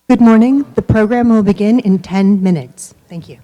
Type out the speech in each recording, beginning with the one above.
Good morning. The program will begin in 10 minutes. Thank you.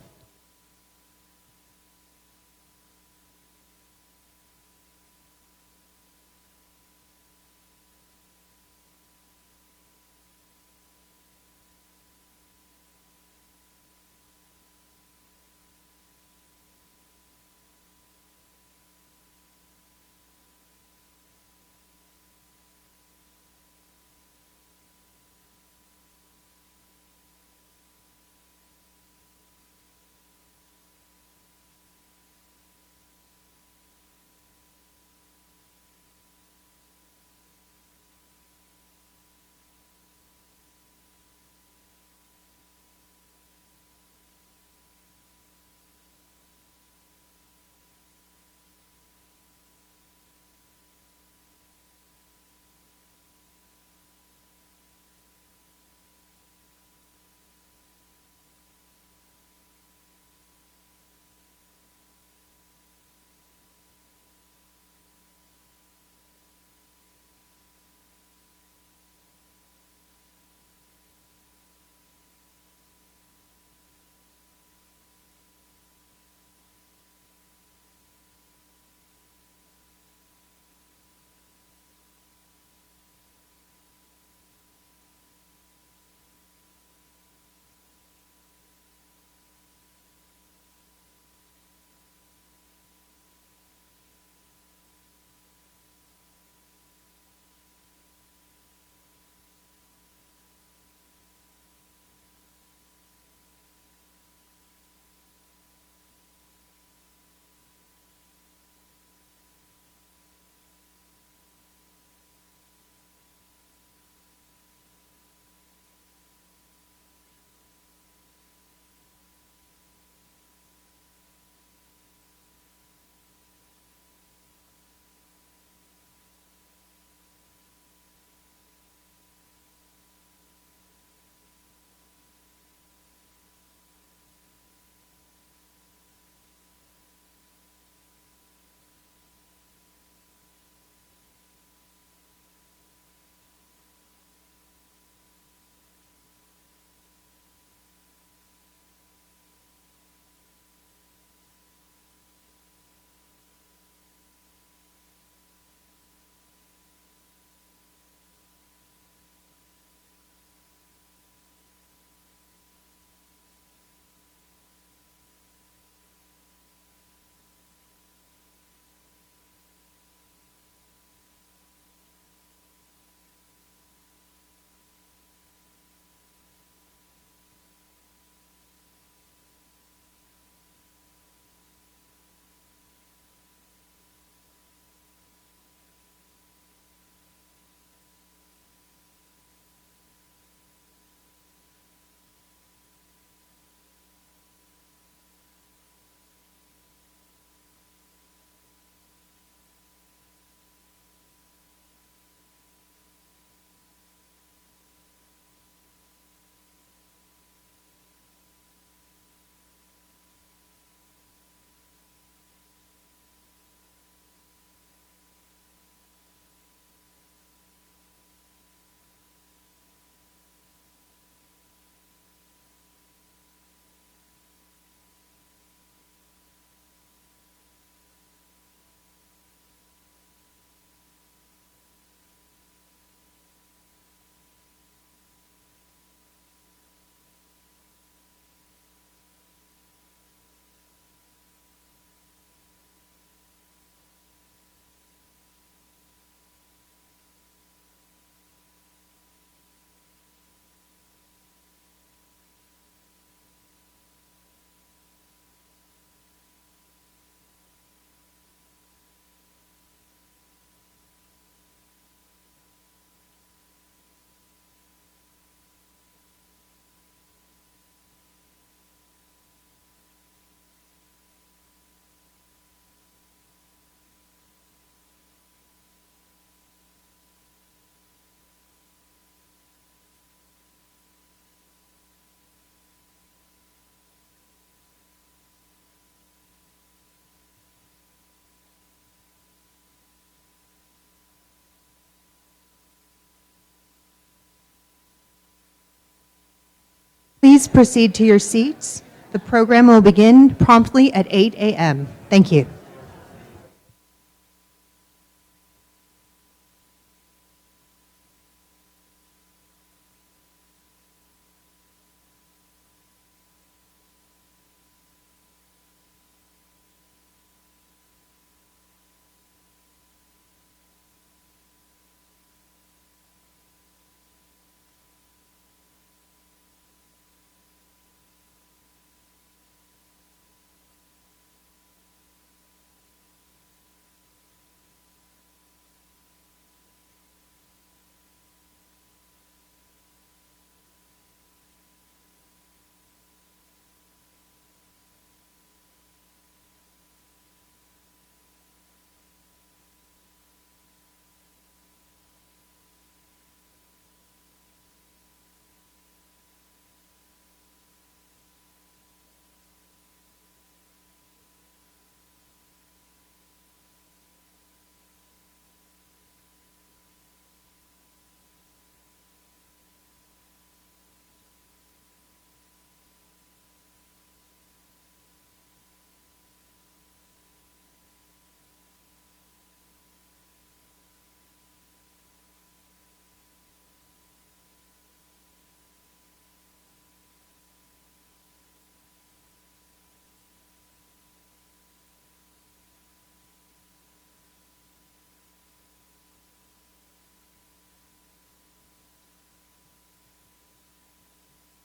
Please proceed to your seats. The program will begin promptly at 8 a.m. Thank you.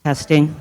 Testing.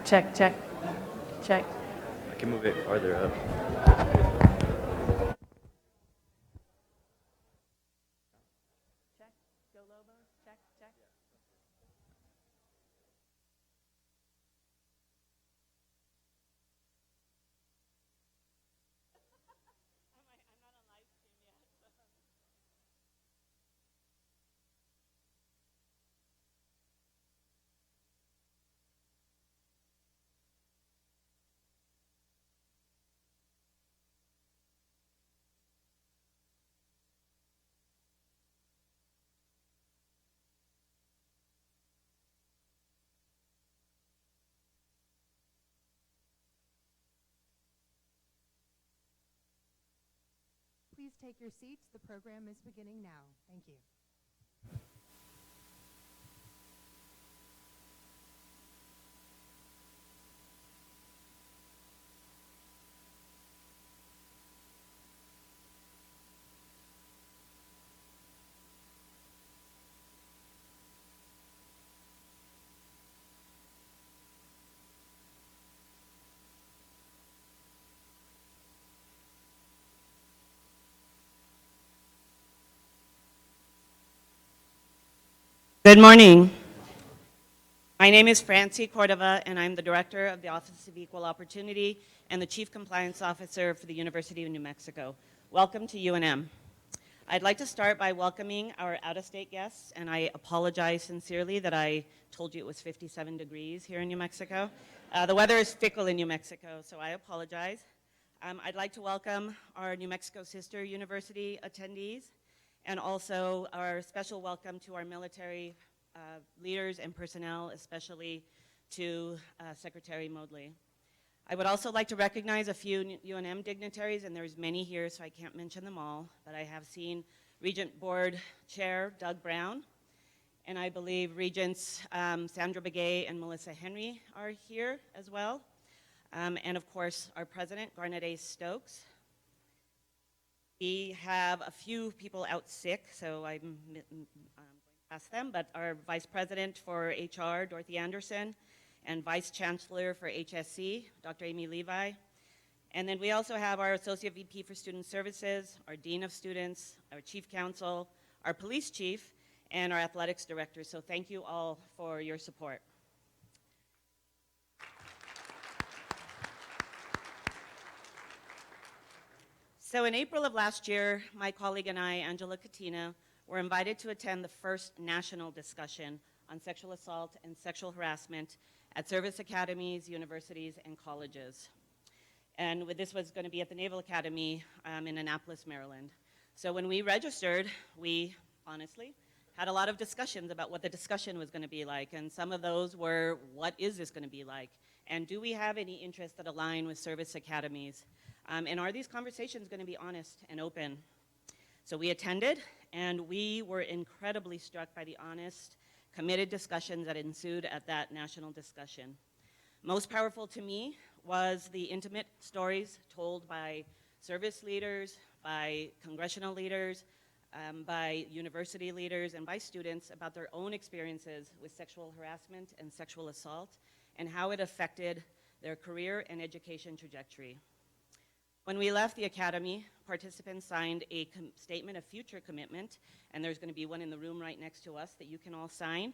Check, check, check. I can move it farther up. Check. Go Lobos. Check, check. I'm not on live stream yet. Please take your seats. The program is beginning now. Thank you. Good morning. My name is Francie Cordova, and I'm the Director of the Office of Equal Opportunity and the Chief Compliance Officer for the University of New Mexico. Welcome to UNM. I'd like to start by welcoming our out-of-state guests, and I apologize sincerely that I told you it was 57 degrees here in New Mexico. The weather is fickle in New Mexico, so I apologize. I'd like to welcome our New Mexico sister university attendees, and also our special welcome to our military leaders and personnel, especially to Secretary Moodley. I would also like to recognize a few UNM dignitaries, and there's many here, so I can't mention them all, but I have seen Regent Board Chair Doug Brown, and I believe Regents Sandra Begay and Melissa Henry are here as well, and of course our President, Garnet A. Stokes. We have a few people out sick, so I'm going past them, but our Vice President for HR, Dorothy Anderson, and Vice Chancellor for HSC, Dr. Amy Levi. And then we also have our Associate VP for Student Services, our Dean of Students, our Chief Counsel, our Police Chief, and our Athletics Director. So thank you all for your support. So in April of last year, my colleague and I, Angela Katina, were invited to attend the first national discussion on sexual assault and sexual harassment at Service Academies, universities, and colleges. And this was going to be at the Naval Academy in Annapolis, Maryland. So when we registered, we honestly had a lot of discussions about what the discussion was going to be like. And some of those were, what is this going to be like? And do we have any interests that align with Service Academies? And are these conversations going to be honest and open? So we attended, and we were incredibly struck by the honest, committed discussions that ensued at that national discussion. Most powerful to me was the intimate stories told by service leaders, by congressional leaders, by university leaders, and by students about their own experiences with sexual harassment and sexual assault, and how it affected their career and education trajectory. When we left the Academy, participants signed a statement of future commitment, and there's going to be one in the room right next to us that you can all sign.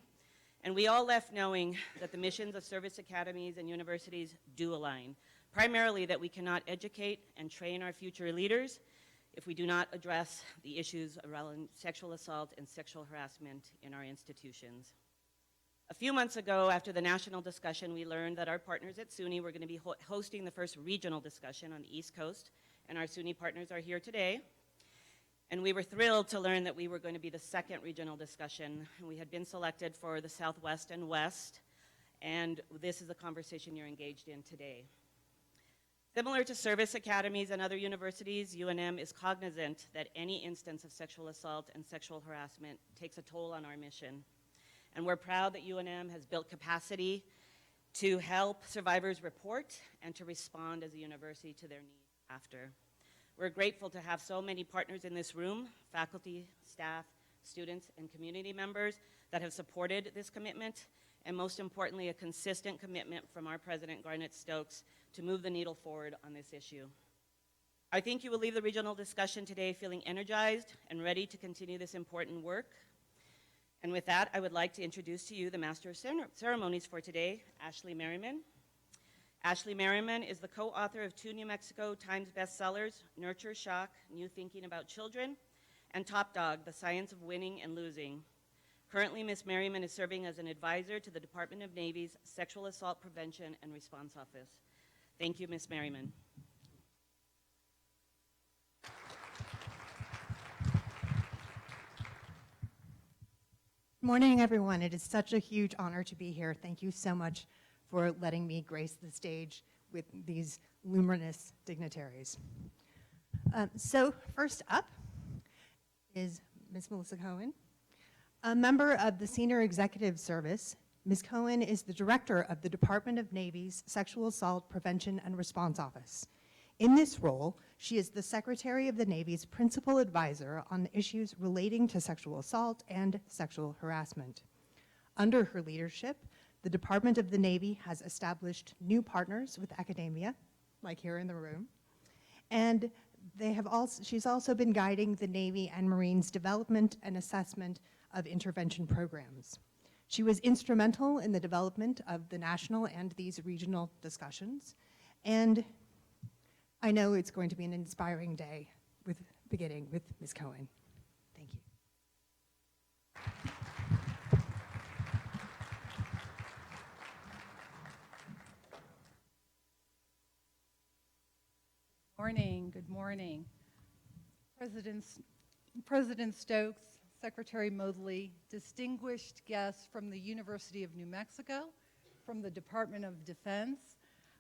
And we all left knowing that the missions of service academies and universities do align, primarily that we cannot educate and train our future leaders if we do not address the issues around sexual assault and sexual harassment in our institutions. A few months ago, after the national discussion, we learned that our partners at SUNY were going to be hosting the first regional discussion on the East Coast, and our SUNY partners are here today. And we were thrilled to learn that we were going to be the second regional discussion. We had been selected for the Southwest and West, and this is the conversation you're engaged in today. Similar to service academies and other universities, UNM is cognizant that any instance of sexual assault and sexual harassment takes a toll on our mission. And we're proud that UNM has built capacity to help survivors report and to respond as a university to their needs after. We're grateful to have so many partners in this room, faculty, staff, students, and community members that have supported this commitment, and most importantly, a consistent commitment from our President, Garnet Stokes, to move the needle forward on this issue. I think you will leave the regional discussion today feeling energized and ready to continue this important work. And with that, I would like to introduce to you the Master of Ceremonies for today, Ashley Merriman. Ashley Merriman is the co-author of 2 New Mexico Times bestsellers, Nurture Shock, New Thinking About Children, and Top Dog, The Science of Winning and Losing. Currently, Ms. Merriman is serving as an advisor to the Department of Navy's Sexual Assault Prevention and Response Office. Thank you, Ms. Merriman. Good morning, everyone. It is such a huge honor to be here. Thank you so much for letting me grace the stage with these luminous dignitaries. So first up is Ms. Melissa Cohen. A member of the Senior Executive Service, Ms. Cohen is the director of the Department of Navy's Sexual Assault Prevention and Response Office. In this role, she is the Secretary of the Navy's principal advisor on issues relating to sexual assault and sexual harassment. Under her leadership, the Department of the Navy has established new partners with academia, like here in the room, and she's also been guiding the Navy and Marines' development and assessment of intervention programs. She was instrumental in the development of the national and these regional discussions, and I know it's going to be an inspiring day beginning with Ms. Cohen. Thank you. Good morning. President Stokes, Secretary Moodley, distinguished guests from the University of New Mexico, from the Department of Defense.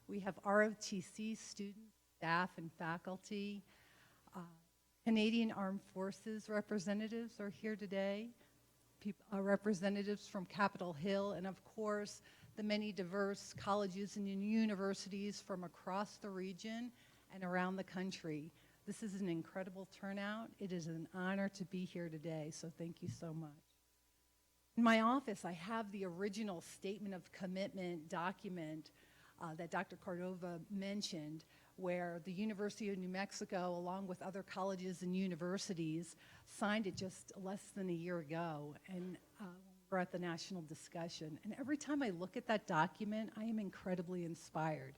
We have ROTC students, staff, and faculty. Canadian Armed Forces representatives are here today, representatives from Capitol Hill, and of course, the many diverse colleges and universities from across the region and around the country. This is an incredible turnout. It is an honor to be here today, so thank you so much. In my office, I have the original statement of commitment document that Dr. Cordova mentioned, where the University of New Mexico, along with other colleges and universities, signed it just less than a year ago, and we're at the national discussion. And every time I look at that document, I am incredibly inspired.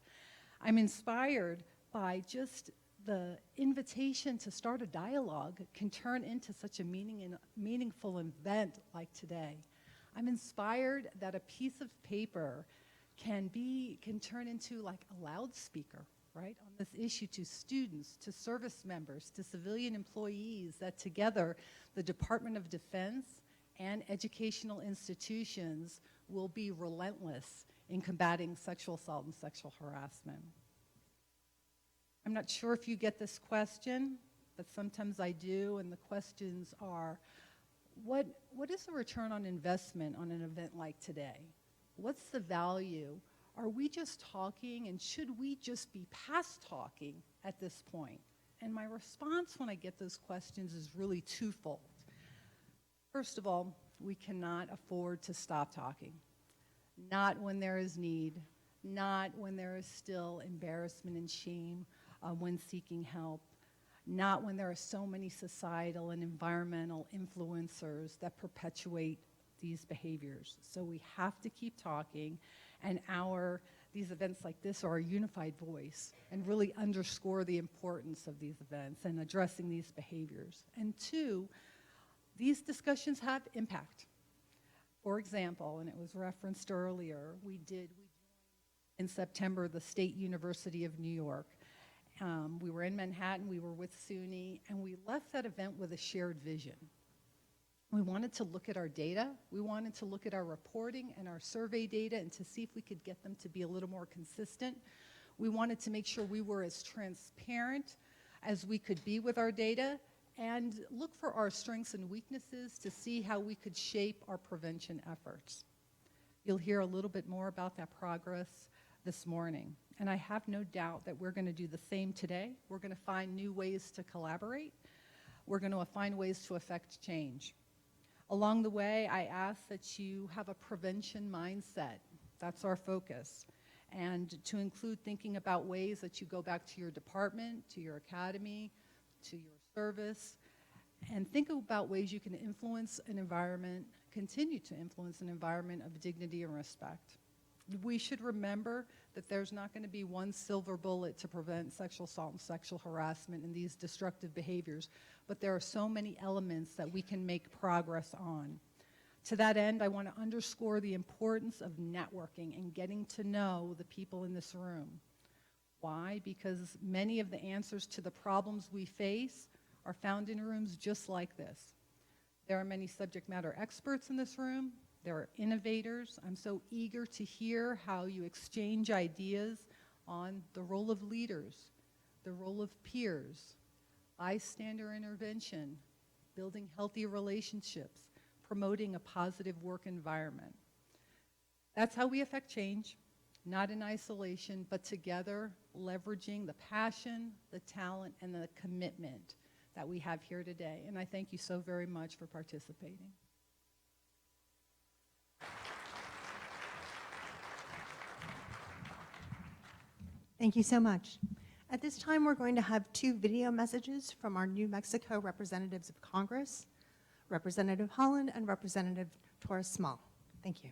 I'm inspired by just the invitation to start a dialogue can turn into such a meaningful event like today. I'm inspired that a piece of paper can turn into like a loudspeaker, right, on this issue to students, to service members, to civilian employees, that together the Department of Defense and educational institutions will be relentless in combating sexual assault and sexual harassment. I'm not sure if you get this question, but sometimes I do, and the questions are, what is the return on investment on an event like today? What's the value? Are we just talking, and should we just be past talking at this point? And my response when I get those questions is really twofold. First of all, we cannot afford to stop talking. Not when there is need, not when there is still embarrassment and shame when seeking help, not when there are so many societal and environmental influencers that perpetuate these behaviors. So we have to keep talking, and these events like this are a unified voice and really underscore the importance of these events and addressing these behaviors. And two, these discussions have impact. For example, and it was referenced earlier, we joined in September the State University of New York. We were in Manhattan, we were with SUNY, and we left that event with a shared vision. We wanted to look at our data, we wanted to look at our reporting and our survey data and to see if we could get them to be a little more consistent. We wanted to make sure we were as transparent as we could be with our data and look for our strengths and weaknesses to see how we could shape our prevention efforts. You'll hear a little bit more about that progress this morning. And I have no doubt that we're going to do the same today. We're going to find new ways to collaborate. We're going to find ways to affect change. Along the way, I ask that you have a prevention mindset. That's our focus. And to include thinking about ways that you go back to your department, to your academy, to your service, and think about ways you can influence an environment, continue to influence an environment of dignity and respect. We should remember that there's not going to be one silver bullet to prevent sexual assault and sexual harassment and these destructive behaviors, but there are so many elements that we can make progress on. To that end, I want to underscore the importance of networking and getting to know the people in this room. Why? Because many of the answers to the problems we face are found in rooms just like this. There are many subject matter experts in this room. There are innovators. I'm so eager to hear how you exchange ideas on the role of leaders, the role of peers, bystander intervention, building healthy relationships, promoting a positive work environment. That's how we affect change, not in isolation, but together, leveraging the passion, the talent, and the commitment that we have here today. And I thank you so very much for participating. Thank you so much. At this time, we're going to have 2 video messages from our New Mexico representatives of Congress, Representative Holland and Representative Torres Small. Thank you.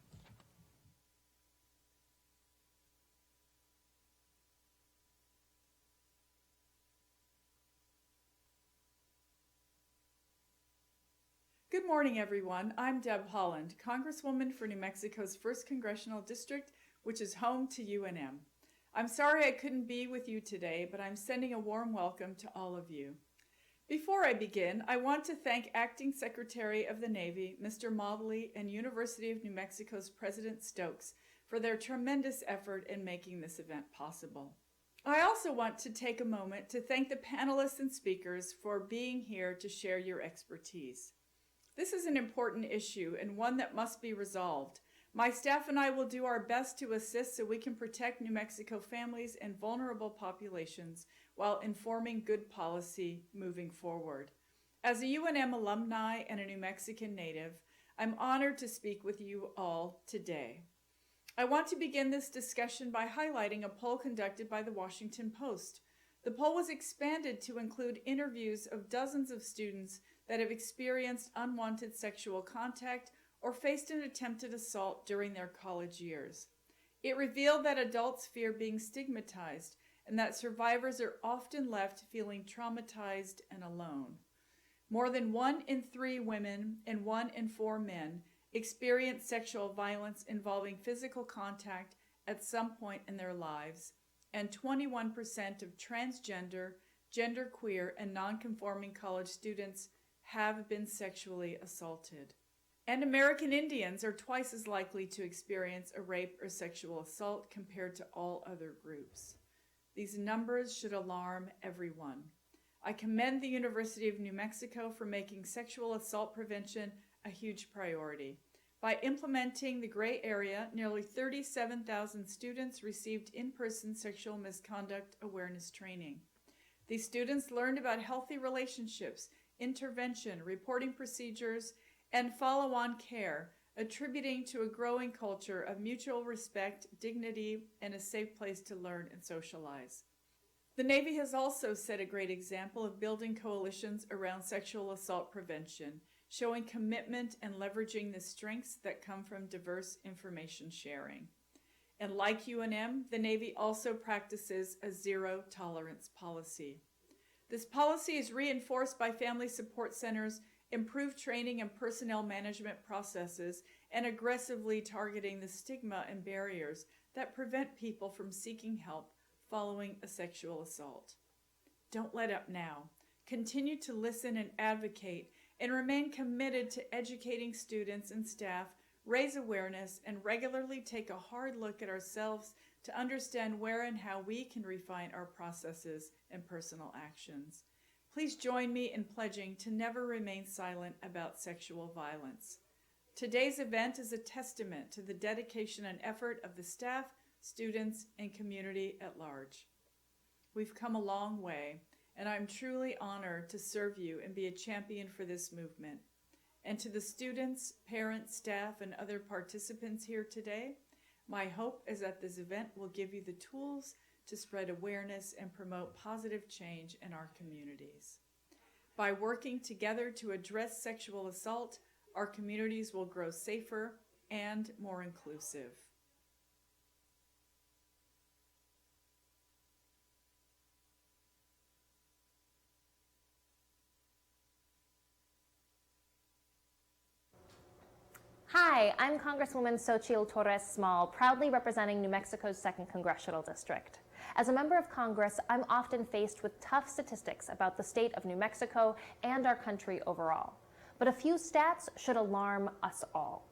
Good morning, everyone. I'm Deb Holland, Congresswoman for New Mexico's 1st Congressional District, which is home to UNM. I'm sorry I couldn't be with you today, but I'm sending a warm welcome to all of you. Before I begin, I want to thank Acting Secretary of the Navy, Mr. Mobley, and University of New Mexico's President Stokes for their tremendous effort in making this event possible. I also want to take a moment to thank the panelists and speakers for being here to share your expertise. This is an important issue and one that must be resolved. My staff and I will do our best to assist so we can protect New Mexico families and vulnerable populations while informing good policy moving forward. As a UNM alumni and a New Mexican native, I'm honored to speak with you all today. I want to begin this discussion by highlighting a poll conducted by the Washington Post. The poll was expanded to include interviews of dozens of students that have experienced unwanted sexual contact or faced an attempted assault during their college years. It revealed that adults fear being stigmatized and that survivors are often left feeling traumatized and alone. More than 1 in 3 women and 1 in 4 men experience sexual violence involving physical contact at some point in their lives, and 21% of transgender, genderqueer, and nonconforming college students have been sexually assaulted. And American Indians are twice as likely to experience a rape or sexual assault compared to all other groups. These numbers should alarm everyone. I commend the University of New Mexico for making sexual assault prevention a huge priority. By implementing the gray area, nearly 37,000 students received in-person sexual misconduct awareness training. These students learned about healthy relationships, intervention, reporting procedures, and follow-on care, attributing to a growing culture of mutual respect, dignity, and a safe place to learn and socialize. The Navy has also set a great example of building coalitions around sexual assault prevention, showing commitment and leveraging the strengths that come from diverse information sharing. And like UNM, the Navy also practices a zero-tolerance policy. This policy is reinforced by family support centers, improved training and personnel management processes, and aggressively targeting the stigma and barriers that prevent people from seeking help following a sexual assault. Don't let up now. Continue to listen and advocate, and remain committed to educating students and staff, raise awareness, and regularly take a hard look at ourselves to understand where and how we can refine our processes and personal actions. Please join me in pledging to never remain silent about sexual violence. Today's event is a testament to the dedication and effort of the staff, students, and community at large. We've come a long way, and I'm truly honored to serve you and be a champion for this movement. And to the students, parents, staff, and other participants here today, my hope is that this event will give you the tools to spread awareness and promote positive change in our communities. By working together to address sexual assault, our communities will grow safer and more inclusive. Hi, I'm Congresswoman Xochitl Torres Small, proudly representing New Mexico's 2nd Congressional District. As a member of Congress, I'm often faced with tough statistics about the state of New Mexico and our country overall. But a few stats should alarm us all.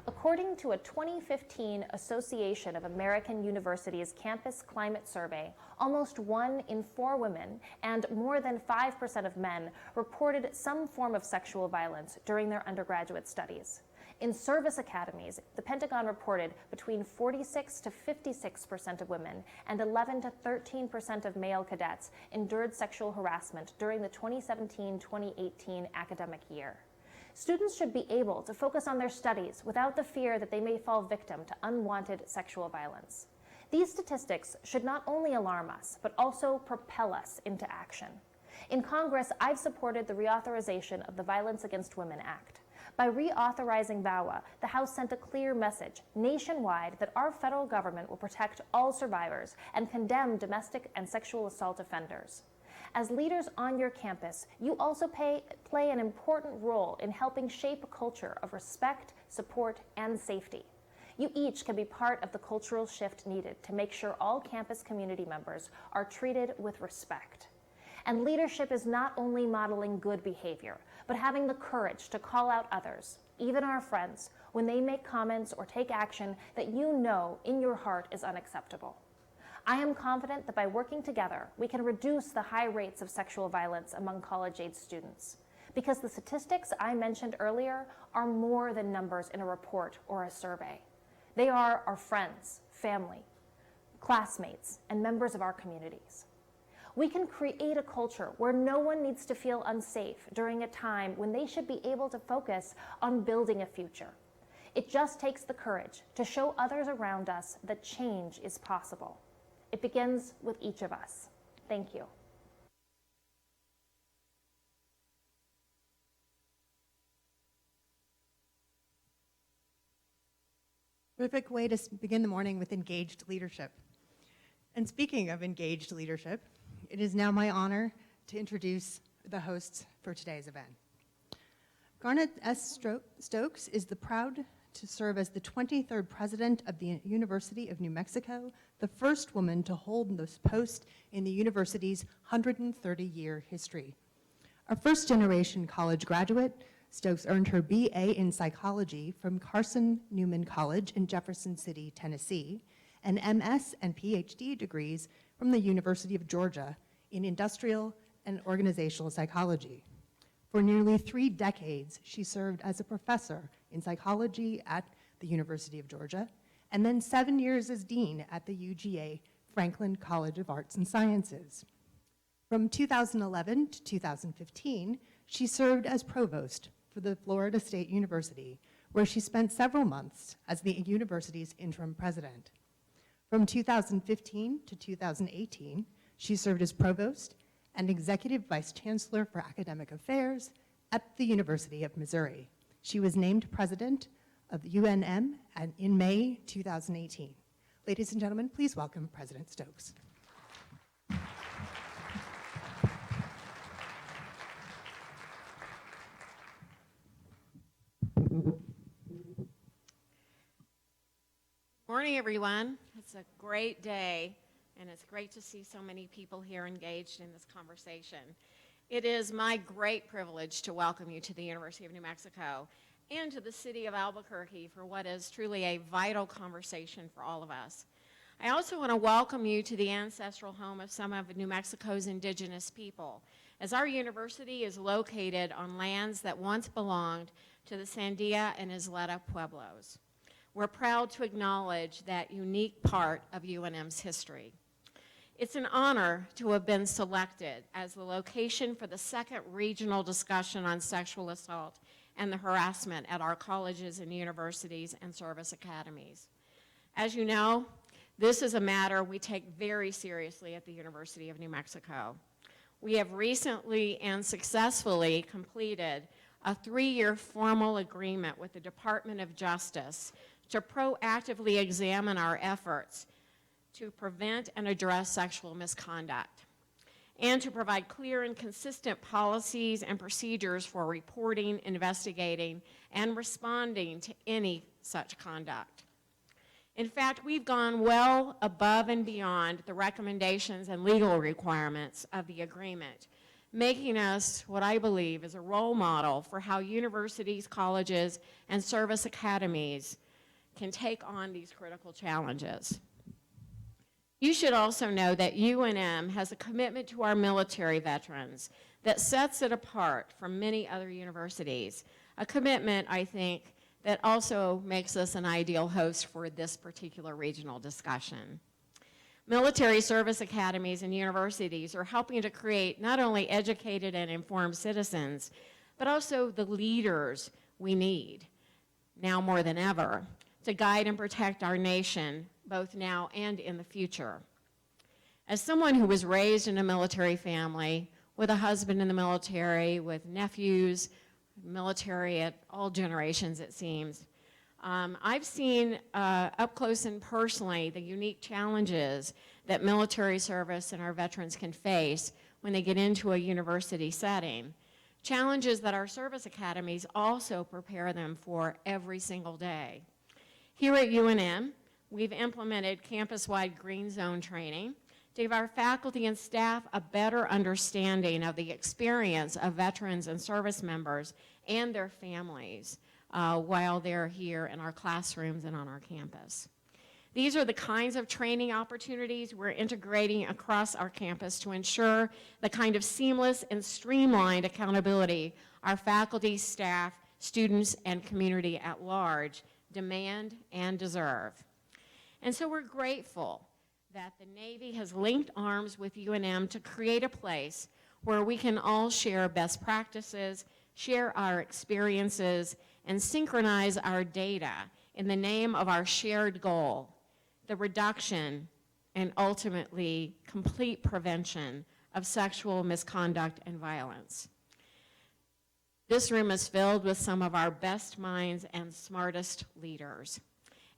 According to a 2015 Association of American Universities Campus Climate Survey, almost 1 in 4 women and more than 5% of men reported some form of sexual violence during their undergraduate studies. In Service Academies, the Pentagon reported between 46 to 56% of women and 11 to 13% of male cadets endured sexual harassment during the 2017-2018 academic year. Students should be able to focus on their studies without the fear that they may fall victim to unwanted sexual violence. These statistics should not only alarm us, but also propel us into action. In Congress, I've supported the reauthorization of the Violence Against Women Act. By reauthorizing VAWA, the House sent a clear message nationwide that our federal government will protect all survivors and condemn domestic and sexual assault offenders. As leaders on your campus, you also play an important role in helping shape a culture of respect, support, and safety. You each can be part of the cultural shift needed to make sure all campus community members are treated with respect. And leadership is not only modeling good behavior, but having the courage to call out others, even our friends, when they make comments or take action that you know in your heart is unacceptable. I am confident that by working together, we can reduce the high rates of sexual violence among college-age students. Because the statistics I mentioned earlier are more than numbers in a report or a survey. They are our friends, family, classmates, and members of our communities. We can create a culture where no one needs to feel unsafe during a time when they should be able to focus on building a future. It just takes the courage to show others around us that change is possible. It begins with each of us. Thank you. Terrific way to begin the morning with engaged leadership. And speaking of engaged leadership, it is now my honor to introduce the hosts for today's event. Garnet S. Stokes is proud to serve as the 23rd president of the University of New Mexico, the first woman to hold this post in the university's 130-year history. A first-generation college graduate, Stokes earned her BA in psychology from Carson Newman College in Jefferson City, Tennessee, and MS and PhD degrees from the University of Georgia in industrial and organizational psychology. For nearly 3 decades, she served as a professor in psychology at the University of Georgia, and then 7 years as dean at the UGA Franklin College of Arts and Sciences. From 2011 to 2015, she served as provost for the Florida State University, where she spent several months as the university's interim president. From 2015 to 2018, she served as provost and executive vice chancellor for academic affairs at the University of Missouri. She was named president of UNM in May 2018. Ladies and gentlemen, please welcome President Stokes. Morning, everyone. It's a great day, and it's great to see so many people here engaged in this conversation. It is my great privilege to welcome you to the University of New Mexico and to the city of Albuquerque for what is truly a vital conversation for all of us. I also want to welcome you to the ancestral home of some of New Mexico's indigenous people, as our university is located on lands that once belonged to the Sandia and Isleta Pueblos. We're proud to acknowledge that unique part of UNM's history. It's an honor to have been selected as the location for the second regional discussion on sexual assault and the harassment at our colleges and universities and service academies. As you know, this is a matter we take very seriously at the University of New Mexico. We have recently and successfully completed a 3-year formal agreement with the Department of Justice to proactively examine our efforts to prevent and address sexual misconduct, and to provide clear and consistent policies and procedures for reporting, investigating, and responding to any such conduct. In fact, we've gone well above and beyond the recommendations and legal requirements of the agreement, making us what I believe is a role model for how universities, colleges, and service academies can take on these critical challenges. You should also know that UNM has a commitment to our military veterans that sets it apart from many other universities, a commitment, I think, that also makes us an ideal host for this particular regional discussion. Military service academies and universities are helping to create not only educated and informed citizens, but also the leaders we need, now more than ever, to guide and protect our nation, both now and in the future. As someone who was raised in a military family, with a husband in the military, with nephews, military at all generations, it seems, I've seen up close and personally the unique challenges that military service and our veterans can face when they get into a university setting, challenges that our service academies also prepare them for every single day. Here at UNM, we've implemented campus-wide green zone training to give our faculty and staff a better understanding of the experience of veterans and service members and their families while they're here in our classrooms and on our campus. These are the kinds of training opportunities we're integrating across our campus to ensure the kind of seamless and streamlined accountability our faculty, staff, students, and community at large demand and deserve. And so we're grateful that the Navy has linked arms with UNM to create a place where we can all share best practices, share our experiences, and synchronize our data in the name of our shared goal, the reduction and ultimately complete prevention of sexual misconduct and violence. This room is filled with some of our best minds and smartest leaders.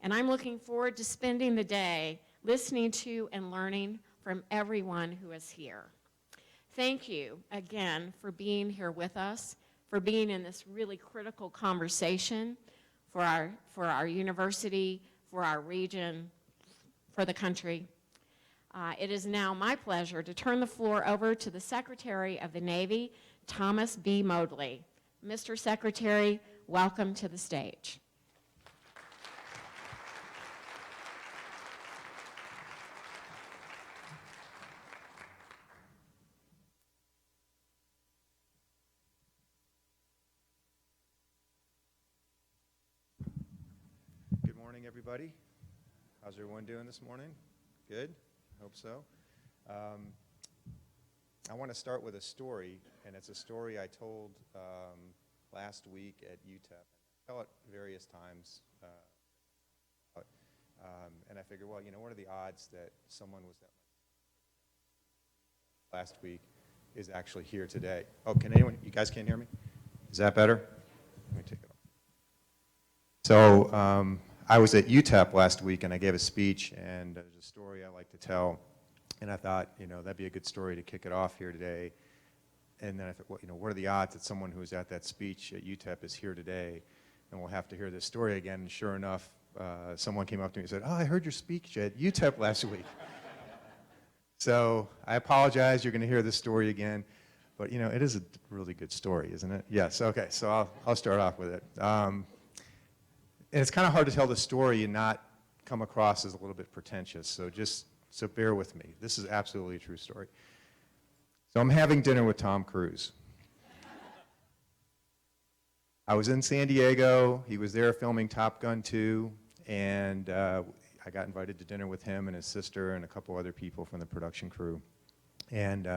And I'm looking forward to spending the day listening to and learning from everyone who is here. Thank you again for being here with us, for being in this really critical conversation for our university, for our region, for the country. It is now my pleasure to turn the floor over to the Secretary of the Navy, Thomas B. Modly. Mr. Secretary, welcome to the stage. Good morning, everybody. How's everyone doing this morning? Good? Hope so. I want to start with a story, and it's a story I told last week at UTEP. I tell it various times, and I figured, well, you know, what are the odds that someone was that last week is actually here today? Oh, can anyone, you guys can't hear me? Is that better? Let me take it off. So I was at UTEP last week, and I gave a speech, and there's a story I like to tell. And I thought, you know, that'd be a good story to kick it off here today. And then I thought, well, you know, what are the odds that someone who was at that speech at UTEP is here today, and we'll have to hear this story again? And sure enough, someone came up to me and said, oh, I heard your speech at UTEP last week. So I apologize, you're going to hear this story again. But, you know, it is a really good story, isn't it? Yes, okay, so I'll start off with it. And it's kind of hard to tell the story and not come across as a little bit pretentious, so bear with me. This is absolutely a true story. So I'm having dinner with Tom Cruise. I was in San Diego. He was there filming Top Gun 2, and I got invited to dinner with him and his sister and a couple other people from the production crew. And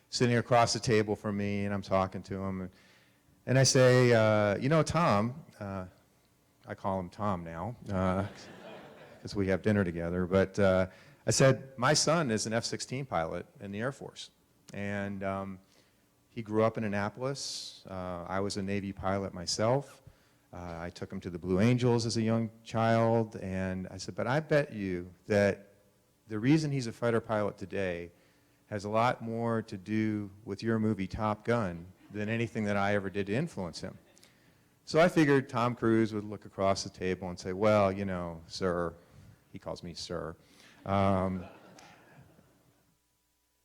sitting across the table from me, and I'm talking to him, And I say, you know, Tom, I call him Tom now, because we have dinner together, but I said, my son is an F-16 pilot in the Air Force. And he grew up in Annapolis. I was a Navy pilot myself. I took him to the Blue Angels as a young child, and I said, but I bet you that the reason he's a fighter pilot today has a lot more to do with your movie Top Gun than anything that I ever did to influence him. So I figured Tom Cruise would look across the table and say, well, you know, sir, he calls me sir,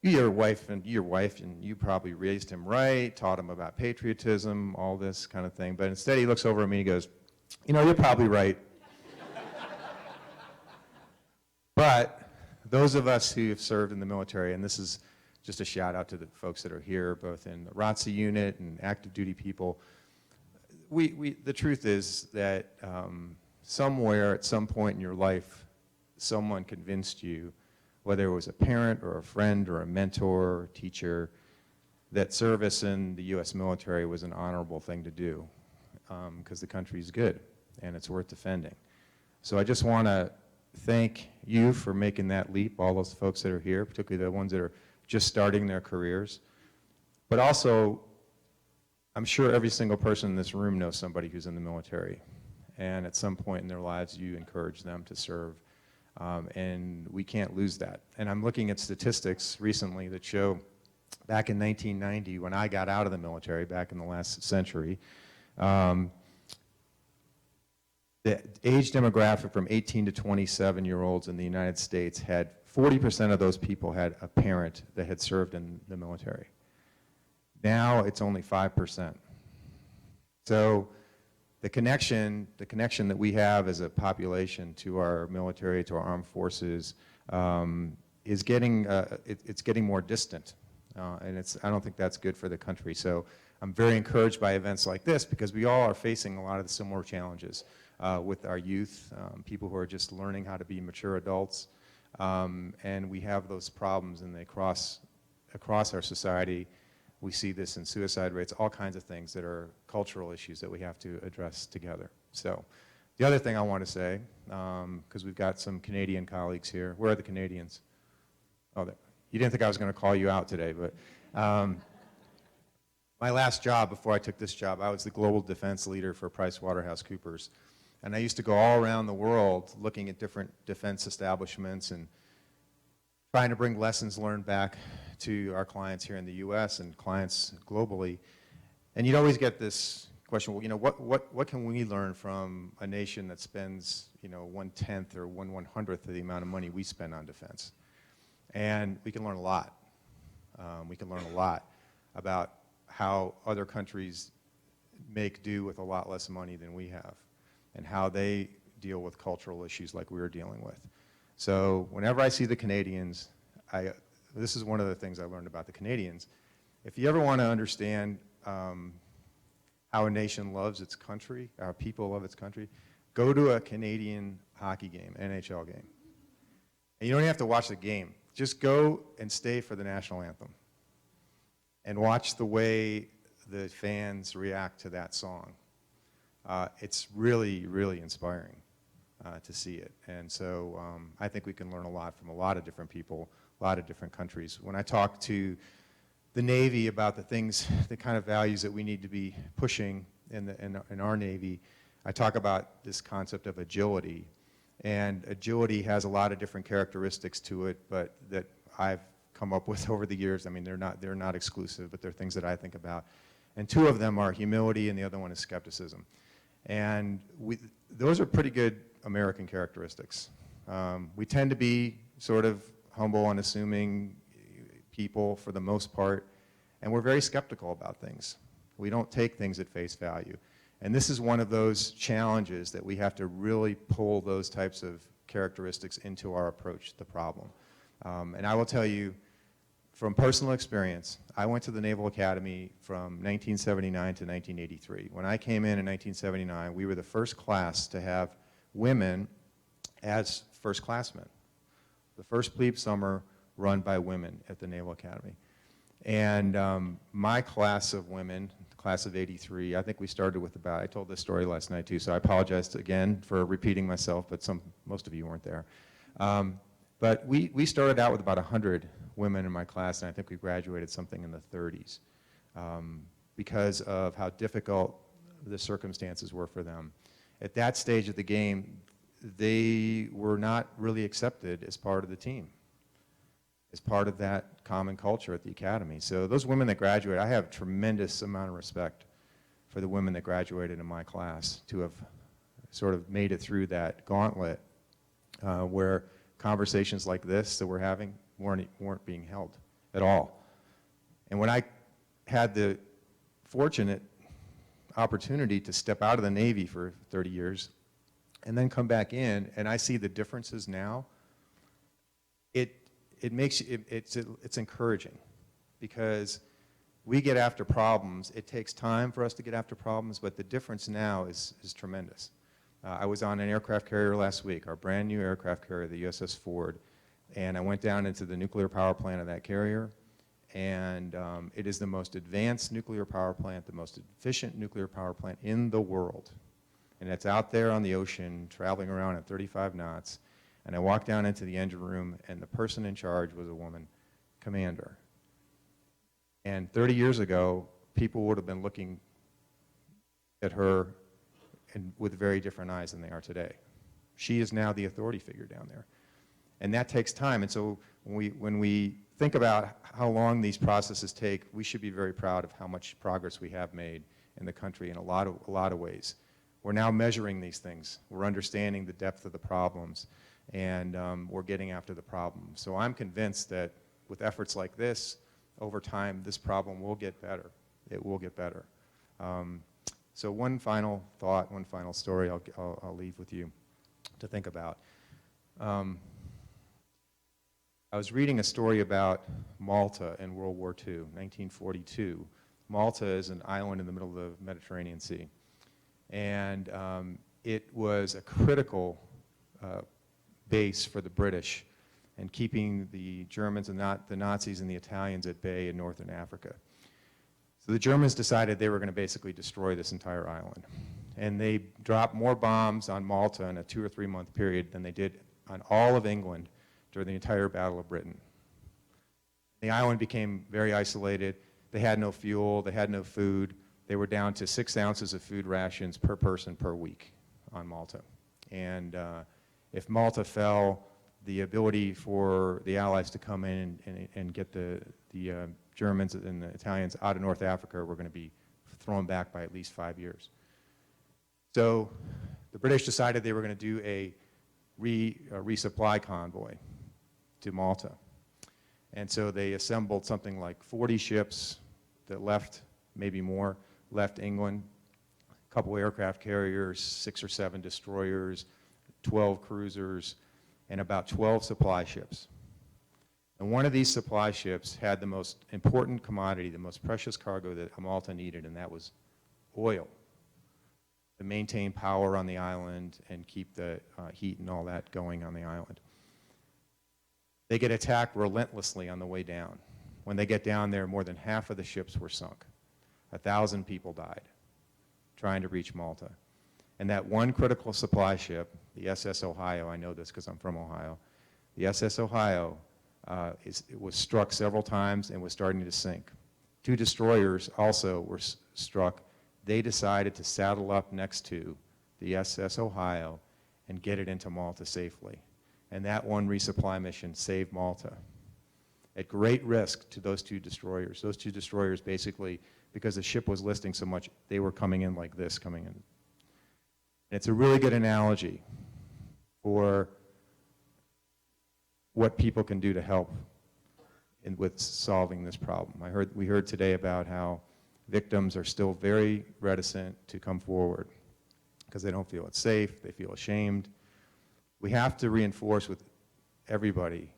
your wife and you probably raised him right, taught him about patriotism, all this kind of thing. But instead he looks over at me and he goes, you know, you're probably right. But those of us who have served in the military, and this is just a shout out to the folks that are here, both in the ROTC unit and active duty people, the truth is that somewhere at some point in your life, someone convinced you, whether it was a parent or a friend or a mentor or a teacher, that service in the U.S. military was an honorable thing to do because the country's good and it's worth defending. So I just want to thank you for making that leap, all those folks that are here, particularly the ones that are just starting their careers. But also, I'm sure every single person in this room knows somebody who's in the military. And at some point in their lives, you encourage them to serve. And we can't lose that. And I'm looking at statistics recently that show back in 1990, when I got out of the military, back in the last century, the age demographic from 18 to 27-year-olds in the United States had 40% of those people had a parent that had served in the military. Now it's only 5%. So the connection that we have as a population to our military, to our armed forces, is getting it's getting more distant, and I don't think that's good for the country. So I'm very encouraged by events like this because we all are facing a lot of the similar challenges with our youth, people who are just learning how to be mature adults, and we have those problems, and they cross across our society. We see this in suicide rates, all kinds of things that are cultural issues that we have to address together. So the other thing I want to say, because we've got some Canadian colleagues here. Where are the Canadians? Oh, you didn't think I was going to call you out today, but my last job before I took this job, I was the global defense leader for PricewaterhouseCoopers. And I used to go all around the world looking at different defense establishments and trying to bring lessons learned back to our clients here in the U.S. and clients globally. And you'd always get this question, well, you know, what can we learn from a nation that spends, you know, 1/10 or 1/100th of the amount of money we spend on defense? And we can learn a lot. We can learn a lot about how other countries make do with a lot less money than we have and how they deal with cultural issues like we're dealing with. So whenever I see the Canadians, this is one of the things I learned about the Canadians. If you ever want to understand how a nation loves its country, how people love its country, go to a Canadian hockey game, NHL game. And you don't even have to watch the game. Just go and stay for the national anthem and watch the way the fans react to that song. It's really, really inspiring to see it. And so I think we can learn a lot from a lot of different people, a lot of different countries. When I talk to the Navy about the things, the kind of values that we need to be pushing in our Navy, I talk about this concept of agility. And agility has a lot of different characteristics to it, but that I've come up with over the years. I mean, they're not exclusive, but they're things that I think about. And two of them are humility, and the other one is skepticism. And those are pretty good American characteristics. We tend to be sort of humble, unassuming people for the most part, and we're very skeptical about things. We don't take things at face value. And this is one of those challenges that we have to really pull those types of characteristics into our approach to the problem. And I will tell you, from personal experience, I went to the Naval Academy from 1979 to 1983. When I came in 1979, we were the first class to have women as first classmen. The first plebe summer run by women at the Naval Academy. And my class of women, class of '83. I think we started with about, I told this story last night too, so I apologize again for repeating myself, but most of you weren't there. But we started out with about 100 women in my class, and I think we graduated something in the 30s because of how difficult the circumstances were for them. At that stage of the game, they were not really accepted as part of the team, as part of that common culture at the academy. So those women that graduate, I have a tremendous amount of respect for the women that graduated in my class to have sort of made it through that gauntlet where conversations like this that we're having weren't being held at all. And when I had the fortunate opportunity to step out of the Navy for 30 years and then come back in, and I see the differences now, it's encouraging, because we get after problems. It takes time for us to get after problems, but the difference now is tremendous. I was on an aircraft carrier last week, our brand new aircraft carrier, the USS Ford, and I went down into the nuclear power plant of that carrier, and it is the most advanced nuclear power plant, the most efficient nuclear power plant in the world. And it's out there on the ocean, traveling around at 35 knots. And I walked down into the engine room, and the person in charge was a woman, commander. And 30 years ago, people would have been looking at her with very different eyes than they are today. She is now the authority figure down there. And that takes time. And so when we think about how long these processes take, we should be very proud of how much progress we have made in the country in a lot of ways. We're now measuring these things. We're understanding the depth of the problems, and we're getting after the problem. So I'm convinced that with efforts like this, over time, this problem will get better. It will get better. So one final thought, one final story I'll leave with you to think about. I was reading a story about Malta in World War II, 1942. Malta is an island in the middle of the Mediterranean Sea. And it was a critical base for the British and keeping the Germans and the Nazis and the Italians at bay in northern Africa. So the Germans decided they were going to basically destroy this entire island. And they dropped more bombs on Malta in a 2 or 3 month period than they did on all of England during the entire Battle of Britain. The island became very isolated. They had no fuel, they had no food. They were down to 6 ounces of food rations per person per week on Malta. And if Malta fell, the ability for the Allies to come in and get the Germans and the Italians out of North Africa were going to be thrown back by at least 5 years. So the British decided they were going to do a resupply convoy to Malta. And so they assembled something like 40 ships that left, maybe more, left England, a couple aircraft carriers, 6 or 7 destroyers, 12 cruisers, and about 12 supply ships. And one of these supply ships had the most important commodity, the most precious cargo that Malta needed, and that was oil to maintain power on the island and keep the heat and all that going on the island. They get attacked relentlessly on the way down. When they get down there, more than half of the ships were sunk. 1,000 people died trying to reach Malta. And that one critical supply ship, the SS Ohio, I know this because I'm from Ohio, the SS Ohio it was struck several times and was starting to sink. 2 destroyers also were struck. They decided to saddle up next to the SS Ohio and get it into Malta safely. And that one resupply mission saved Malta at great risk to those 2 destroyers. Those 2 destroyers basically, because the ship was listing so much, they were coming in like this, coming in. And it's a really good analogy for what people can do to help with solving this problem. We heard today about how victims are still very reticent to come forward because they don't feel it's safe, they feel ashamed. We have to reinforce with everybody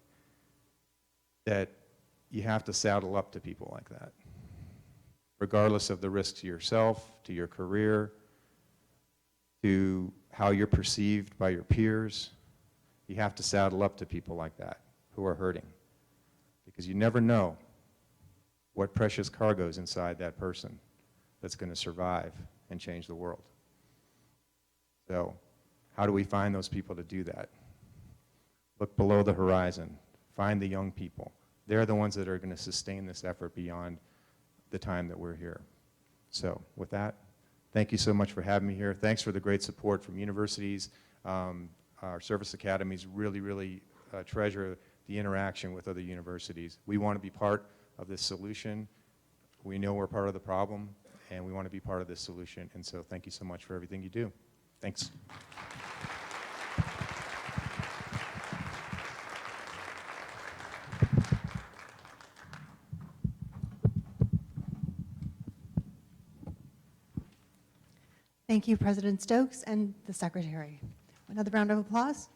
that you have to saddle up to people like that, regardless of the risk to yourself, to your career, to how you're perceived by your peers. You have to saddle up to people like that who are hurting, because you never know what precious cargo is inside that person that's going to survive and change the world. So how do we find those people to do that? Look below the horizon. Find the young people. They're the ones that are going to sustain this effort beyond the time that we're here. So with that, thank you so much for having me here. Thanks for the great support from universities. Our service academies really treasure the interaction with other universities. We want to be part of this solution. We know we're part of the problem, and we want to be part of this solution. And so thank you so much for everything you do. Thanks. Thank you, President Stokes and the Secretary. Another round of applause.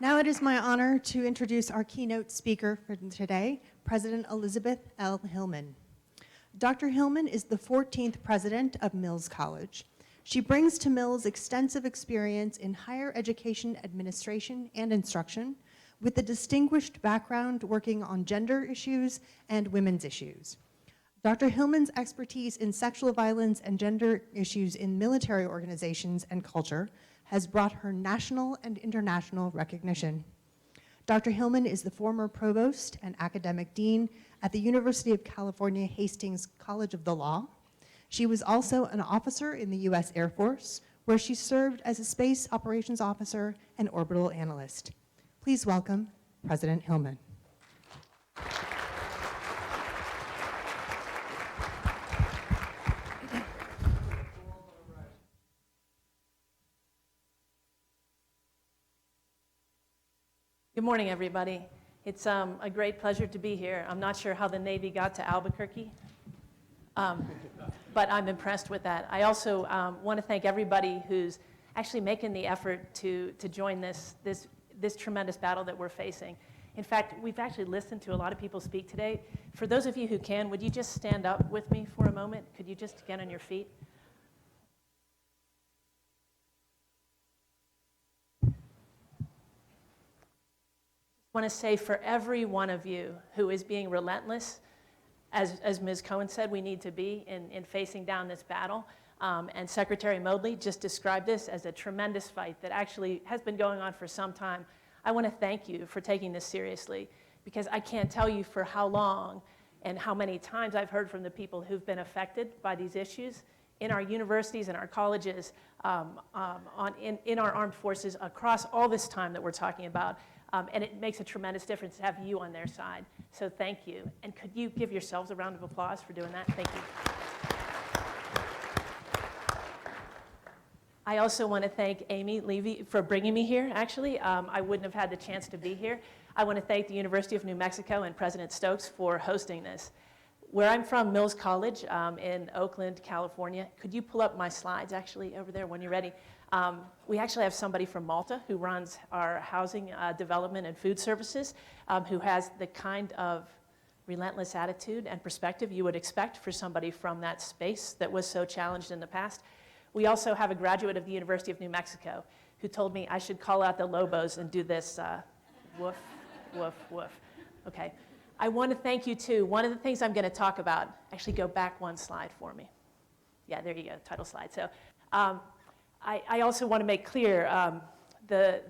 Now it is my honor to introduce our keynote speaker for today, President Elizabeth L. Hillman. Dr. Hillman is the 14th president of Mills College. She brings to Mills extensive experience in higher education administration and instruction, with a distinguished background working on gender issues and women's issues. Dr. Hillman's expertise in sexual violence and gender issues in military organizations and culture has brought her national and international recognition. Dr. Hillman is the former provost and academic dean at the University of California Hastings College of the Law. She was also an officer in the U.S. Air Force, where she served as a space operations officer and orbital analyst. Please welcome President Hillman. Good morning, everybody. It's a great pleasure to be here. I'm not sure how the Navy got to Albuquerque, but I'm impressed with that. I also want to thank everybody who's actually making the effort to join this tremendous battle that we're facing. In fact, we've actually listened to a lot of people speak today. For those of you who can, would you just stand up with me for a moment? Could you just get on your feet? I want to say for every one of you who is being relentless, as Ms. Cohen said, we need to be in facing down this battle. And Secretary Moodley just described this as a tremendous fight that actually has been going on for some time. I want to thank you for taking this seriously, because I can't tell you for how long and how many times I've heard from the people who've been affected by these issues in our universities and our colleges, in our armed forces across all this time that we're talking about. And it makes a tremendous difference to have you on their side. So thank you. And could you give yourselves a round of applause for doing that? Thank you. I also want to thank Amy Levy for bringing me here, actually. I wouldn't have had the chance to be here. I want to thank the University of New Mexico and President Stokes for hosting this. Where I'm from, Mills College in Oakland, California. Could you pull up my slides, actually, over there when you're ready? We actually have somebody from Malta who runs our housing development and food services, who has the kind of relentless attitude and perspective you would expect for somebody from that space that was so challenged in the past. We also have a graduate of the University of New Mexico who told me I should call out the Lobos and do this woof, woof, woof. Okay. I want to thank you, too. One of the things I'm going to talk about, actually go back one slide for me. Yeah, there you go, title slide. So I also want to make clear the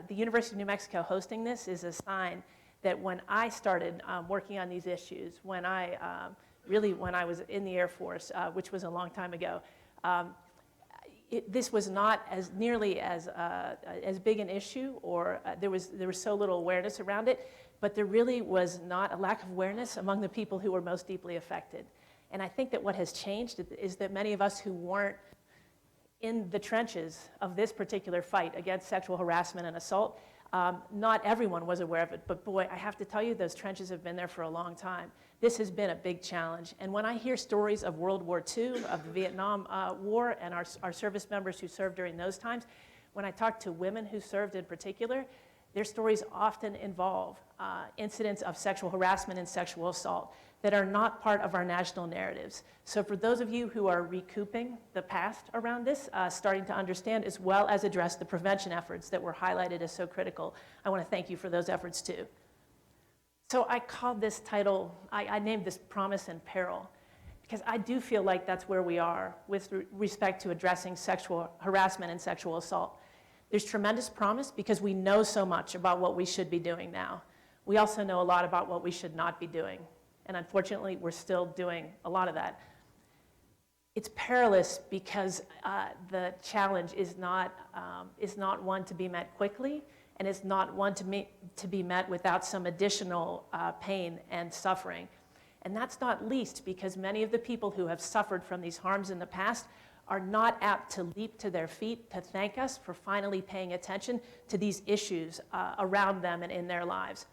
University of New Mexico hosting this is a sign that when I started working on these issues, when I was in the Air Force, which was a long time ago, this was not nearly as big an issue, or there was so little awareness around it, but there really was not a lack of awareness among the people who were most deeply affected. And I think that what has changed is that many of us who weren't in the trenches of this particular fight against sexual harassment and assault, not everyone was aware of it, but boy, I have to tell you, those trenches have been there for a long time. This has been a big challenge. And when I hear stories of World War II, of the Vietnam War, and our service members who served during those times, when I talk to women who served in particular, their stories often involve incidents of sexual harassment and sexual assault that are not part of our national narratives. So for those of you who are recouping the past around this, starting to understand as well as address the prevention efforts that were highlighted as so critical, I want to thank you for those efforts too. So I called this title, I named this Promise and Peril, because I do feel like that's where we are with respect to addressing sexual harassment and sexual assault. There's tremendous promise because we know so much about what we should be doing now. We also know a lot about what we should not be doing. And unfortunately, we're still doing a lot of that. It's perilous because the challenge is not one to be met quickly, and it's not one to be met without some additional pain and suffering. And that's not least because many of the people who have suffered from these harms in the past are not apt to leap to their feet to thank us for finally paying attention to these issues around them and in their lives.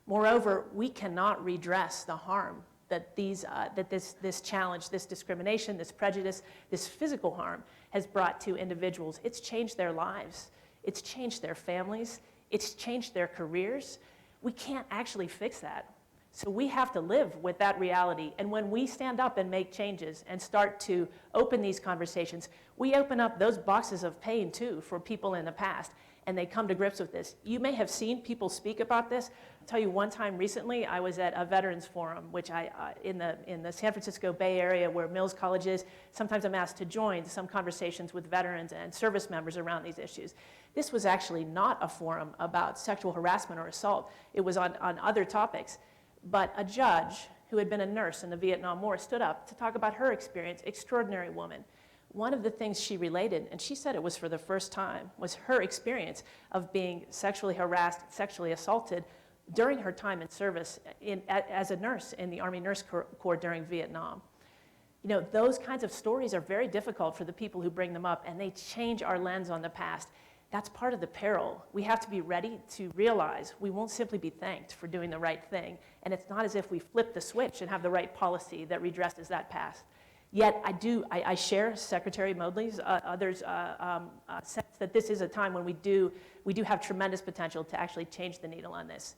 Moreover, we cannot redress the harm that this challenge, this discrimination, this prejudice, this physical harm has brought to individuals. It's changed their lives. It's changed their families. It's changed their careers. We can't actually fix that. So we have to live with that reality. And when we stand up and make changes and start to open these conversations, we open up those boxes of pain too for people in the past, and they come to grips with this. You may have seen people speak about this. I'll tell you, one time recently, I was at a veterans forum, which in the San Francisco Bay Area where Mills College is. Sometimes I'm asked to join some conversations with veterans and service members around these issues. This was actually not a forum about sexual harassment or assault. It was on other topics. But a judge who had been a nurse in the Vietnam War stood up to talk about her experience, extraordinary woman. One of the things she related, and she said it was for the first time, was her experience of being sexually harassed, sexually assaulted during her time in service as a nurse in the Army Nurse Corps during Vietnam. You know, those kinds of stories are very difficult for the people who bring them up, and they change our lens on the past. That's part of the peril. We have to be ready to realize we won't simply be thanked for doing the right thing, and it's not as if we flip the switch and have the right policy that redresses that past. Yet I share Secretary Moodley's others' sense that this is a time when we do have tremendous potential to actually change the needle on this.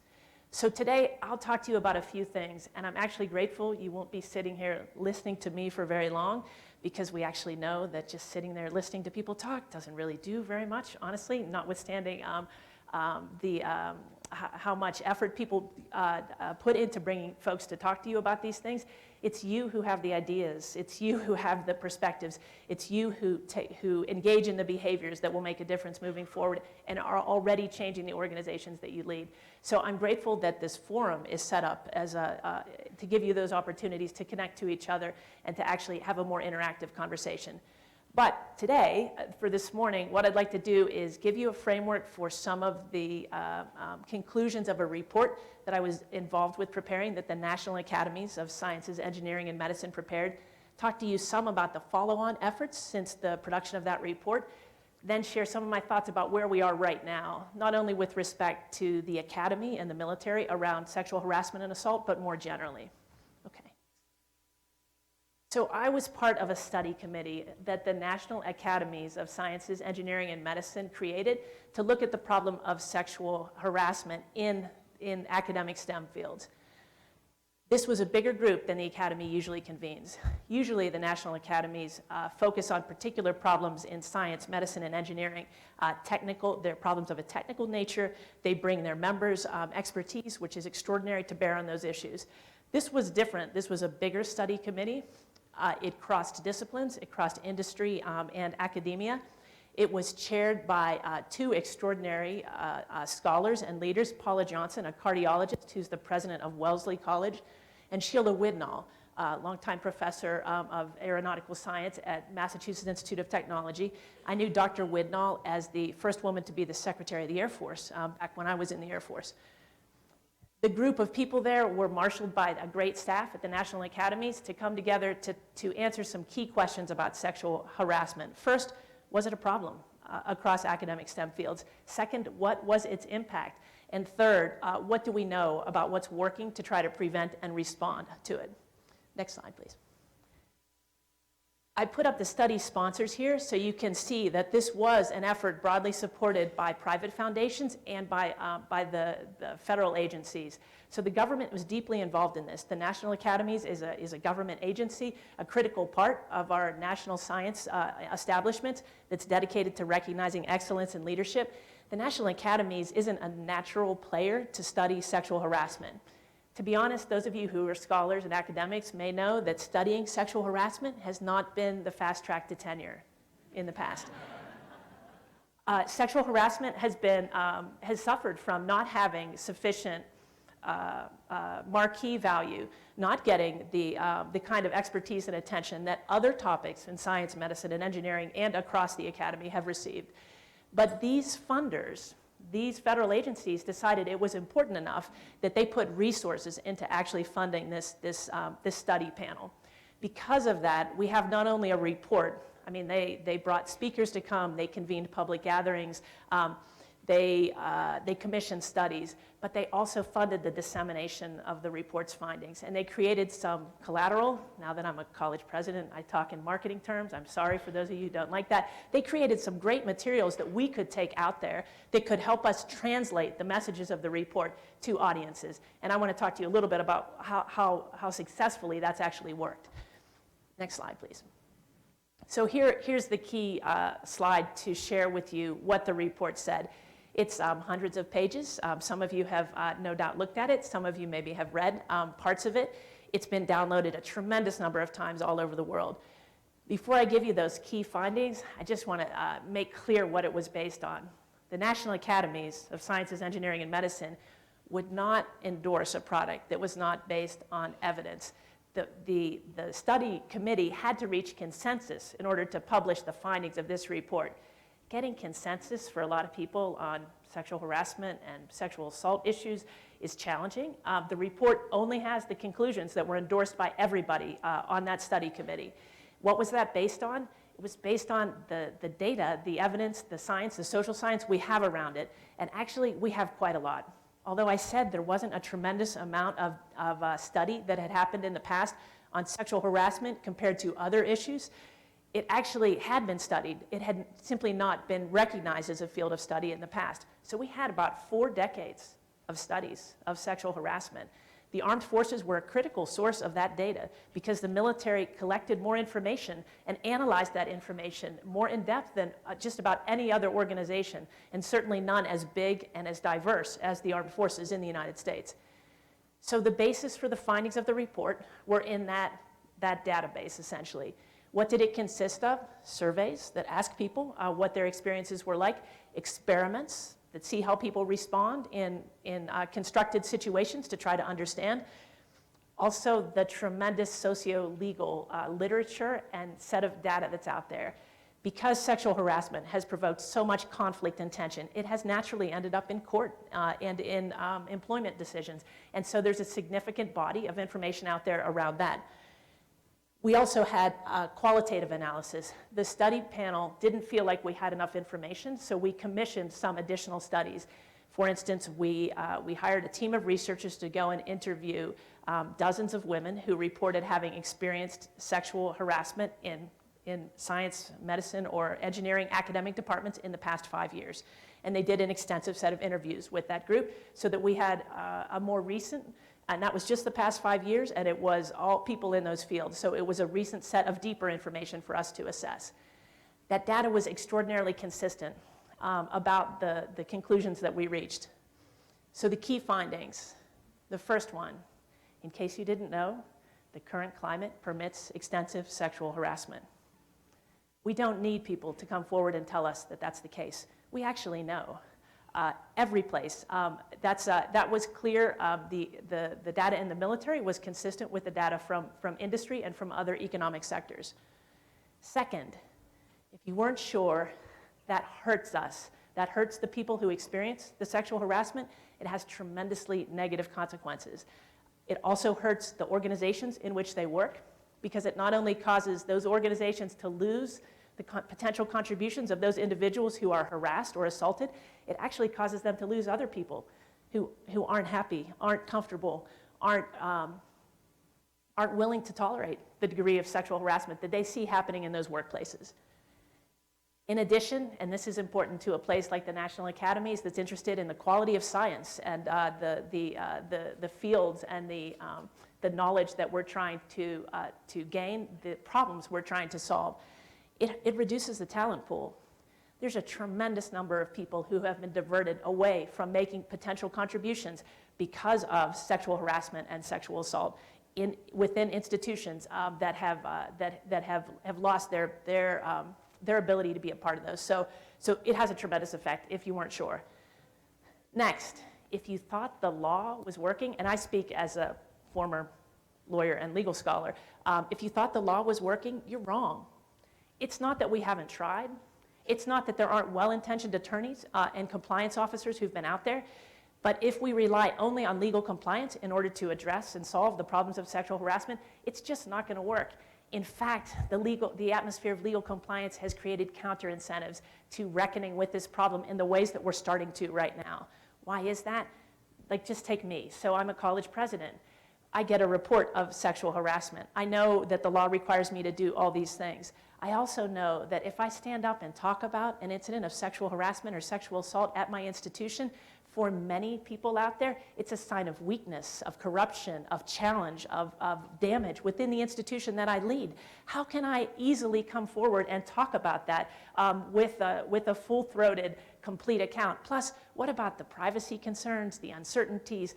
So today I'll talk to you about a few things, and I'm actually grateful you won't be sitting here listening to me for very long, because we actually know that just sitting there listening to people talk doesn't really do very much, honestly, notwithstanding how much effort people put into bringing folks to talk to you about these things. It's you who have the ideas. It's you who have the perspectives. It's you who engage in the behaviors that will make a difference moving forward and are already changing the organizations that you lead. So I'm grateful that this forum is set up as to give you those opportunities to connect to each other and to actually have a more interactive conversation. But today, for this morning, what I'd like to do is give you a framework for some of the conclusions of a report that I was involved with preparing, that the National Academies of Sciences, Engineering, and Medicine prepared. Talk to you some about the follow-on efforts since the production of that report, then share some of my thoughts about where we are right now, not only with respect to the academy and the military around sexual harassment and assault, but more generally. Okay. So I was part of a study committee that the National Academies of Sciences, Engineering, and Medicine created to look at the problem of sexual harassment in academic STEM fields. This was a bigger group than the Academy usually convenes. Usually the National Academies focus on particular problems in science, medicine, and engineering. They're problems of a technical nature. They bring their members' expertise, which is extraordinary, to bear on those issues. This was different. This was a bigger study committee. It crossed disciplines, it crossed industry and academia. It was chaired by two extraordinary scholars and leaders, Paula Johnson, a cardiologist who's the president of Wellesley College, and Sheila Widnall, a longtime professor of aeronautical science at Massachusetts Institute of Technology. I knew Dr. Widnall as the first woman to be the Secretary of the Air Force back when I was in the Air Force. The group of people there were marshaled by a great staff at the National Academies to come together to answer some key questions about sexual harassment. First, was it a problem across academic STEM fields? Second, what was its impact? And third, what do we know about what's working to try to prevent and respond to it? Next slide, please. I put up the study sponsors here so you can see that this was an effort broadly supported by private foundations and by the federal agencies. So the government was deeply involved in this. The National Academies is a government agency, a critical part of our national science establishment that's dedicated to recognizing excellence in leadership. The National Academies isn't a natural player to study sexual harassment. To be honest, those of you who are scholars and academics may know that studying sexual harassment has not been the fast track to tenure in the past. Sexual harassment has suffered from not having sufficient marquee value, not getting the kind of expertise and attention that other topics in science, medicine, and engineering and across the academy have received. But these funders, these federal agencies decided it was important enough that they put resources into actually funding this study panel. Because of that, we have not only a report. I mean, they brought speakers to come, they convened public gatherings, they commissioned studies, but they also funded the dissemination of the report's findings. And they created some collateral. Now that I'm a college president, I talk in marketing terms. I'm sorry for those of you who don't like that. They created some great materials that we could take out there that could help us translate the messages of the report to audiences. And I want to talk to you a little bit about how successfully that's actually worked. Next slide, please. So here's the key slide to share with you what the report said. It's hundreds of pages. Some of you have no doubt looked at it. Some of you maybe have read parts of it. It's been downloaded a tremendous number of times all over the world. Before I give you those key findings, I just want to make clear what it was based on. The National Academies of Sciences, Engineering, and Medicine would not endorse a product that was not based on evidence. The study committee had to reach consensus in order to publish the findings of this report. Getting consensus for a lot of people on sexual harassment and sexual assault issues is challenging. The report only has the conclusions that were endorsed by everybody on that study committee. What was that based on? It was based on the data, the evidence, the science, the social science we have around it, and actually we have quite a lot. Although I said there wasn't a tremendous amount of study that had happened in the past on sexual harassment compared to other issues, it actually had been studied. It had simply not been recognized as a field of study in the past. So we had about 4 decades of studies of sexual harassment. The armed forces were a critical source of that data because the military collected more information and analyzed that information more in depth than just about any other organization, and certainly none as big and as diverse as the armed forces in the United States. So the basis for the findings of the report were in that database, essentially. What did it consist of? Surveys that ask people what their experiences were like, experiments that see how people respond in constructed situations to try to understand. Also, the tremendous socio-legal literature and set of data that's out there. Because sexual harassment has provoked so much conflict and tension, it has naturally ended up in court and in employment decisions. And so there's a significant body of information out there around that. We also had qualitative analysis. The study panel didn't feel like we had enough information, so we commissioned some additional studies. For instance, we hired a team of researchers to go and interview dozens of women who reported having experienced sexual harassment in science, medicine, or engineering academic departments in the past 5 years. And they did an extensive set of interviews with that group so that we had a more recent, and that was just the past 5 years, and it was all people in those fields. So it was a recent set of deeper information for us to assess. That data was extraordinarily consistent about the conclusions that we reached. So the key findings, the first one, in case you didn't know, the current climate permits extensive sexual harassment. We don't need people to come forward and tell us that that's the case. We actually know. Every place. That was clear. The data in the military was consistent with the data from industry and from other economic sectors. Second, if you weren't sure, that hurts us. That hurts the people who experience the sexual harassment. It has tremendously negative consequences. It also hurts the organizations in which they work because it not only causes those organizations to lose the potential contributions of those individuals who are harassed or assaulted, it actually causes them to lose other people who aren't happy, aren't comfortable, aren't willing to tolerate the degree of sexual harassment that they see happening in those workplaces. In addition, and this is important to a place like the National Academies that's interested in the quality of science and the fields and the knowledge that we're trying to gain, the problems we're trying to solve, it reduces the talent pool. There's a tremendous number of people who have been diverted away from making potential contributions because of sexual harassment and sexual assault within institutions that have lost their ability to be a part of those. So it has a tremendous effect if you weren't sure. Next, if you thought the law was working, and I speak as a former lawyer and legal scholar, if you thought the law was working, you're wrong. It's not that we haven't tried. It's not that there aren't well-intentioned attorneys and compliance officers who've been out there. But if we rely only on legal compliance in order to address and solve the problems of sexual harassment, it's just not going to work. In fact, the atmosphere of legal compliance has created counter-incentives to reckoning with this problem in the ways that we're starting to right now. Why is that? Like, just take me. So I'm a college president. I get a report of sexual harassment. I know that the law requires me to do all these things. I also know that if I stand up and talk about an incident of sexual harassment or sexual assault at my institution, for many people out there, it's a sign of weakness, of corruption, of challenge, of damage within the institution that I lead. How can I easily come forward and talk about that with a full-throated, complete account? Plus, what about the privacy concerns, the uncertainties,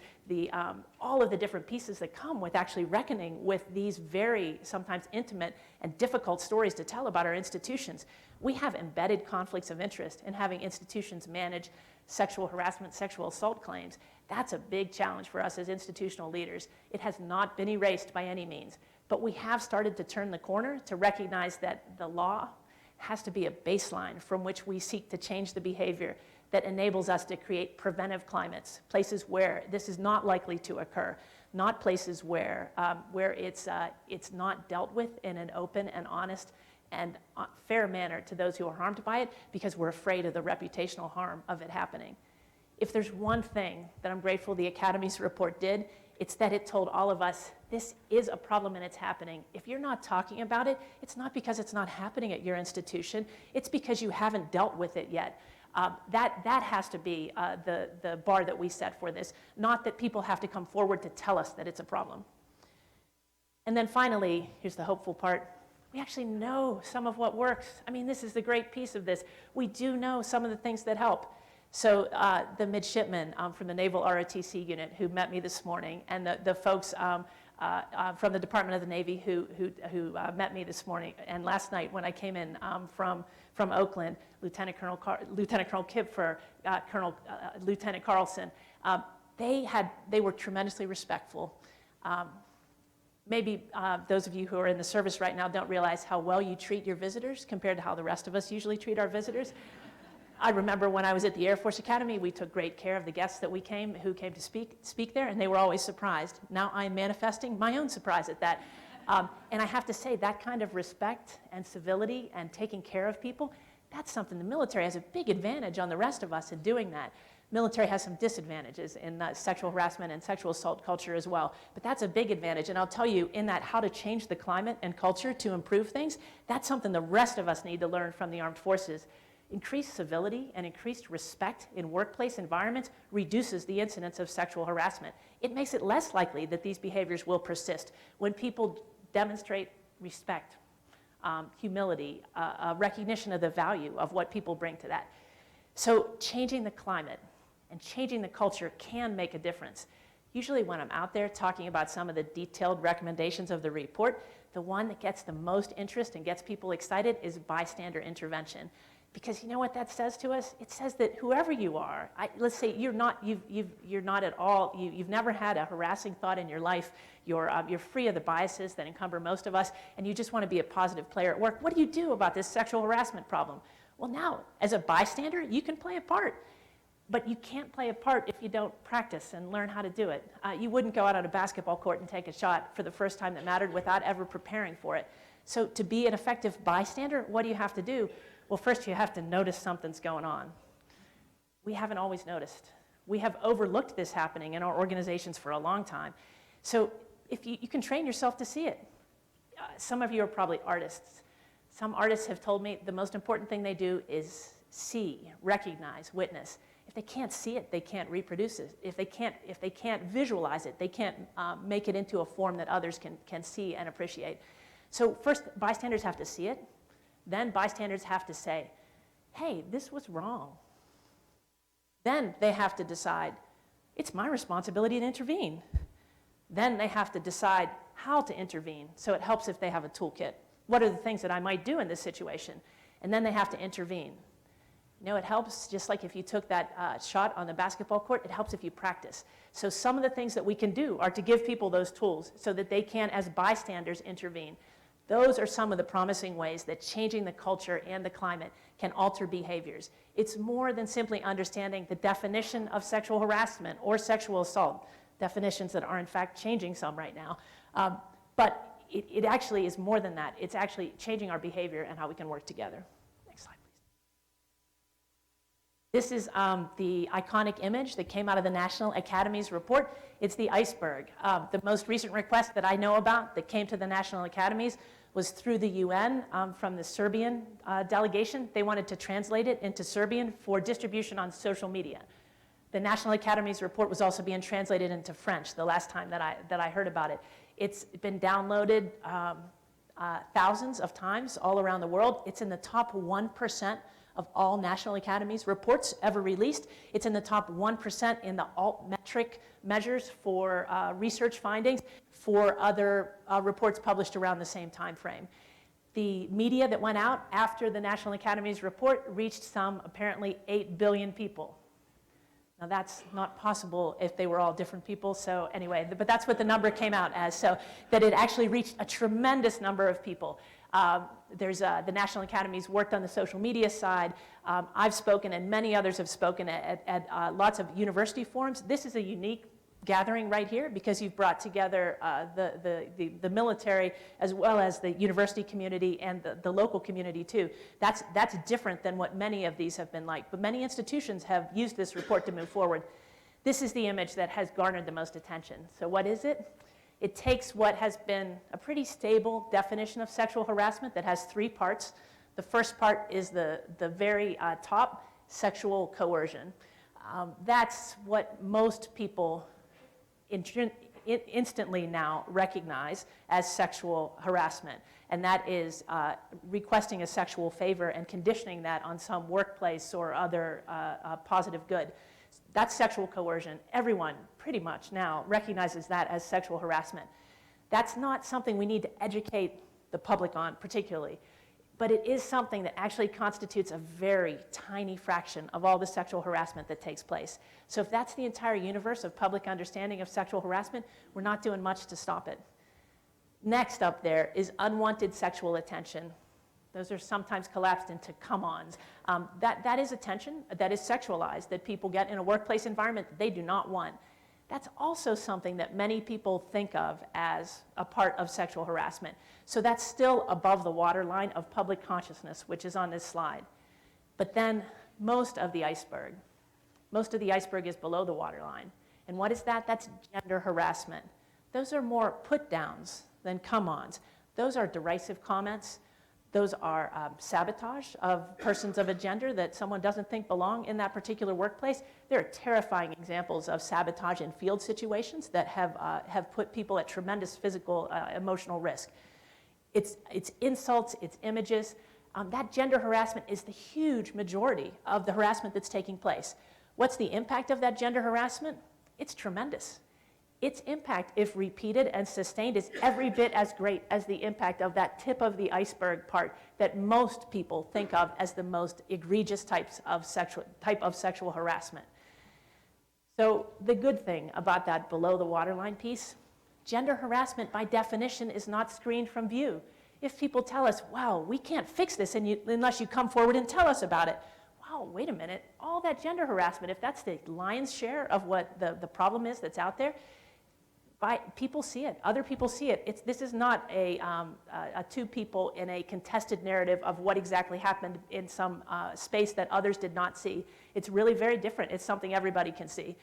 all of the different pieces that come with actually reckoning with these very sometimes intimate and difficult stories to tell about our institutions? We have embedded conflicts of interest in having institutions manage sexual harassment, sexual assault claims. That's a big challenge for us as institutional leaders. It has not been erased by any means, but we have started to turn the corner to recognize that the law has to be a baseline from which we seek to change the behavior that enables us to create preventive climates, places where this is not likely to occur, not places where it's not dealt with in an open and honest and fair manner to those who are harmed by it, because we're afraid of the reputational harm of it happening. If there's one thing that I'm grateful the Academy's report did, it's that it told all of us this is a problem and it's happening. If you're not talking about it, it's not because it's not happening at your institution, it's because you haven't dealt with it yet. That has to be the bar that we set for this, not that people have to come forward to tell us that it's a problem. And then finally, here's the hopeful part. We actually know some of what works. I mean, this is the great piece of this. We do know some of the things that help. So the midshipmen from the Naval ROTC unit who met me this morning, and the folks from the Department of the Navy who met me this morning and last night when I came in from Oakland, Lieutenant Colonel Kipfer, Lieutenant Carlson, they were tremendously respectful. Maybe those of you who are in the service right now don't realize how well you treat your visitors compared to how the rest of us usually treat our visitors. I remember when I was at the Air Force Academy, we took great care of the guests who came to speak there, and they were always surprised. Now I'm manifesting my own surprise at that. And I have to say, that kind of respect and civility and taking care of people, that's something the military has a big advantage on the rest of us in doing that. Military has some disadvantages in sexual harassment and sexual assault culture as well, but that's a big advantage. And I'll tell you, in that how to change the climate and culture to improve things, that's something the rest of us need to learn from the armed forces. Increased civility and increased respect in workplace environments reduces the incidence of sexual harassment. It makes it less likely that these behaviors will persist when people demonstrate respect, humility, recognition of the value of what people bring to that. So changing the climate and changing the culture can make a difference. Usually when I'm out there talking about some of the detailed recommendations of the report, the one that gets the most interest and gets people excited is bystander intervention. Because you know what that says to us? It says that whoever you are, let's say you're not at all, you've never had a harassing thought in your life, you're free of the biases that encumber most of us, and you just want to be a positive player at work. What do you do about this sexual harassment problem? Well, now, as a bystander, you can play a part. But you can't play a part if you don't practice and learn how to do it. You wouldn't go out on a basketball court and take a shot for the first time that mattered without ever preparing for it. So to be an effective bystander, what do you have to do? Well, first you have to notice something's going on. We haven't always noticed. We have overlooked this happening in our organizations for a long time. So if you can train yourself to see it. Some of you are probably artists. Some artists have told me the most important thing they do is see, recognize, witness. If they can't see it, they can't reproduce it. If they can't visualize it, they can't make it into a form that others can see and appreciate. So first, bystanders have to see it. Then bystanders have to say, hey, this was wrong. Then they have to decide, it's my responsibility to intervene. Then they have to decide how to intervene. So it helps if they have a toolkit. What are the things that I might do in this situation? And then they have to intervene. You know, it helps, just like if you took that shot on the basketball court, it helps if you practice. So some of the things that we can do are to give people those tools so that they can, as bystanders, intervene. Those are some of the promising ways that changing the culture and the climate can alter behaviors. It's more than simply understanding the definition of sexual harassment or sexual assault, definitions that are in fact changing some right now. But it actually is more than that. It's actually changing our behavior and how we can work together. Next slide, please. This is the iconic image that came out of the National Academies report. It's the iceberg. The most recent request that I know about that came to the National Academies was through the UN from the Serbian delegation. They wanted to translate it into Serbian for distribution on social media. The National Academies report was also being translated into French the last time that I heard about it. It's been downloaded thousands of times all around the world. It's in the top 1% of all National Academies reports ever released. It's in the top 1% in the altmetric measures for research findings for other reports published around the same time frame. The media that went out after the National Academies report reached some apparently 8 billion people. Now that's not possible if they were all different people, so anyway, but that's what the number came out as, so that it actually reached a tremendous number of people. The National Academies worked on the social media side. I've spoken, and many others have spoken at lots of university forums. This is a unique gathering right here because you've brought together the military as well as the university community and the local community too. That's different than what many of these have been like, but many institutions have used this report to move forward. This is the image that has garnered the most attention. So what is it? It takes what has been a pretty stable definition of sexual harassment that has 3 parts. The first part is the very top, sexual coercion. That's what most people instantly now recognize as sexual harassment, and that is requesting a sexual favor and conditioning that on some workplace or other positive good. That's sexual coercion. Everyone pretty much now recognizes that as sexual harassment. That's not something we need to educate the public on particularly, but it is something that actually constitutes a very tiny fraction of all the sexual harassment that takes place. So if that's the entire universe of public understanding of sexual harassment, we're not doing much to stop it. Next up there is unwanted sexual attention. Those are sometimes collapsed into come-ons. That is attention that is sexualized, that people get in a workplace environment that they do not want. That's also something that many people think of as a part of sexual harassment. So that's still above the waterline of public consciousness, which is on this slide. But then most of the iceberg is below the waterline. And what is that? That's gender harassment. Those are more put-downs than come-ons. Those are derisive comments. Those are sabotage of persons of a gender that someone doesn't think belong in that particular workplace. There are terrifying examples of sabotage in field situations that have put people at tremendous physical, emotional risk. It's insults, it's images. That gender harassment is the huge majority of the harassment that's taking place. What's the impact of that gender harassment? It's tremendous. Its impact, if repeated and sustained, is every bit as great as the impact of that tip of the iceberg part that most people think of as the most egregious type of sexual harassment. So the good thing about that below the waterline piece, gender harassment by definition is not screened from view. If people tell us, wow, we can't fix this unless you come forward and tell us about it. Wow, wait a minute, all that gender harassment, if that's the lion's share of what the problem is that's out there, people see it, other people see it. This is not a two people in a contested narrative of what exactly happened in some space that others did not see. It's really very different. It's something everybody can see.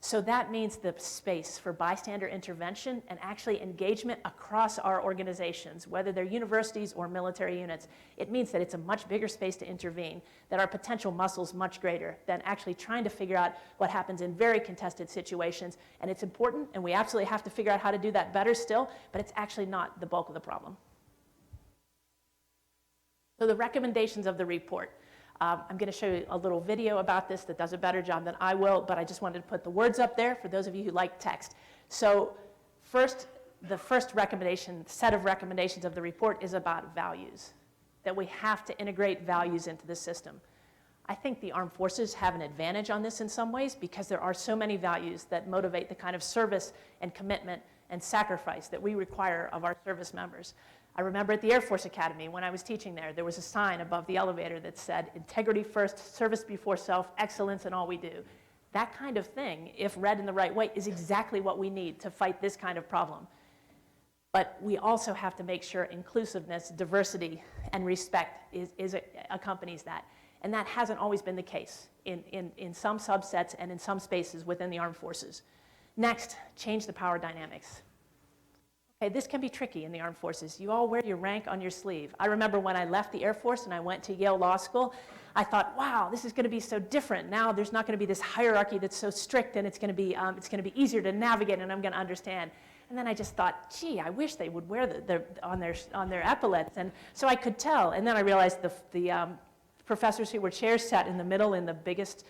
So that means the space for bystander intervention and actually engagement across our organizations, whether they're universities or military units. It means that it's a much bigger space to intervene, that our potential muscle's much greater than actually trying to figure out what happens in very contested situations. And it's important, and we absolutely have to figure out how to do that better still, but it's actually not the bulk of the problem. So the recommendations of the report. I'm going to show you a little video about this that does a better job than I will, but I just wanted to put the words up there for those of you who like text. So first, the first recommendation, set of recommendations of the report is about values, that we have to integrate values into the system. I think the armed forces have an advantage on this in some ways because there are so many values that motivate the kind of service and commitment and sacrifice that we require of our service members. I remember at the Air Force Academy when I was teaching there was a sign above the elevator that said, integrity first, service before self, excellence in all we do. That kind of thing, if read in the right way, is exactly what we need to fight this kind of problem. But we also have to make sure inclusiveness, diversity, and respect accompanies that. And that hasn't always been the case in some subsets and in some spaces within the armed forces. Next, change the power dynamics. Okay, this can be tricky in the armed forces. You all wear your rank on your sleeve. I remember when I left the Air Force and I went to Yale Law School, I thought, wow, this is going to be so different. Now there's not going to be this hierarchy that's so strict, and it's going to be easier to navigate, and I'm going to understand. And then I just thought, gee, I wish they would wear on their epaulets, and so I could tell. And then I realized the professors who were chairs sat in the middle in the biggest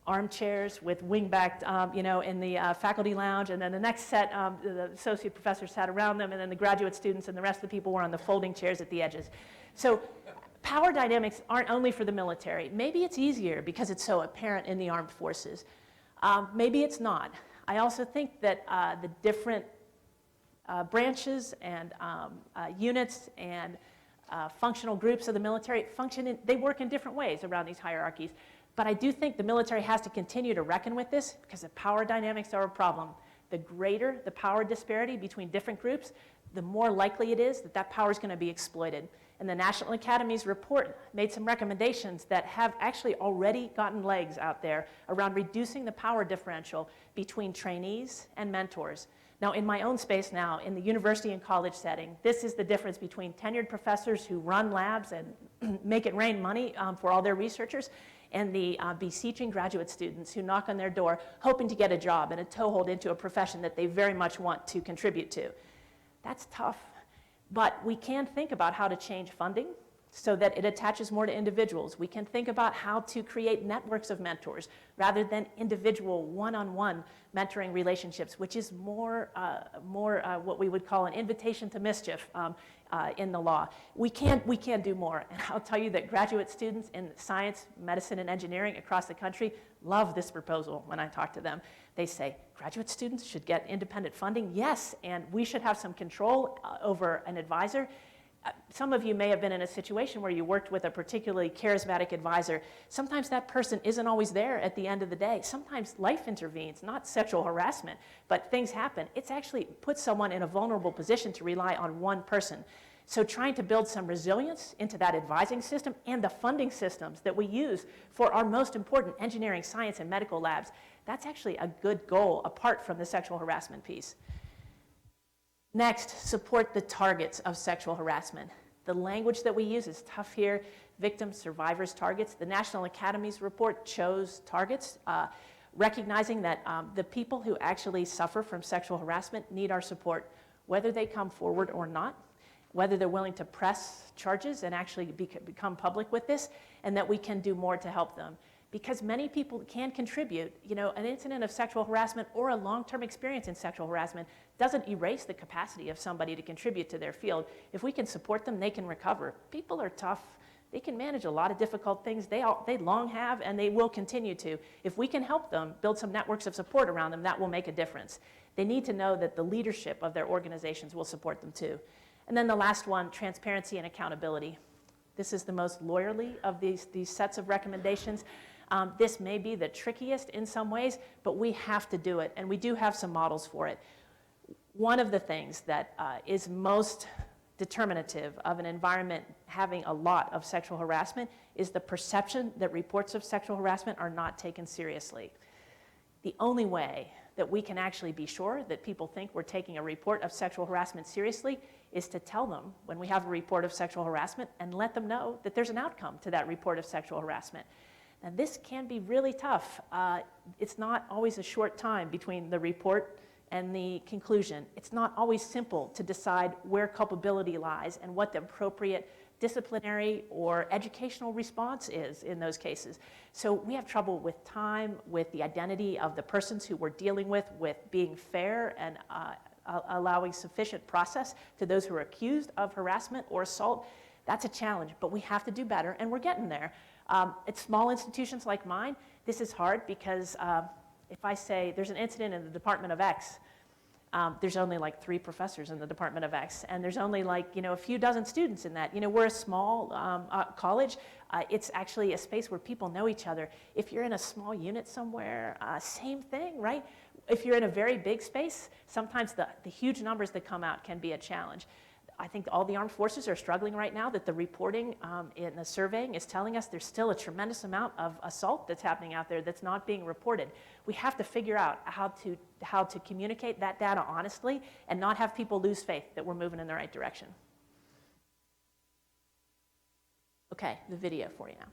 armchairs with wing-backed, in the faculty lounge, and then the next set, the associate professors sat around them, and then the graduate students and the rest of the people were on the folding chairs at the edges. So power dynamics aren't only for the military. Maybe it's easier because it's so apparent in the armed forces. Maybe it's not. I also think that the different branches and units and functional groups of the military they work in different ways around these hierarchies. But I do think the military has to continue to reckon with this because the power dynamics are a problem. The greater the power disparity between different groups, the more likely it is that that power is going to be exploited. And the National Academies report made some recommendations that have actually already gotten legs out there around reducing the power differential between trainees and mentors. Now, in my own space now, in the university and college setting, this is the difference between tenured professors who run labs and make it rain money for all their researchers, and the beseeching graduate students who knock on their door hoping to get a job and a toehold into a profession that they very much want to contribute to. That's tough, but we can think about how to change funding so that it attaches more to individuals. We can think about how to create networks of mentors rather than individual one-on-one mentoring relationships, which is more what we would call an invitation to mischief in the law. We can do more, and I'll tell you that graduate students in science, medicine, and engineering across the country love this proposal when I talk to them. They say, graduate students should get independent funding? Yes, and we should have some control over an advisor. Some of you may have been in a situation where you worked with a particularly charismatic advisor. Sometimes that person isn't always there at the end of the day. Sometimes life intervenes, not sexual harassment, but things happen. It's actually puts someone in a vulnerable position to rely on one person. So trying to build some resilience into that advising system and the funding systems that we use for our most important engineering, science, and medical labs, that's actually a good goal apart from the sexual harassment piece. Next, support the targets of sexual harassment. The language that we use is tough here. Victims, survivors, targets. The National Academies report chose targets, recognizing that the people who actually suffer from sexual harassment need our support, whether they come forward or not, whether they're willing to press charges and actually become public with this, and that we can do more to help them. Because many people can contribute. An incident of sexual harassment or a long-term experience in sexual harassment doesn't erase the capacity of somebody to contribute to their field. If we can support them, they can recover. People are tough. They can manage a lot of difficult things. They long have, and they will continue to. If we can help them build some networks of support around them, that will make a difference. They need to know that the leadership of their organizations will support them too. And then the last one, transparency and accountability. This is the most lawyerly of these sets of recommendations. This may be the trickiest in some ways, but we have to do it, and we do have some models for it. One of the things that is most determinative of an environment having a lot of sexual harassment is the perception that reports of sexual harassment are not taken seriously. The only way that we can actually be sure that people think we're taking a report of sexual harassment seriously is to tell them when we have a report of sexual harassment and let them know that there's an outcome to that report of sexual harassment. Now, this can be really tough. It's not always a short time between the report and the conclusion. It's not always simple to decide where culpability lies and what the appropriate disciplinary or educational response is in those cases. So we have trouble with time, with the identity of the persons who we're dealing with being fair and allowing sufficient process to those who are accused of harassment or assault. That's a challenge, but we have to do better, and we're getting there. At small institutions like mine, this is hard because if I say there's an incident in the Department of X, there's only like 3 professors in the Department of X, and there's only like, a few dozen students in that. We're a small college. It's actually a space where people know each other. If you're in a small unit somewhere, same thing, right? If you're in a very big space, sometimes the huge numbers that come out can be a challenge. I think all the armed forces are struggling right now, that the reporting in the surveying is telling us there's still a tremendous amount of assault that's happening out there that's not being reported. We have to figure out how to communicate that data honestly and not have people lose faith that we're moving in the right direction. Okay, the video for you now.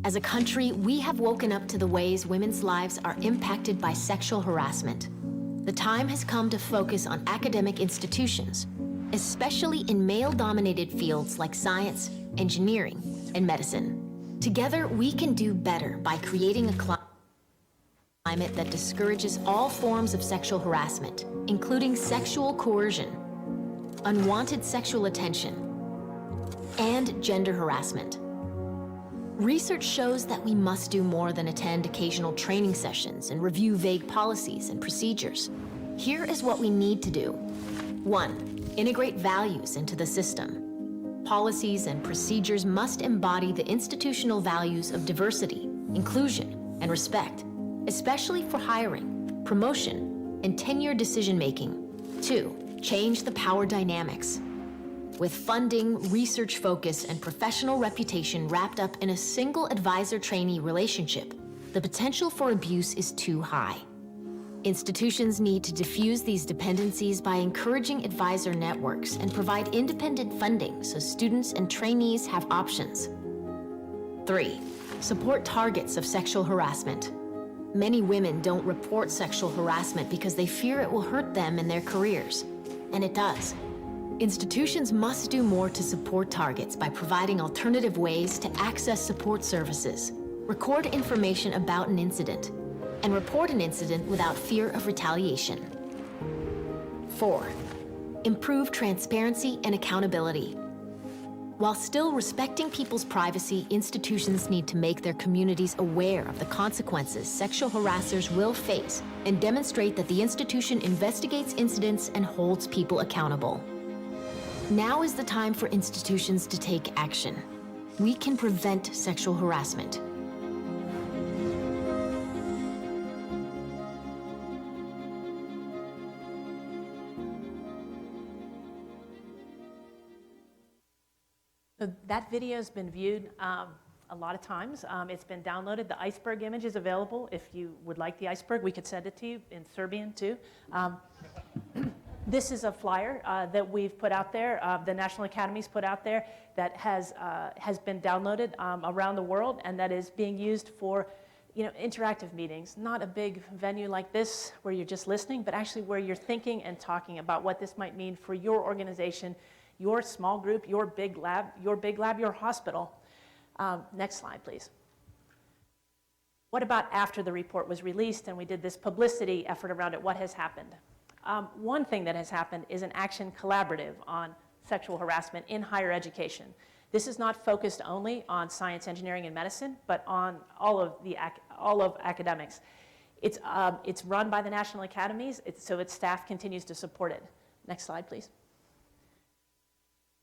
As a country, we have woken up to the ways women's lives are impacted by sexual harassment. The time has come to focus on academic institutions, especially in male-dominated fields like science, engineering, and medicine. Together, we can do better by creating a climate that discourages all forms of sexual harassment, including sexual coercion, unwanted sexual attention, and gender harassment. Research shows that we must do more than attend occasional training sessions and review vague policies and procedures. Here is what we need to do. 1, integrate values into the system. Policies and procedures must embody the institutional values of diversity, inclusion, and respect, especially for hiring, promotion, and tenure decision-making. 2, change the power dynamics. With funding, research focus, and professional reputation wrapped up in a single advisor-trainee relationship, the potential for abuse is too high. Institutions need to diffuse these dependencies by encouraging advisor networks and provide independent funding so students and trainees have options. 3, support targets of sexual harassment. Many women don't report sexual harassment because they fear it will hurt them in their careers, and it does. Institutions must do more to support targets by providing alternative ways to access support services, record information about an incident, and report an incident without fear of retaliation. 4, improve transparency and accountability. While still respecting people's privacy, institutions need to make their communities aware of the consequences sexual harassers will face and demonstrate that the institution investigates incidents and holds people accountable. Now is the time for institutions to take action. We can prevent sexual harassment. So that video has been viewed a lot of times. It's been downloaded. The iceberg image is available. If you would like the iceberg, we could send it to you in Serbian too. This is a flyer that we've put out there, the National Academies put out there, that has been downloaded around the world, and that is being used for interactive meetings. Not a big venue like this where you're just listening, but actually where you're thinking and talking about what this might mean for your organization, your small group, your big lab, your hospital. Next slide, please. What about after the report was released and we did this publicity effort around it? What has happened? One thing that has happened is an action collaborative on sexual harassment in higher education. This is not focused only on science, engineering, and medicine, but on all of academics. It's run by the National Academies, so its staff continues to support it. Next slide, please.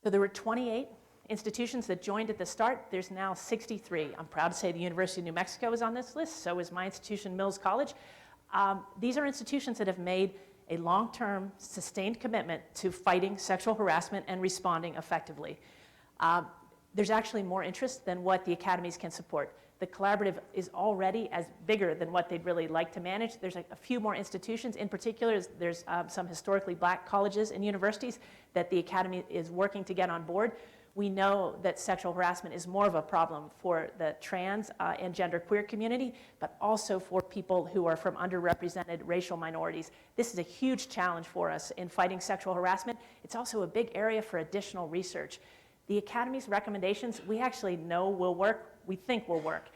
So there were 28 institutions that joined at the start. There's now 63. I'm proud to say the University of New Mexico is on this list. So is my institution, Mills College. These are institutions that have made a long-term, sustained commitment to fighting sexual harassment and responding effectively. There's actually more interest than what the academies can support. The collaborative is already as bigger than what they'd really like to manage. There's a few more institutions. In particular, there's some historically black colleges and universities that the academy is working to get on board. We know that sexual harassment is more of a problem for the trans and genderqueer community, but also for people who are from underrepresented racial minorities. This is a huge challenge for us in fighting sexual harassment. It's also a big area for additional research. The Academy's recommendations, we actually know will work, we think will work,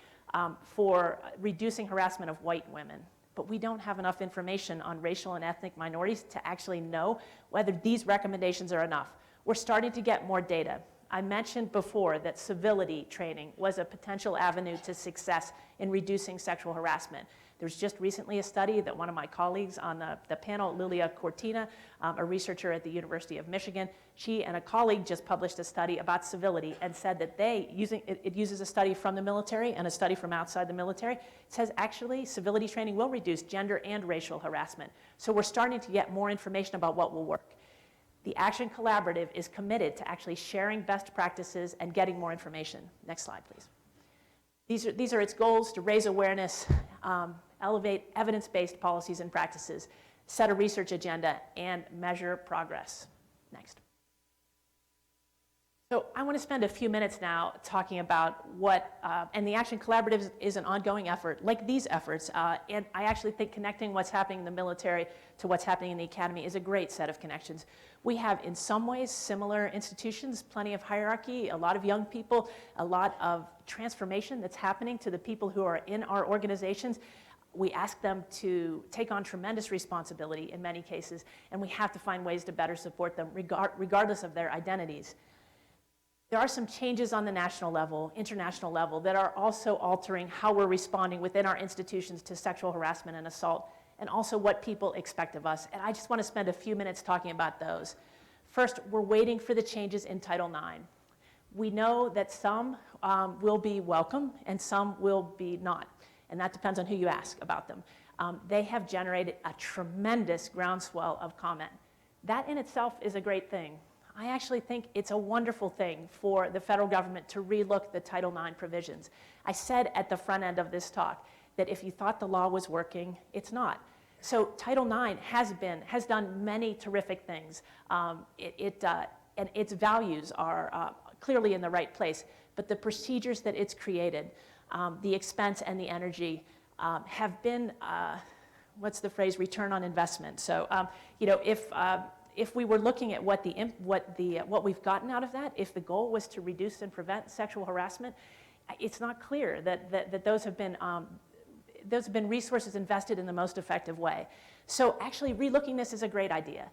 for reducing harassment of white women. But we don't have enough information on racial and ethnic minorities to actually know whether these recommendations are enough. We're starting to get more data. I mentioned before that civility training was a potential avenue to success in reducing sexual harassment. There's just recently a study that one of my colleagues on the panel, Lilia Cortina, a researcher at the University of Michigan, she and a colleague just published a study about civility and said that it uses a study from the military and a study from outside the military. It says actually civility training will reduce gender and racial harassment. So we're starting to get more information about what will work. The Action Collaborative is committed to actually sharing best practices and getting more information. Next slide, please. These are its goals: to raise awareness, elevate evidence-based policies and practices, set a research agenda, and measure progress. Next. So I want to spend a few minutes now talking about what, and the Action Collaborative is an ongoing effort, like these efforts, and I actually think connecting what's happening in the military to what's happening in the academy is a great set of connections. We have, in some ways, similar institutions, plenty of hierarchy, a lot of young people, a lot of transformation that's happening to the people who are in our organizations. We ask them to take on tremendous responsibility in many cases, and we have to find ways to better support them regardless of their identities. There are some changes on the national level, international level, that are also altering how we're responding within our institutions to sexual harassment and assault, and also what people expect of us. And I just want to spend a few minutes talking about those. First, we're waiting for the changes in Title IX. We know that some will be welcome and some will be not, and that depends on who you ask about them. They have generated a tremendous groundswell of comment. That in itself is a great thing. I actually think it's a wonderful thing for the federal government to relook the Title IX provisions. I said at the front end of this talk that if you thought the law was working, it's not. So Title IX has done many terrific things, and its values are clearly in the right place, but the procedures that it's created, the expense and the energy have been, what's the phrase, return on investment. So, if we were looking at what we've gotten out of that, if the goal was to reduce and prevent sexual harassment, it's not clear that those have been resources invested in the most effective way. So actually relooking this is a great idea.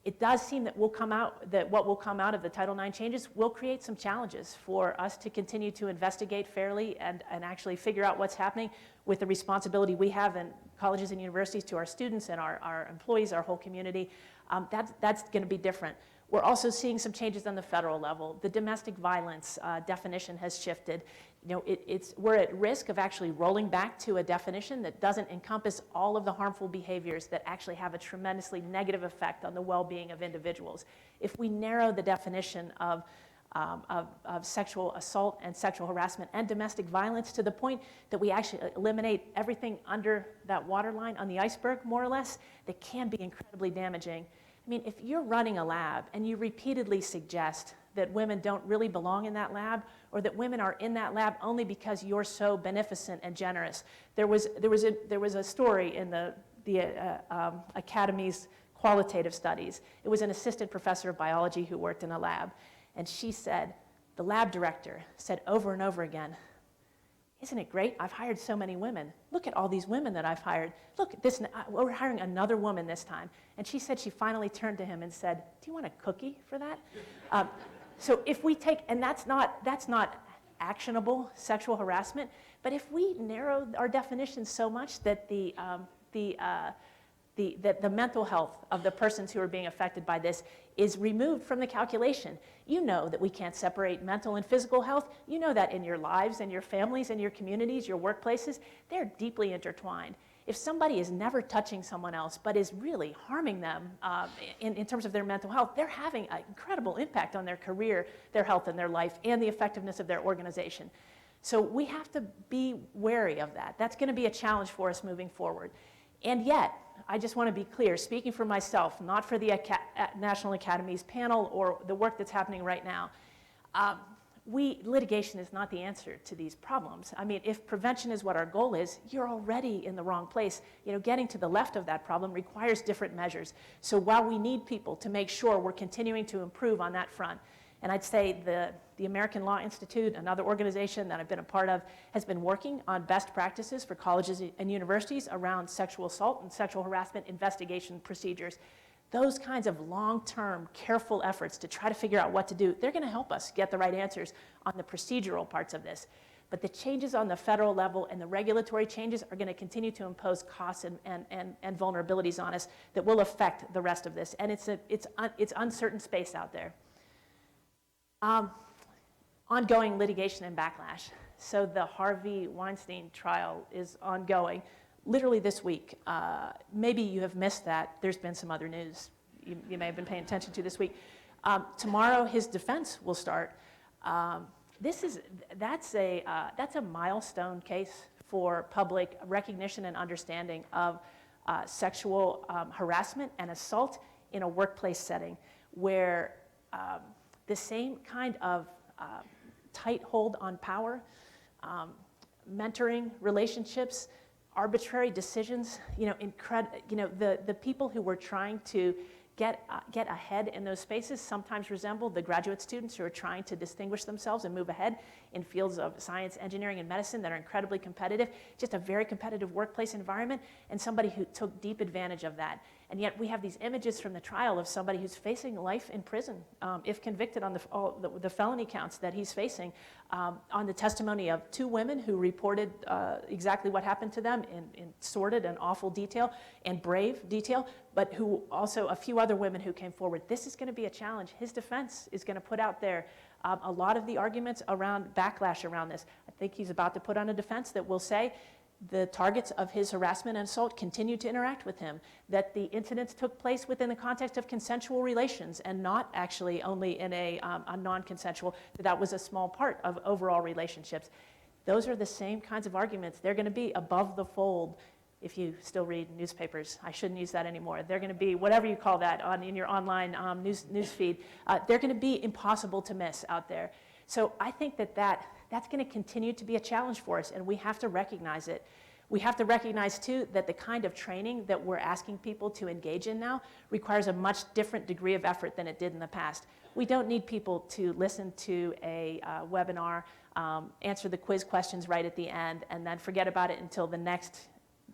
It does seem that what will come out of the Title IX changes will create some challenges for us to continue to investigate fairly and actually figure out what's happening with the responsibility we have in colleges and universities to our students and our employees, our whole community. That's going to be different. We're also seeing some changes on the federal level. The domestic violence definition has shifted. We're at risk of actually rolling back to a definition that doesn't encompass all of the harmful behaviors that actually have a tremendously negative effect on the well-being of individuals. If we narrow the definition of sexual assault and sexual harassment and domestic violence to the point that we actually eliminate everything under that waterline on the iceberg, more or less, that can be incredibly damaging. I mean, if you're running a lab and you repeatedly suggest that women don't really belong in that lab, or that women are in that lab only because you're so beneficent and generous. There was a story in the Academy's qualitative studies. It was an assistant professor of biology who worked in a lab, and she said, the lab director said over and over again, "Isn't it great? I've hired so many women. Look at all these women that I've hired. Look, we're hiring another woman this time." And she said she finally turned to him and said, "Do you want a cookie for that?" So if we take, and that's not actionable sexual harassment, but if we narrow our definitions so much that the mental health of the persons who are being affected by this is removed from the calculation. You know that we can't separate mental and physical health. You know that in your lives and your families and your communities, your workplaces, they're deeply intertwined. If somebody is never touching someone else but is really harming them in terms of their mental health, they're having an incredible impact on their career, their health, and their life, and the effectiveness of their organization. So we have to be wary of that. That's going to be a challenge for us moving forward. And yet, I just want to be clear, speaking for myself, not for the National Academies panel or the work that's happening right now, litigation is not the answer to these problems. I mean, if prevention is what our goal is, you're already in the wrong place. You know, getting to the left of that problem requires different measures. So while we need people to make sure we're continuing to improve on that front, and I'd say the American Law Institute, another organization that I've been a part of, has been working on best practices for colleges and universities around sexual assault and sexual harassment investigation procedures. Those kinds of long-term, careful efforts to try to figure out what to do, they're going to help us get the right answers on the procedural parts of this. But the changes on the federal level and the regulatory changes are going to continue to impose costs and vulnerabilities on us that will affect the rest of this. And it's uncertain space out there. Ongoing litigation and backlash. So the Harvey Weinstein trial is ongoing. Literally this week, maybe you have missed that. There's been some other news you may have been paying attention to this week. Tomorrow, his defense will start. That's a milestone case for public recognition and understanding of sexual harassment and assault in a workplace setting, where the same kind of tight hold on power, mentoring relationships, arbitrary decisions, the people who were trying to get ahead in those spaces sometimes resemble the graduate students who are trying to distinguish themselves and move ahead in fields of science, engineering, and medicine that are incredibly competitive, just a very competitive workplace environment, and somebody who took deep advantage of that. And yet we have these images from the trial of somebody who's facing life in prison if convicted on the felony counts that he's facing, on the testimony of 2 women who reported exactly what happened to them in sordid and awful detail and brave detail, but who also a few other women who came forward. This is going to be a challenge. His defense is going to put out there a lot of the arguments around backlash around this. I think he's about to put on a defense that will say the targets of his harassment and assault continue to interact with him, that the incidents took place within the context of consensual relations and not actually only in a non-consensual, that was a small part of overall relationships. Those are the same kinds of arguments. They're going to be above the fold. If you still read newspapers, I shouldn't use that anymore. They're going to be, whatever you call that in your online news feed, they're going to be impossible to miss out there. So I think that's going to continue to be a challenge for us, and we have to recognize it. We have to recognize, too, that the kind of training that we're asking people to engage in now requires a much different degree of effort than it did in the past. We don't need people to listen to a webinar, answer the quiz questions right at the end, and then forget about it until the next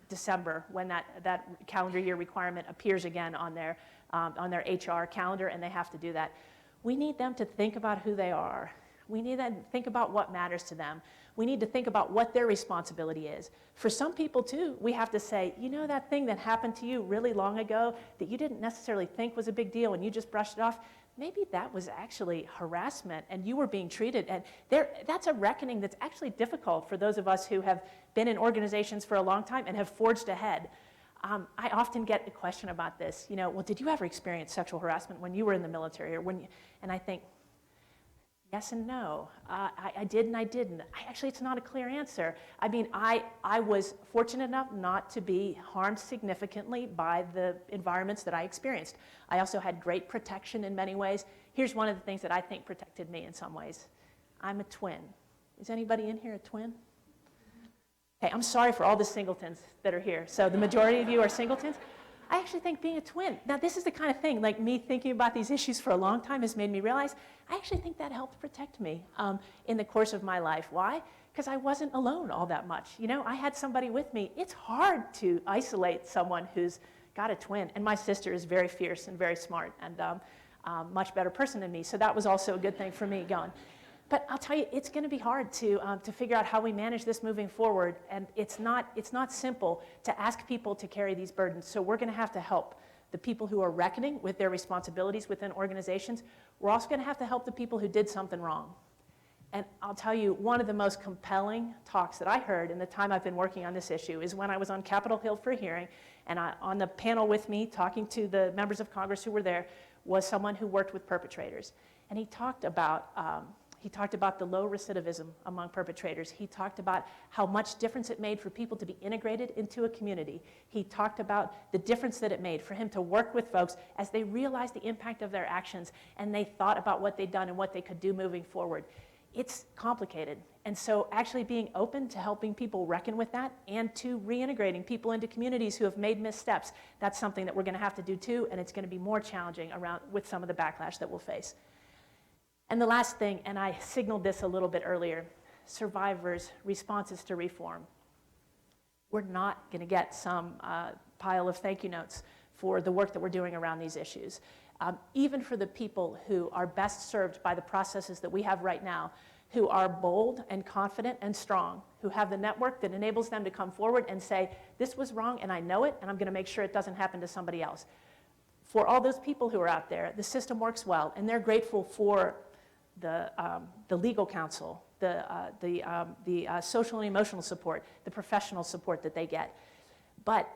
December when that calendar year requirement appears again on their HR calendar, and they have to do that. We need them to think about who they are. We need to think about what matters to them. We need to think about what their responsibility is. For some people, too, we have to say, you know that thing that happened to you really long ago that you didn't necessarily think was a big deal and you just brushed it off? Maybe that was actually harassment and you were being treated. And that's a reckoning that's actually difficult for those of us who have been in organizations for a long time and have forged ahead. I often get the question about this, well, did you ever experience sexual harassment when you were in the military? And I think, yes and no. I did and I didn't. Actually, it's not a clear answer. I mean, I was fortunate enough not to be harmed significantly by the environments that I experienced. I also had great protection in many ways. Here's one of the things that I think protected me in some ways. I'm a twin. Is anybody in here a twin? Okay, I'm sorry for all the singletons that are here. So the majority of you are singletons. I actually think being a twin, now this is the kind of thing, like me thinking about these issues for a long time has made me realize, I actually think that helped protect me in the course of my life. Why? Because I wasn't alone all that much. I had somebody with me. It's hard to isolate someone who's got a twin. And my sister is very fierce and very smart and much better person than me. So that was also a good thing for me going. But I'll tell you, it's going to be hard to figure out how we manage this moving forward, and it's not simple to ask people to carry these burdens. So we're going to have to help the people who are reckoning with their responsibilities within organizations. We're also going to have to help the people who did something wrong. And I'll tell you, one of the most compelling talks that I heard in the time I've been working on this issue is when I was on Capitol Hill for a hearing, and on the panel with me, talking to the members of Congress who were there, was someone who worked with perpetrators. And he talked about He talked about the low recidivism among perpetrators. He talked about how much difference it made for people to be integrated into a community. He talked about the difference that it made for him to work with folks as they realized the impact of their actions and they thought about what they'd done and what they could do moving forward. It's complicated. And so actually being open to helping people reckon with that and to reintegrating people into communities who have made missteps, that's something that we're going to have to do too, and it's going to be more challenging around with some of the backlash that we'll face. And the last thing, and I signaled this a little bit earlier, survivors' responses to reform. We're not going to get some pile of thank you notes for the work that we're doing around these issues. Even for the people who are best served by the processes that we have right now, who are bold and confident and strong, who have the network that enables them to come forward and say, this was wrong and I know it, and I'm going to make sure it doesn't happen to somebody else. For all those people who are out there, the system works well, and they're grateful for the legal counsel, the social and emotional support, the professional support that they get. But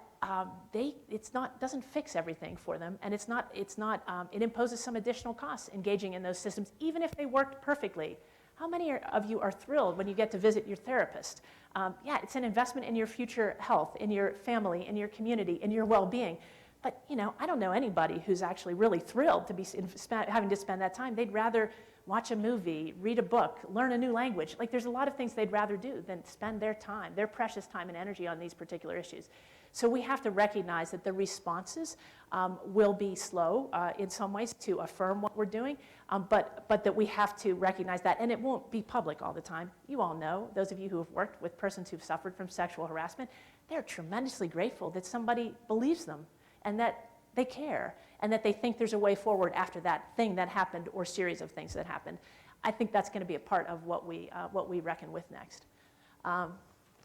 doesn't fix everything for them, and it imposes some additional costs engaging in those systems, even if they worked perfectly. How many of you are thrilled when you get to visit your therapist? Yeah, it's an investment in your future health, in your family, in your community, in your well-being. But I don't know anybody who's actually really thrilled to be having to spend that time. They'd rather watch a movie, read a book, learn a new language. Like, there's a lot of things they'd rather do than spend their time, their precious time and energy on these particular issues. So we have to recognize that the responses will be slow in some ways to affirm what we're doing, but that we have to recognize that, and it won't be public all the time. You all know, those of you who have worked with persons who've suffered from sexual harassment, they're tremendously grateful that somebody believes them and that they care, and that they think there's a way forward after that thing that happened or series of things that happened. I think that's going to be a part of what we reckon with next.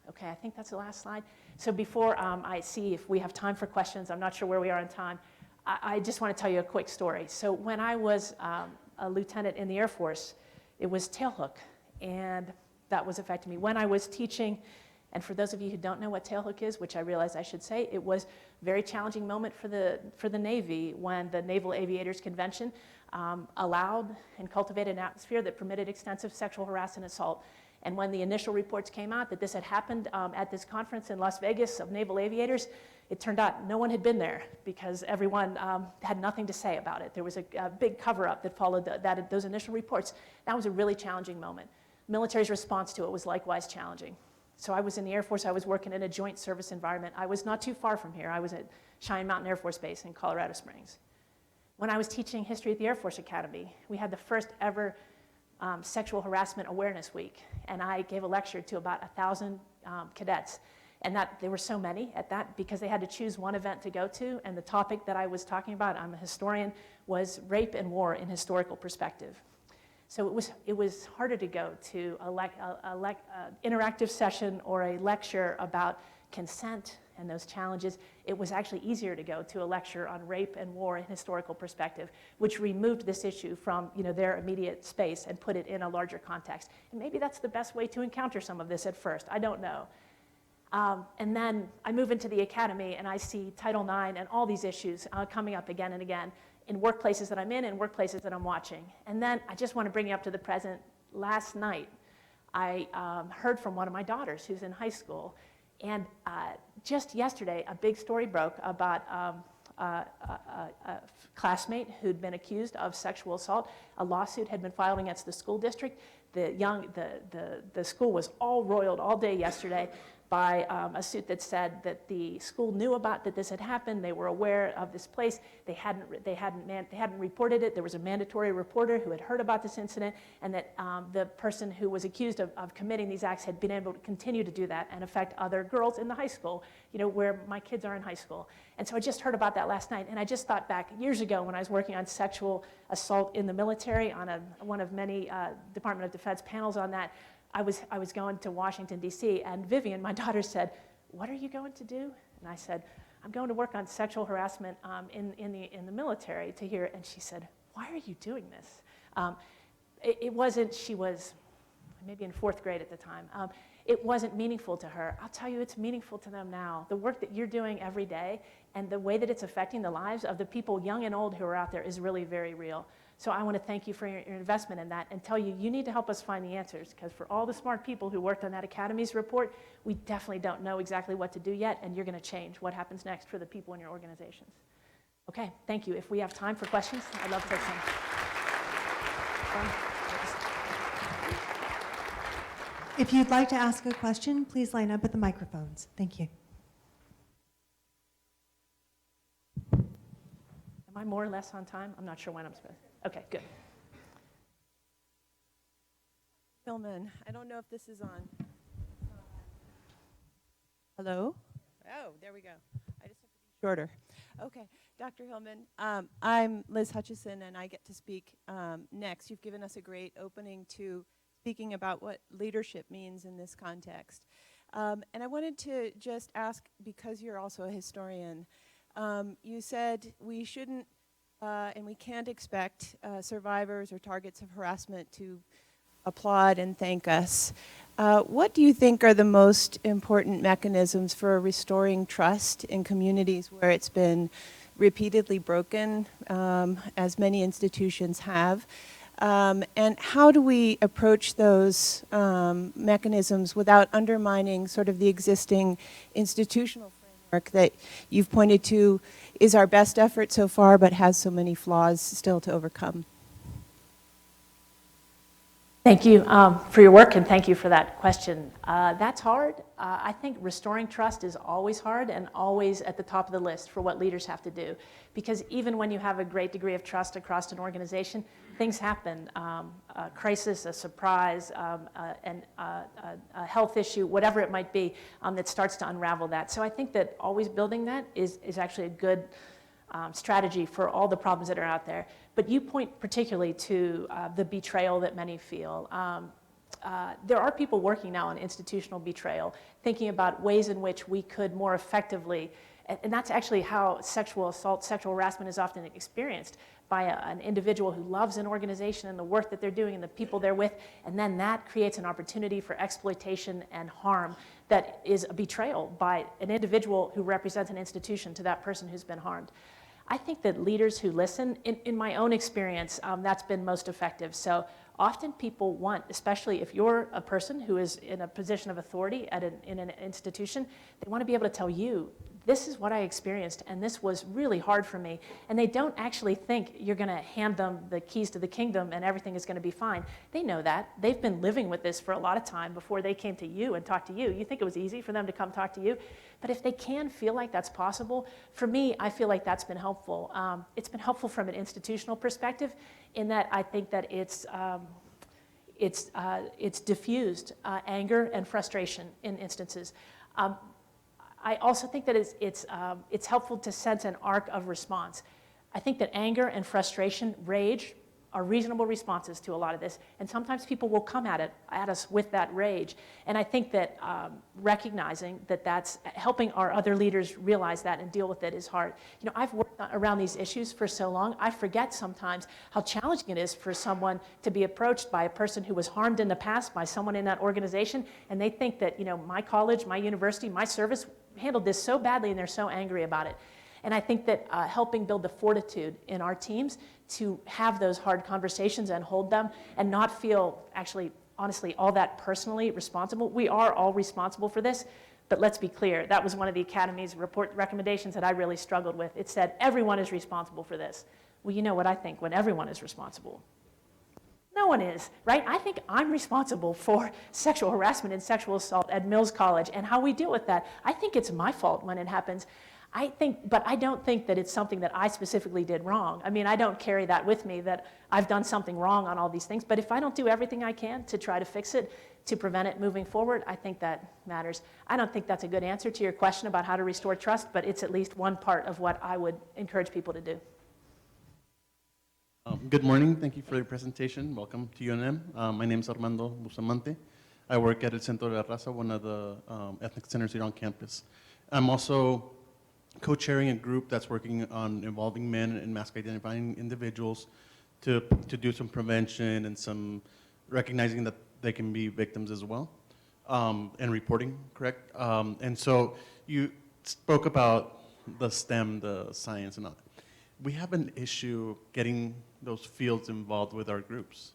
Okay, I think that's the last slide. So before I see if we have time for questions, I'm not sure where we are in time, I just want to tell you a quick story. So when I was a lieutenant in the Air Force, it was tailhook, and that was affecting me. When I was teaching, and for those of you who don't know what tailhook is, which I realize I should say, it was a very challenging moment for the Navy when the Naval Aviators Convention allowed and cultivated an atmosphere that permitted extensive sexual harassment and assault. And when the initial reports came out that this had happened at this conference in Las Vegas of naval aviators, it turned out no one had been there because everyone had nothing to say about it. There was a big cover-up that followed those initial reports. That was a really challenging moment. The military's response to it was likewise challenging. So I was in the Air Force. I was working in a joint service environment. I was not too far from here. I was at Cheyenne Mountain Air Force Base in Colorado Springs. When I was teaching history at the Air Force Academy, we had the first ever Sexual Harassment Awareness Week, and I gave a lecture to about 1,000 cadets, and there were so many at that because they had to choose one event to go to, and the topic that I was talking about, I'm a historian, was rape and war in historical perspective. So it was harder to go to an interactive session or a lecture about consent and those challenges. It was actually easier to go to a lecture on rape and war in historical perspective, which removed this issue from their immediate space and put it in a larger context. And maybe that's the best way to encounter some of this at first. I don't know. And then I move into the academy and I see Title IX and all these issues coming up again and again in workplaces that I'm in and workplaces that I'm watching. And then I just want to bring you up to the present. Last night, I heard from one of my daughters who's in high school. And just yesterday, a big story broke about a classmate who'd been accused of sexual assault. A lawsuit had been filed against the school district. The school was all roiled all day yesterday by a suit that said that the school knew about that this had happened. They were aware of this place. They hadn't reported it. There was a mandatory reporter who had heard about this incident, and that the person who was accused of committing these acts had been able to continue to do that and affect other girls in the high school, where my kids are in high school. And so I just heard about that last night, and I just thought back years ago when I was working on sexual assault in the military on one of many Department of Defense panels on that. I was going to Washington, D.C., and Vivian, my daughter, said, "What are you going to do?" And I said, "I'm going to work on sexual harassment in the military to hear." And she said, "Why are you doing this?" It wasn't, she was maybe in 4th grade at the time. It wasn't meaningful to her. I'll tell you, it's meaningful to them now. The work that you're doing every day and the way that it's affecting the lives of the people, young and old, who are out there is really very real. So I want to thank you for your investment in that and tell you, you need to help us find the answers, because for all the smart people who worked on that Academies report, we definitely don't know exactly what to do yet, and you're going to change what happens next for the people in your organizations. Okay, thank you. If we have time for questions, I'd love to take some. If you'd like to ask a question, please line up at the microphones. Thank you. Am I more or less on time? I'm not sure when I'm supposed to. Okay, good. Hillman, I don't know if this is on. Hello? Oh, there we go. I just have to be shorter. Okay, Dr. Hillman, I'm Liz Hutchison, and I get to speak next. You've given us a great opening to speaking about what leadership means in this context. And I wanted to just ask, because you're also a historian, you said we shouldn't and we can't expect survivors or targets of harassment to applaud and thank us. What do you think are the most important mechanisms for restoring trust in communities where it's been repeatedly broken, as many institutions have? And how do we approach those mechanisms without undermining sort of the existing institutional framework that you've pointed to is our best effort so far but has so many flaws still to overcome? Thank you for your work, and thank you for that question. That's hard. I think restoring trust is always hard and always at the top of the list for what leaders have to do. Because even when you have a great degree of trust across an organization, things happen. A crisis, a surprise, a health issue, whatever it might be, that starts to unravel that. So I think that always building that is actually a good strategy for all the problems that are out there. But you point particularly to the betrayal that many feel. There are people working now on institutional betrayal, thinking about ways in which we could more effectively, and that's actually how sexual assault, sexual harassment is often experienced by an individual who loves an organization and the work that they're doing and the people they're with, and then that creates an opportunity for exploitation and harm that is a betrayal by an individual who represents an institution to that person who's been harmed. I think that leaders who listen, in my own experience, that's been most effective. So often people want, especially if you're a person who is in a position of authority in an institution, they want to be able to tell you, this is what I experienced, and this was really hard for me. And they don't actually think you're going to hand them the keys to the kingdom and everything is going to be fine. They know that. They've been living with this for a lot of time before they came to you and talked to you. You think it was easy for them to come talk to you? But if they can feel like that's possible, for me, I feel like that's been helpful. It's been helpful from an institutional perspective in that I think that it's diffused anger and frustration in instances. I also think that it's helpful to sense an arc of response. I think that anger and frustration, rage, are reasonable responses to a lot of this, and sometimes people will come at us with that rage. And I think that recognizing that that's helping our other leaders realize that and deal with it is hard. You know, I've worked around these issues for so long, I forget sometimes how challenging it is for someone to be approached by a person who was harmed in the past by someone in that organization, and they think that, you know, my college, my university, my service handled this so badly and they're so angry about it. And I think that helping build the fortitude in our teams to have those hard conversations and hold them and not feel actually, honestly, all that personally responsible. We are all responsible for this, but let's be clear, that was one of the Academy's report recommendations that I really struggled with. It said everyone is responsible for this. Well, you know what I think when everyone is responsible. No one is, right? I think I'm responsible for sexual harassment and sexual assault at Mills College and how we deal with that. I think it's my fault when it happens. But I don't think that it's something that I specifically did wrong. I mean, I don't carry that with me that I've done something wrong on all these things. But if I don't do everything I can to try to fix it, to prevent it moving forward, I think that matters. I don't think that's a good answer to your question about how to restore trust, but it's at least one part of what I would encourage people to do. Good morning. Thank you for your presentation. Welcome to UNM. My name is Armando Bustamante. I work at El Centro de la Raza, one of the ethnic centers here on campus. I'm also co-chairing a group that's working on involving men and mask identifying individuals to do some prevention and some recognizing that they can be victims as well, and reporting, correct? And so you spoke about the STEM, the science and all that. we have an issue getting those fields involved with our groups.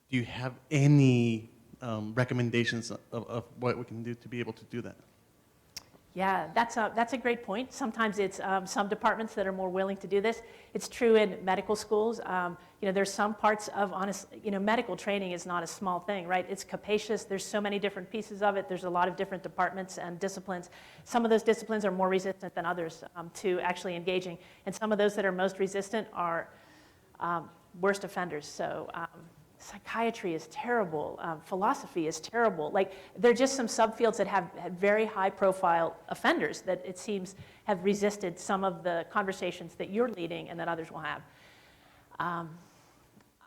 Do you have any recommendations of what we can do to be able to do that? Yeah, that's a great point. Sometimes it's some departments that are more willing to do this. It's true in medical schools. There's some parts of, medical training is not a small thing, right? It's capacious. There's so many different pieces of it. There's a lot of different departments and disciplines. Some of those disciplines are more resistant than others to actually engaging. And some of those that are most resistant are worst offenders. So psychiatry is terrible. Philosophy is terrible. Like, there are just some subfields that have very high-profile offenders that it seems have resisted some of the conversations that you're leading and that others will have.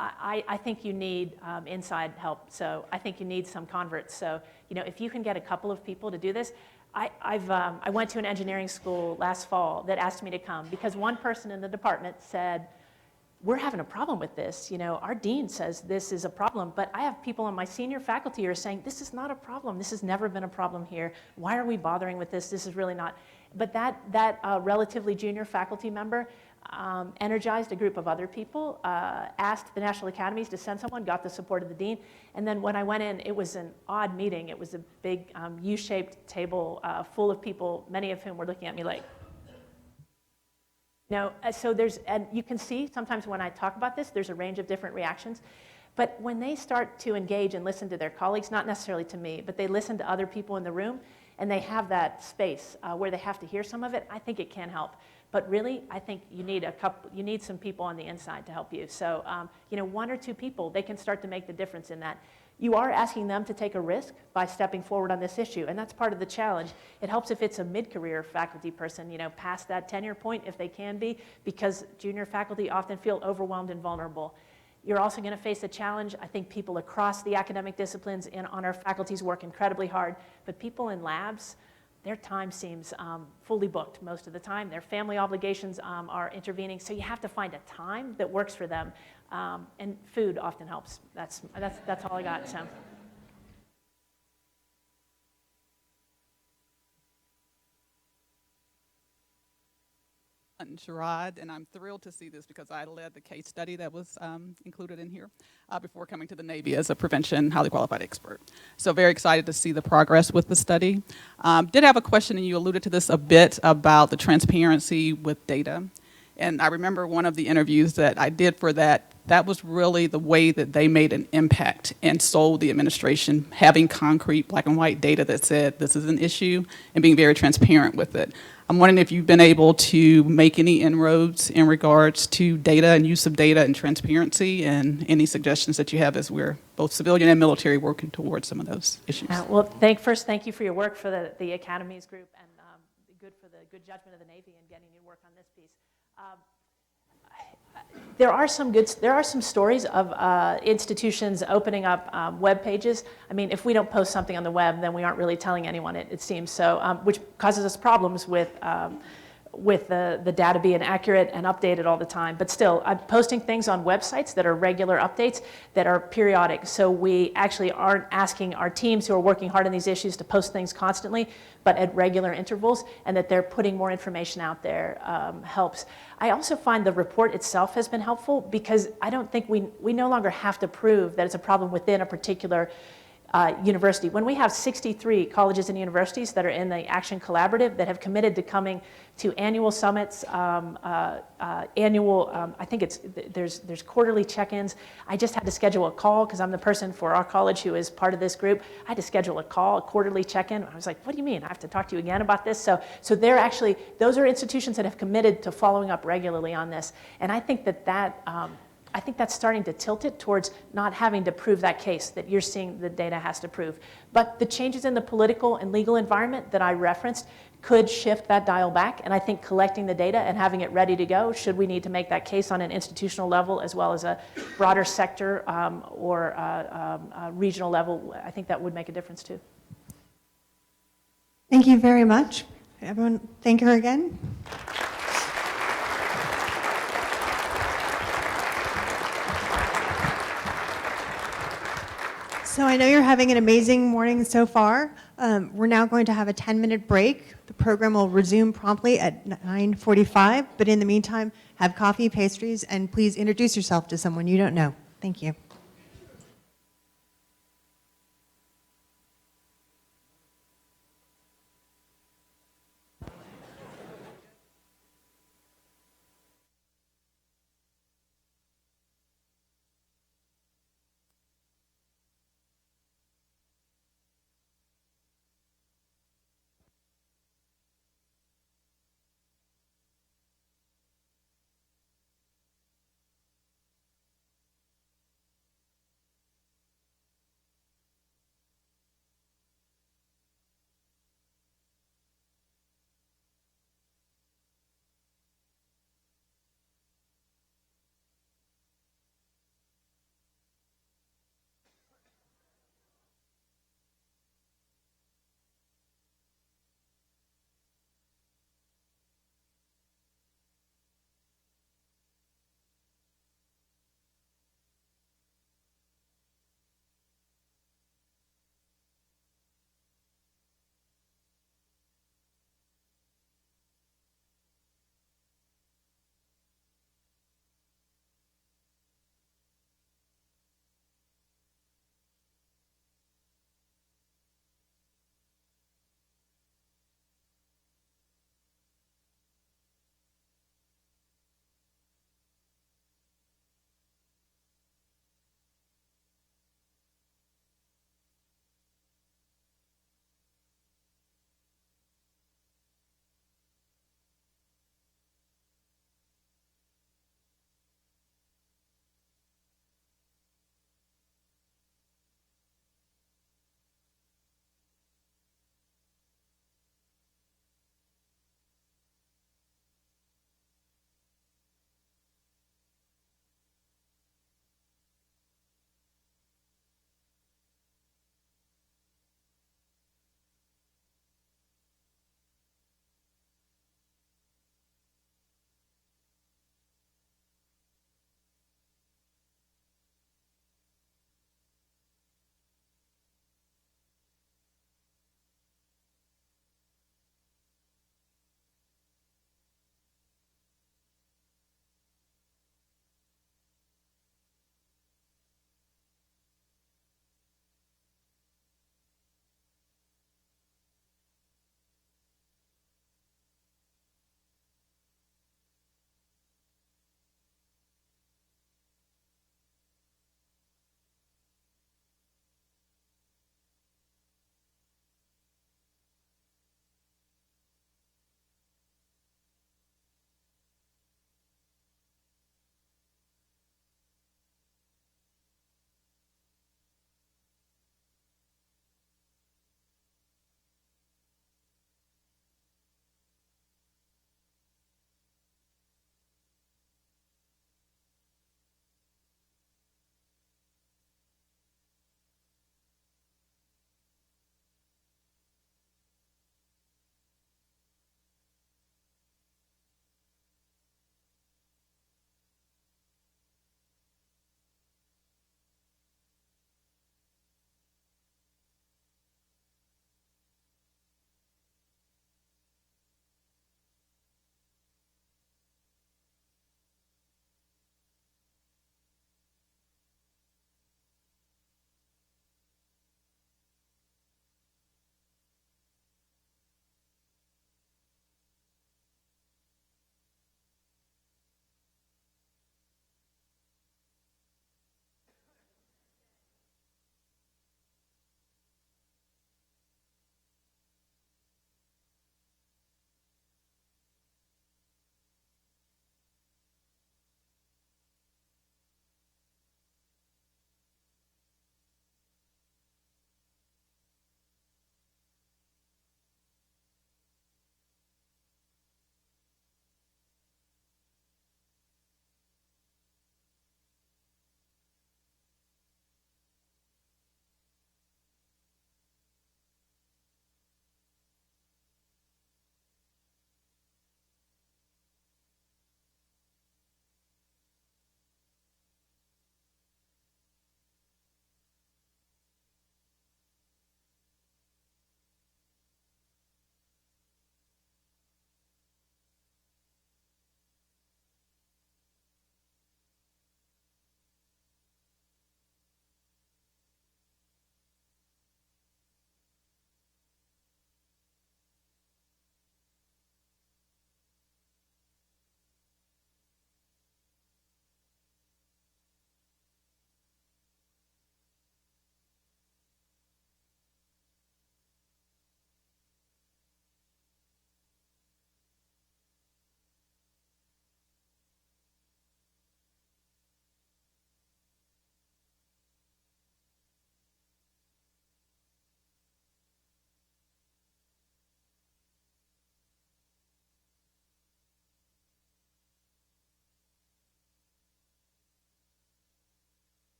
I think you need inside help. So I think you need some converts. So, if you can get a couple of people to do this. I went to an engineering school last fall that asked me to come because one person in the department said, we're having a problem with this. Our dean says this is a problem, but I have people on my senior faculty who are saying, this is not a problem. This has never been a problem here. Why are we bothering with this? This is really not. But that relatively junior faculty member energized a group of other people, asked the National Academies to send someone, got the support of the dean. And then when I went in, it was an odd meeting. It was a big U-shaped table full of people, many of whom were looking at me like, so and you can see sometimes when I talk about this, there's a range of different reactions. But when they start to engage and listen to their colleagues, not necessarily to me, but they listen to other people in the room, and they have that space where they have to hear some of it, I think it can help. But really, I think you need some people on the inside to help you. So, one or two people, they can start to make the difference in that. You are asking them to take a risk by stepping forward on this issue, and that's part of the challenge. It helps if it's a mid-career faculty person, past that tenure point if they can be, because junior faculty often feel overwhelmed and vulnerable. You're also going to face a challenge. I think people across the academic disciplines and on our faculties work incredibly hard, but people in labs, their time seems fully booked most of the time. Their family obligations are intervening, so you have to find a time that works for them. And food often helps. That's all I got. So. Sherrod, and I'm thrilled to see this because I led the case study that was included in here before coming to the Navy as a prevention highly qualified expert. So very excited to see the progress with the study. Did have a question, and you alluded to this a bit, about the transparency with data. And I remember one of the interviews that I did for that was really the way that they made an impact and sold the administration, having concrete black and white data that said this is an issue and being very transparent with it. I'm wondering if you've been able to make any inroads in regards to data and use of data and transparency, and any suggestions that you have as we're both civilian and military working towards some of those issues. Well, thank you for your work for the Academies group, and good for the good judgment of the Navy in getting you to work on this piece. There are some stories of institutions opening up web pages. I mean, if we don't post something on the web, then we aren't really telling anyone, it seems. So, which causes us problems with the data being accurate and updated all the time. But still, I'm posting things on websites that are regular updates that are periodic. So we actually aren't asking our teams who are working hard on these issues to post things constantly, but at regular intervals, and that they're putting more information out there helps. I also find the report itself has been helpful because I don't think we no longer have to prove that it's a problem within a particular university. When we have 63 colleges and universities that are in the Action Collaborative that have committed to coming to annual summits, I think there's quarterly check-ins. I just had to schedule a call because I'm the person for our college who is part of this group. I had to schedule a call, a quarterly check-in. I was like, what do you mean? I have to talk to you again about this? So they're actually, those are institutions that have committed to following up regularly on this. And I think I think that's starting to tilt it towards not having to prove that case that you're seeing the data has to prove. But the changes in the political and legal environment that I referenced could shift that dial back, and I think collecting the data and having it ready to go, should we need to make that case on an institutional level as well as a broader sector or regional level, I think that would make a difference too. Thank you very much. Everyone, thank her again. So I know you're having an amazing morning so far. We're now going to have a 10-minute break. The program will resume promptly at 9:45, but in the meantime, have coffee, pastries, and please introduce yourself to someone you don't know. Thank you.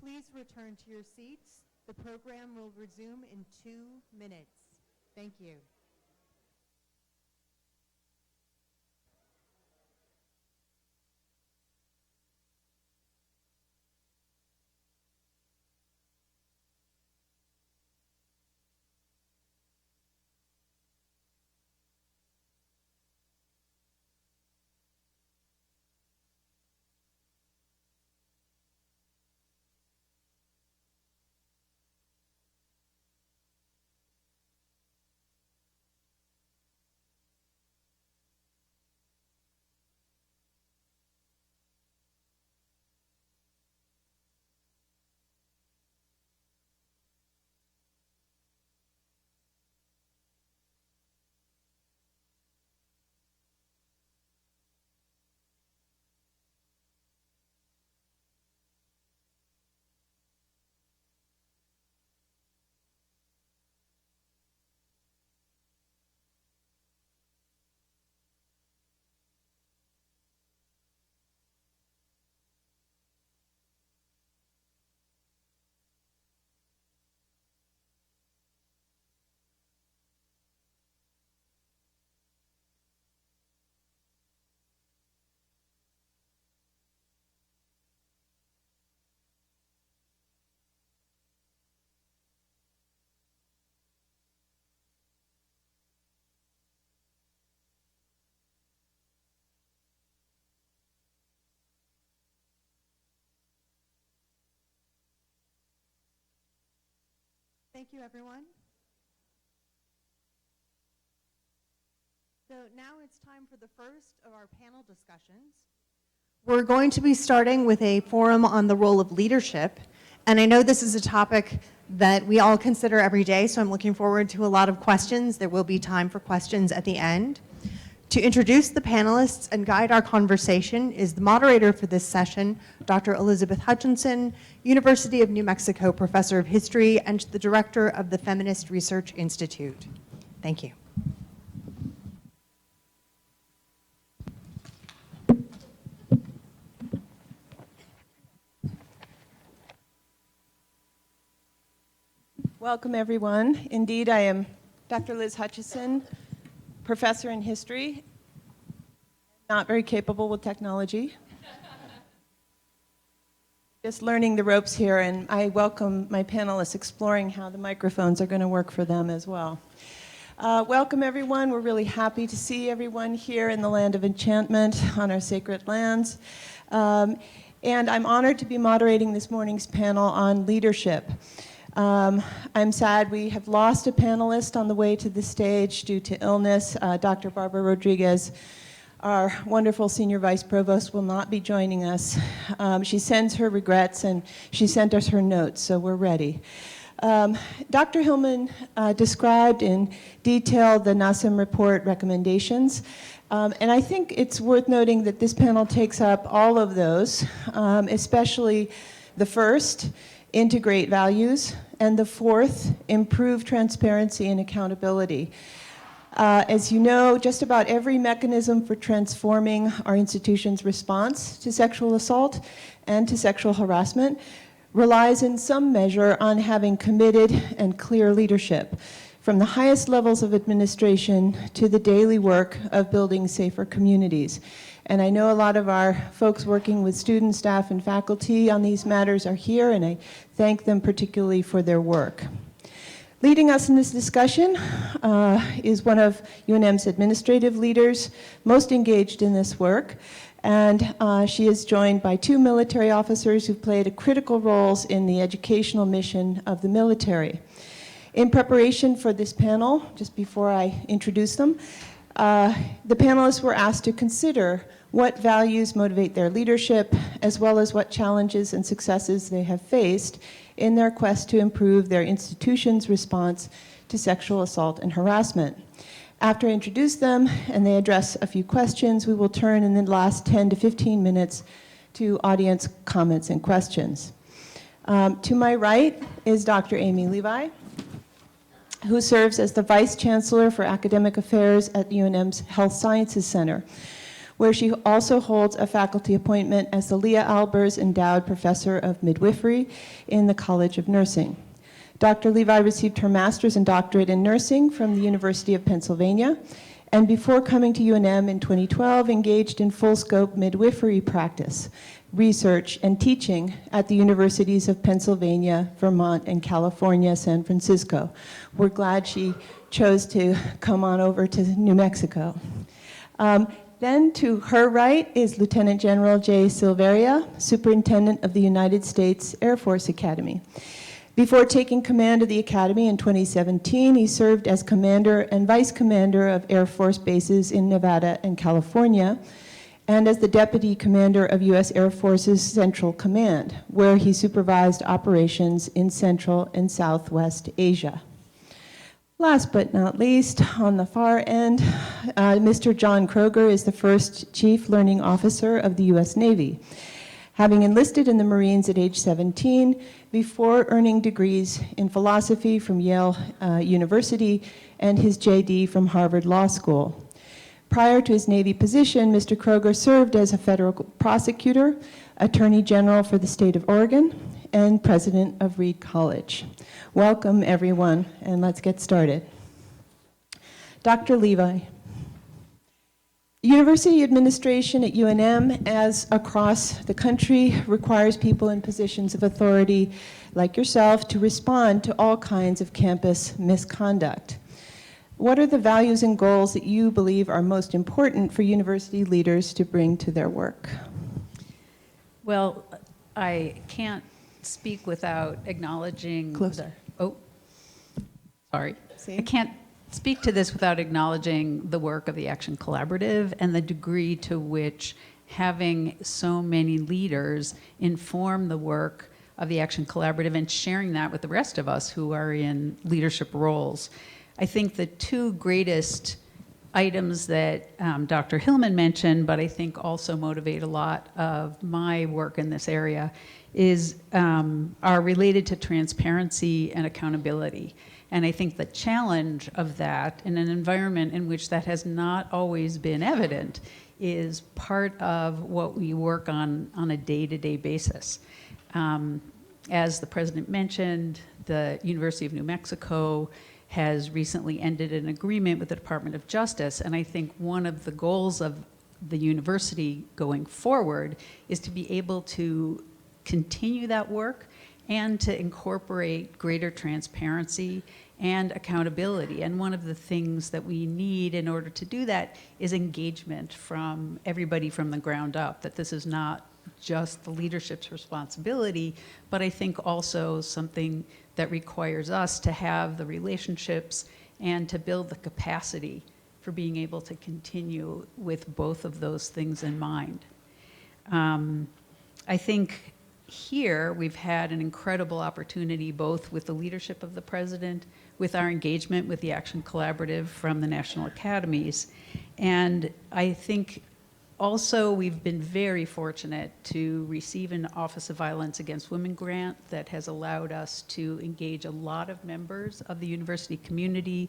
Please return to your seats. The program will resume in 2 minutes. Thank you. Thank you, everyone. So now it's time for the first of our panel discussions. We're going to be starting with a forum on the role of leadership. And I know this is a topic that we all consider every day, so I'm looking forward to a lot of questions. There will be time for questions at the end. To introduce the panelists and guide our conversation is the moderator for this session, Dr. Elizabeth Hutchinson, University of New Mexico Professor of History and the Director of the Feminist Research Institute. Thank you. Welcome, everyone. Indeed, I am Dr. Liz Hutchison, professor in history, not very capable with technology. Just learning the ropes here, and I welcome my panelists exploring how the microphones are going to work for them as well. Welcome, everyone. We're really happy to see everyone here in the land of enchantment on our sacred lands. And I'm honored to be moderating this morning's panel on leadership. I'm sad we have lost a panelist on the way to the stage due to illness. Dr. Barbara Rodriguez, our wonderful senior vice provost, will not be joining us. She sends her regrets, and she sent us her notes, so we're ready. Dr. Hillman described in detail the NASEM report recommendations, and I think it's worth noting that this panel takes up all of those, especially the first, integrate values, and the fourth, improve transparency and accountability. As you know, just about every mechanism for transforming our institution's response to sexual assault and to sexual harassment relies in some measure on having committed and clear leadership, from the highest levels of administration to the daily work of building safer communities. And I know a lot of our folks working with students, staff, and faculty on these matters are here, and I thank them particularly for their work. Leading us in this discussion is one of UNM's administrative leaders most engaged in this work, and she is joined by two military officers who played critical roles in the educational mission of the military. In preparation for this panel, just before I introduce them, the panelists were asked to consider what values motivate their leadership, as well as what challenges and successes they have faced in their quest to improve their institution's response to sexual assault and harassment. After I introduce them and they address a few questions, we will turn in the last 10 to 15 minutes to audience comments and questions. To my right is Dr. Amy Levi, who serves as the Vice Chancellor for Academic Affairs at UNM's Health Sciences Center, where she also holds a faculty appointment as the Leah Albers Endowed Professor of Midwifery in the College of Nursing. Dr. Levi received her master's and doctorate in nursing from the University of Pennsylvania, and before coming to UNM in 2012, engaged in full-scope midwifery practice, research, and teaching at the universities of Pennsylvania, Vermont, and California, San Francisco. We're glad she chose to come on over to New Mexico. Then to her right is Lieutenant General Jay Silveria, Superintendent of the United States Air Force Academy. Before taking command of the Academy in 2017, he served as Commander and Vice Commander of Air Force bases in Nevada and California, and as the Deputy Commander of U.S. Air Force's Central Command, where he supervised operations in Central and Southwest Asia. Last but not least, on the far end, Mr. John Kroger is the first Chief Learning Officer of the U.S. Navy. Having enlisted in the Marines at age 17, before earning degrees in philosophy from Yale University and his JD from Harvard Law School. Prior to his Navy position, Mr. Kroger served as a federal prosecutor, Attorney General for the state of Oregon, and President of Reed College. Welcome, everyone, and let's get started. Dr. Levi. University administration at UNM, as across the country, requires people in positions of authority like yourself to respond to all kinds of campus misconduct. What are the values and goals that you believe are most important for university leaders to bring to their work? Well, I can't speak without acknowledging... Closer. Sorry. See? I can't speak to this without acknowledging the work of the Action Collaborative and the degree to which having so many leaders inform the work of the Action Collaborative and sharing that with the rest of us who are in leadership roles. I think the two greatest items that Dr. Hillman mentioned, but I think also motivate a lot of my work in this area, are related to transparency and accountability. And I think the challenge of that in an environment in which that has not always been evident is part of what we work on a day-to-day basis. As the president mentioned, the University of New Mexico has recently ended an agreement with the Department of Justice, and I think one of the goals of the university going forward is to be able to continue that work and to incorporate greater transparency and accountability. And one of the things that we need in order to do that is engagement from everybody from the ground up, that this is not just the leadership's responsibility, but I think also something that requires us to have the relationships and to build the capacity for being able to continue with both of those things in mind. I think here we've had an incredible opportunity both with the leadership of the president, with our engagement with the Action Collaborative from the National Academies, and I think also we've been very fortunate to receive an Office of Violence Against Women grant that has allowed us to engage a lot of members of the university community,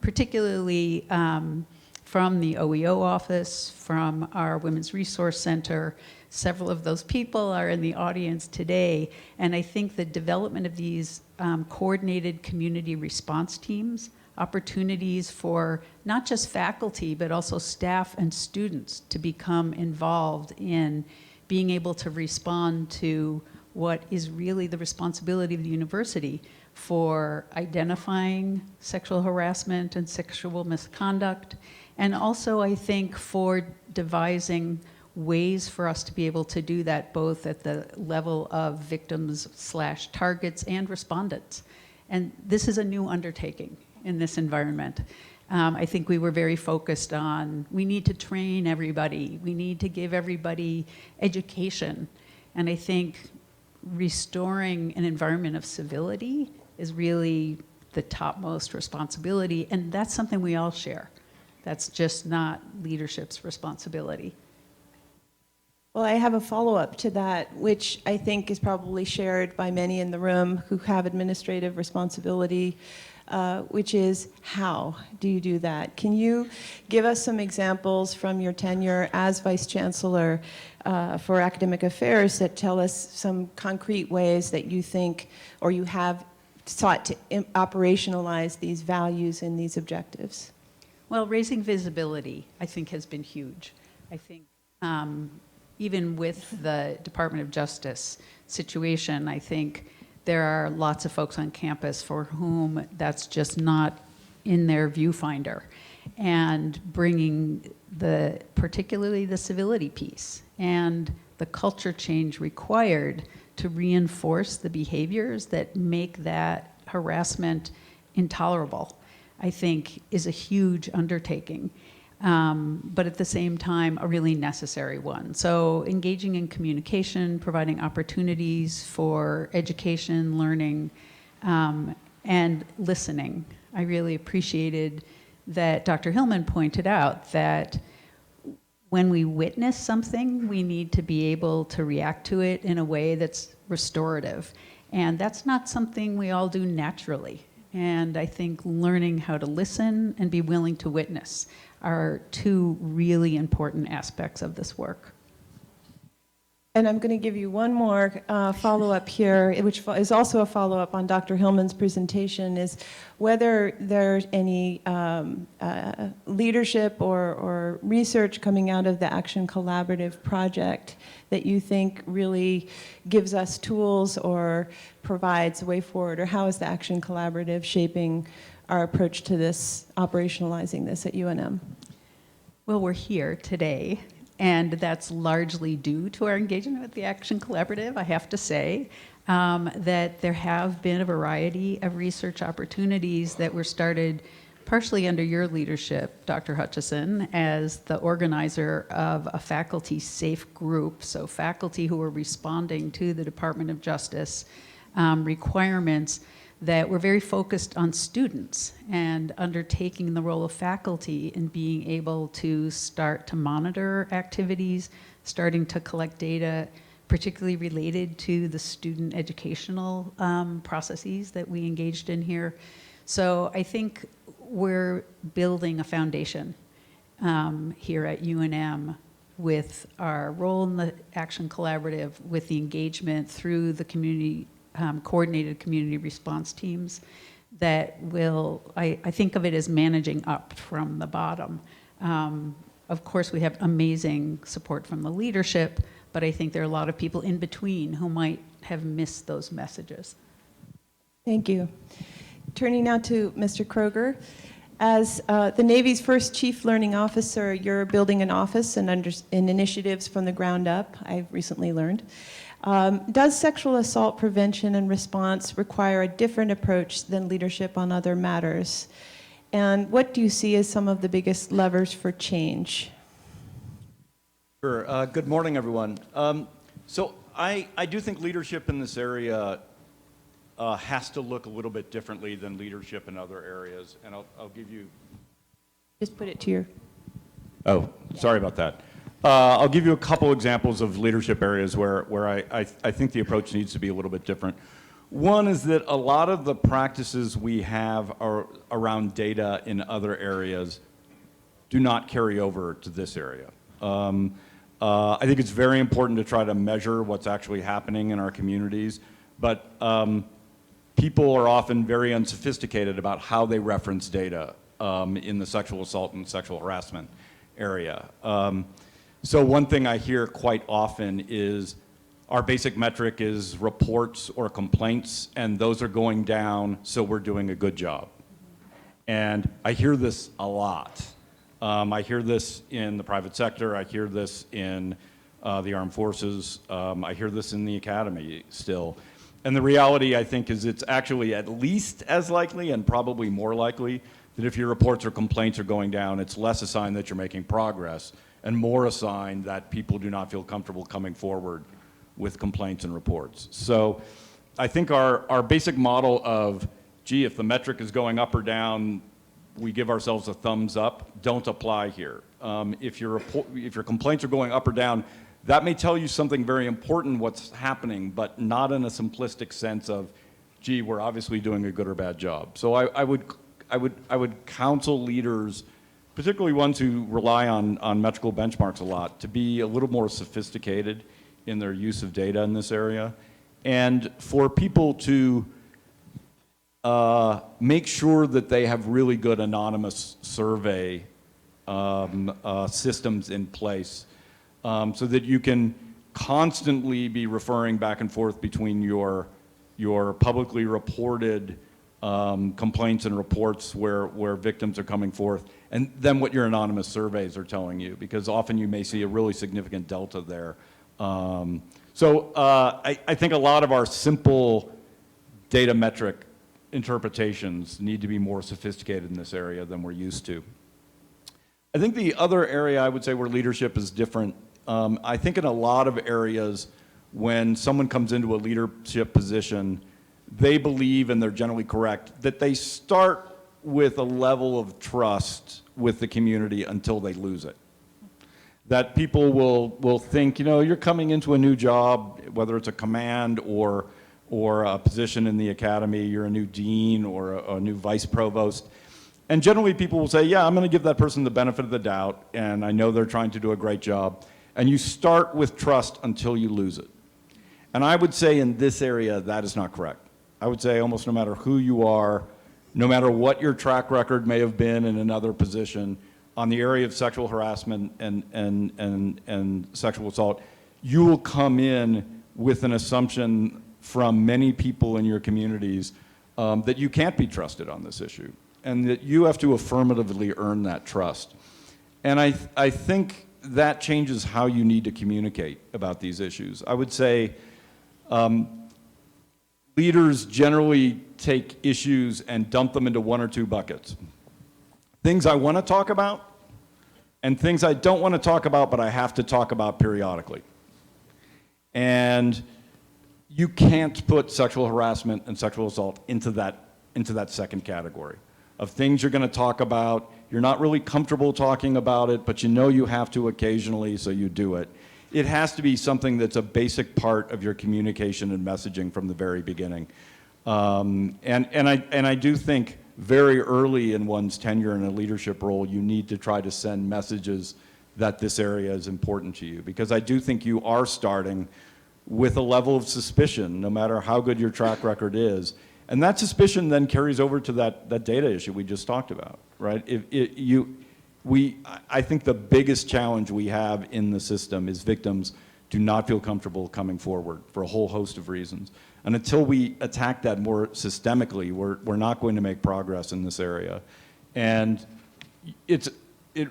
particularly from the OEO office, from our Women's Resource Center. Several of those people are in the audience today, and I think the development of these coordinated community response teams, opportunities for not just faculty, but also staff and students to become involved in being able to respond to what is really the responsibility of the university for identifying sexual harassment and sexual misconduct, and also I think for devising ways for us to be able to do that both at the level of victims/targets and respondents. And this is a new undertaking in this environment. I think we were very focused on, we need to train everybody, we need to give everybody education. And I think restoring an environment of civility is really the topmost responsibility, and that's something we all share. That's just not leadership's responsibility. Well, I have a follow-up to that, which I think is probably shared by many in the room who have administrative responsibility which is how do you do that? Can you give us some examples from your tenure as Vice Chancellor for Academic Affairs that tell us some concrete ways that you think or you have sought to operationalize these values and these objectives? Well, raising visibility, I think, has been huge. I think even with the Department of Justice situation, I think there are lots of folks on campus for whom that's just not in their viewfinder. And bringing particularly the civility piece and the culture change required to reinforce the behaviors that make that harassment intolerable, I think is a huge undertaking. But at the same time, a really necessary one. So engaging in communication, providing opportunities for education, learning, and listening. I really appreciated that Dr. Hillman pointed out that when we witness something, we need to be able to react to it in a way that's restorative. And that's not something we all do naturally. And I think learning how to listen and be willing to witness are two really important aspects of this work. And I'm going to give you one more follow-up here, which is also a follow-up on Dr. Hillman's presentation, is whether there's any leadership or research coming out of the Action Collaborative project that you think really gives us tools or provides a way forward, or how is the Action Collaborative shaping our approach to this, operationalizing this at UNM? Well, we're here today, and that's largely due to our engagement with the Action Collaborative, I have to say, that there have been a variety of research opportunities that were started partially under your leadership, Dr. Hutchison, as the organizer of a faculty safe group, so faculty who are responding to the Department of Justice requirements that were very focused on students and undertaking the role of faculty in being able to start to monitor activities, starting to collect data, particularly related to the student educational processes that we engaged in here. So I think we're building a foundation here at UNM with our role in the Action Collaborative, with the engagement through the community coordinated community response teams that will, I think of it as managing up from the bottom. Of course, we have amazing support from the leadership, but I think there are a lot of people in between who might have missed those messages. Thank you. Turning now to Mr. Kroger. As the Navy's first Chief Learning Officer, you're building an office and initiatives from the ground up, I've recently learned. Does sexual assault prevention and response require a different approach than leadership on other matters? And what do you see as some of the biggest levers for change? Sure. Good morning, everyone. So I do think leadership in this area has to look a little bit differently than leadership in other areas. And I'll give you... Just put it to your... Oh, sorry about that. I'll give you a couple examples of leadership areas where I think the approach needs to be a little bit different. One is that a lot of the practices we have around data in other areas do not carry over to this area. I think it's very important to try to measure what's actually happening in our communities, but people are often very unsophisticated about how they reference data in the sexual assault and sexual harassment area. So one thing I hear quite often is our basic metric is reports or complaints, and those are going down, so we're doing a good job. And I hear this a lot. I hear this in the private sector. I hear this in the armed forces. I hear this in the academy still. And the reality, I think, is it's actually at least as likely and probably more likely that if your reports or complaints are going down, it's less a sign that you're making progress and more a sign that people do not feel comfortable coming forward with complaints and reports. So I think our basic model of, gee, if the metric is going up or down, we give ourselves a thumbs up, don't apply here. If your complaints are going up or down, that may tell you something very important what's happening, but not in a simplistic sense of gee, we're obviously doing a good or bad job. So I would counsel leaders, particularly ones who rely on metrical benchmarks a lot, to be a little more sophisticated in their use of data in this area, and for people to make sure that they have really good anonymous survey systems in place, so that you can constantly be referring back and forth between your publicly reported complaints and reports where victims are coming forth, and then what your anonymous surveys are telling you, because often you may see a really significant delta there. So I think a lot of our simple data metric interpretations need to be more sophisticated in this area than we're used to. I think the other area I would say where leadership is different, I think in a lot of areas when someone comes into a leadership position, they believe, and they're generally correct, that they start with a level of trust with the community until they lose it. That people will think, you know, you're coming into a new job, whether it's a command or a position in the academy, you're a new dean or a new vice provost. And generally people will say, yeah, I'm going to give that person the benefit of the doubt, and I know they're trying to do a great job. And you start with trust until you lose it. And I would say in this area, that is not correct. I would say almost no matter who you are, no matter what your track record may have been in another position, on the area of sexual harassment and sexual assault, you will come in with an assumption from many people in your communities that you can't be trusted on this issue, and that you have to affirmatively earn that trust. And I think that changes how you need to communicate about these issues. I would say leaders generally take issues and dump them into one or two buckets. Things I want to talk about, and things I don't want to talk about, but I have to talk about periodically. And you can't put sexual harassment and sexual assault into that second category of things you're going to talk about. You're not really comfortable talking about it, but you know you have to occasionally, so you do it. It has to be something that's a basic part of your communication and messaging from the very beginning. And I do think very early in one's tenure in a leadership role, you need to try to send messages that this area is important to you, because I do think you are starting with a level of suspicion, no matter how good your track record is. And that suspicion then carries over to that data issue we just talked about, right? I think the biggest challenge we have in the system is victims do not feel comfortable coming forward for a whole host of reasons. And until we attack that more systemically, we're not going to make progress in this area. And it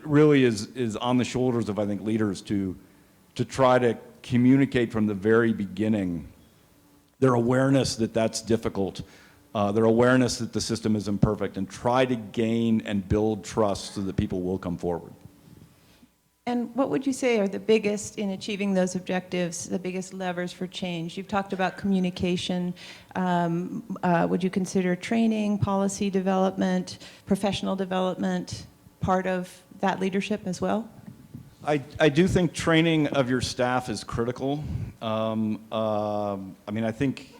really is on the shoulders of, I think, leaders to try to communicate from the very beginning their awareness that that's difficult, their awareness that the system is imperfect, and try to gain and build trust so that people will come forward. And what would you say are the biggest, in achieving those objectives, the biggest levers for change? You've talked about communication. Would you consider training, policy development, professional development part of that leadership as well? I do think training of your staff is critical. I mean, I think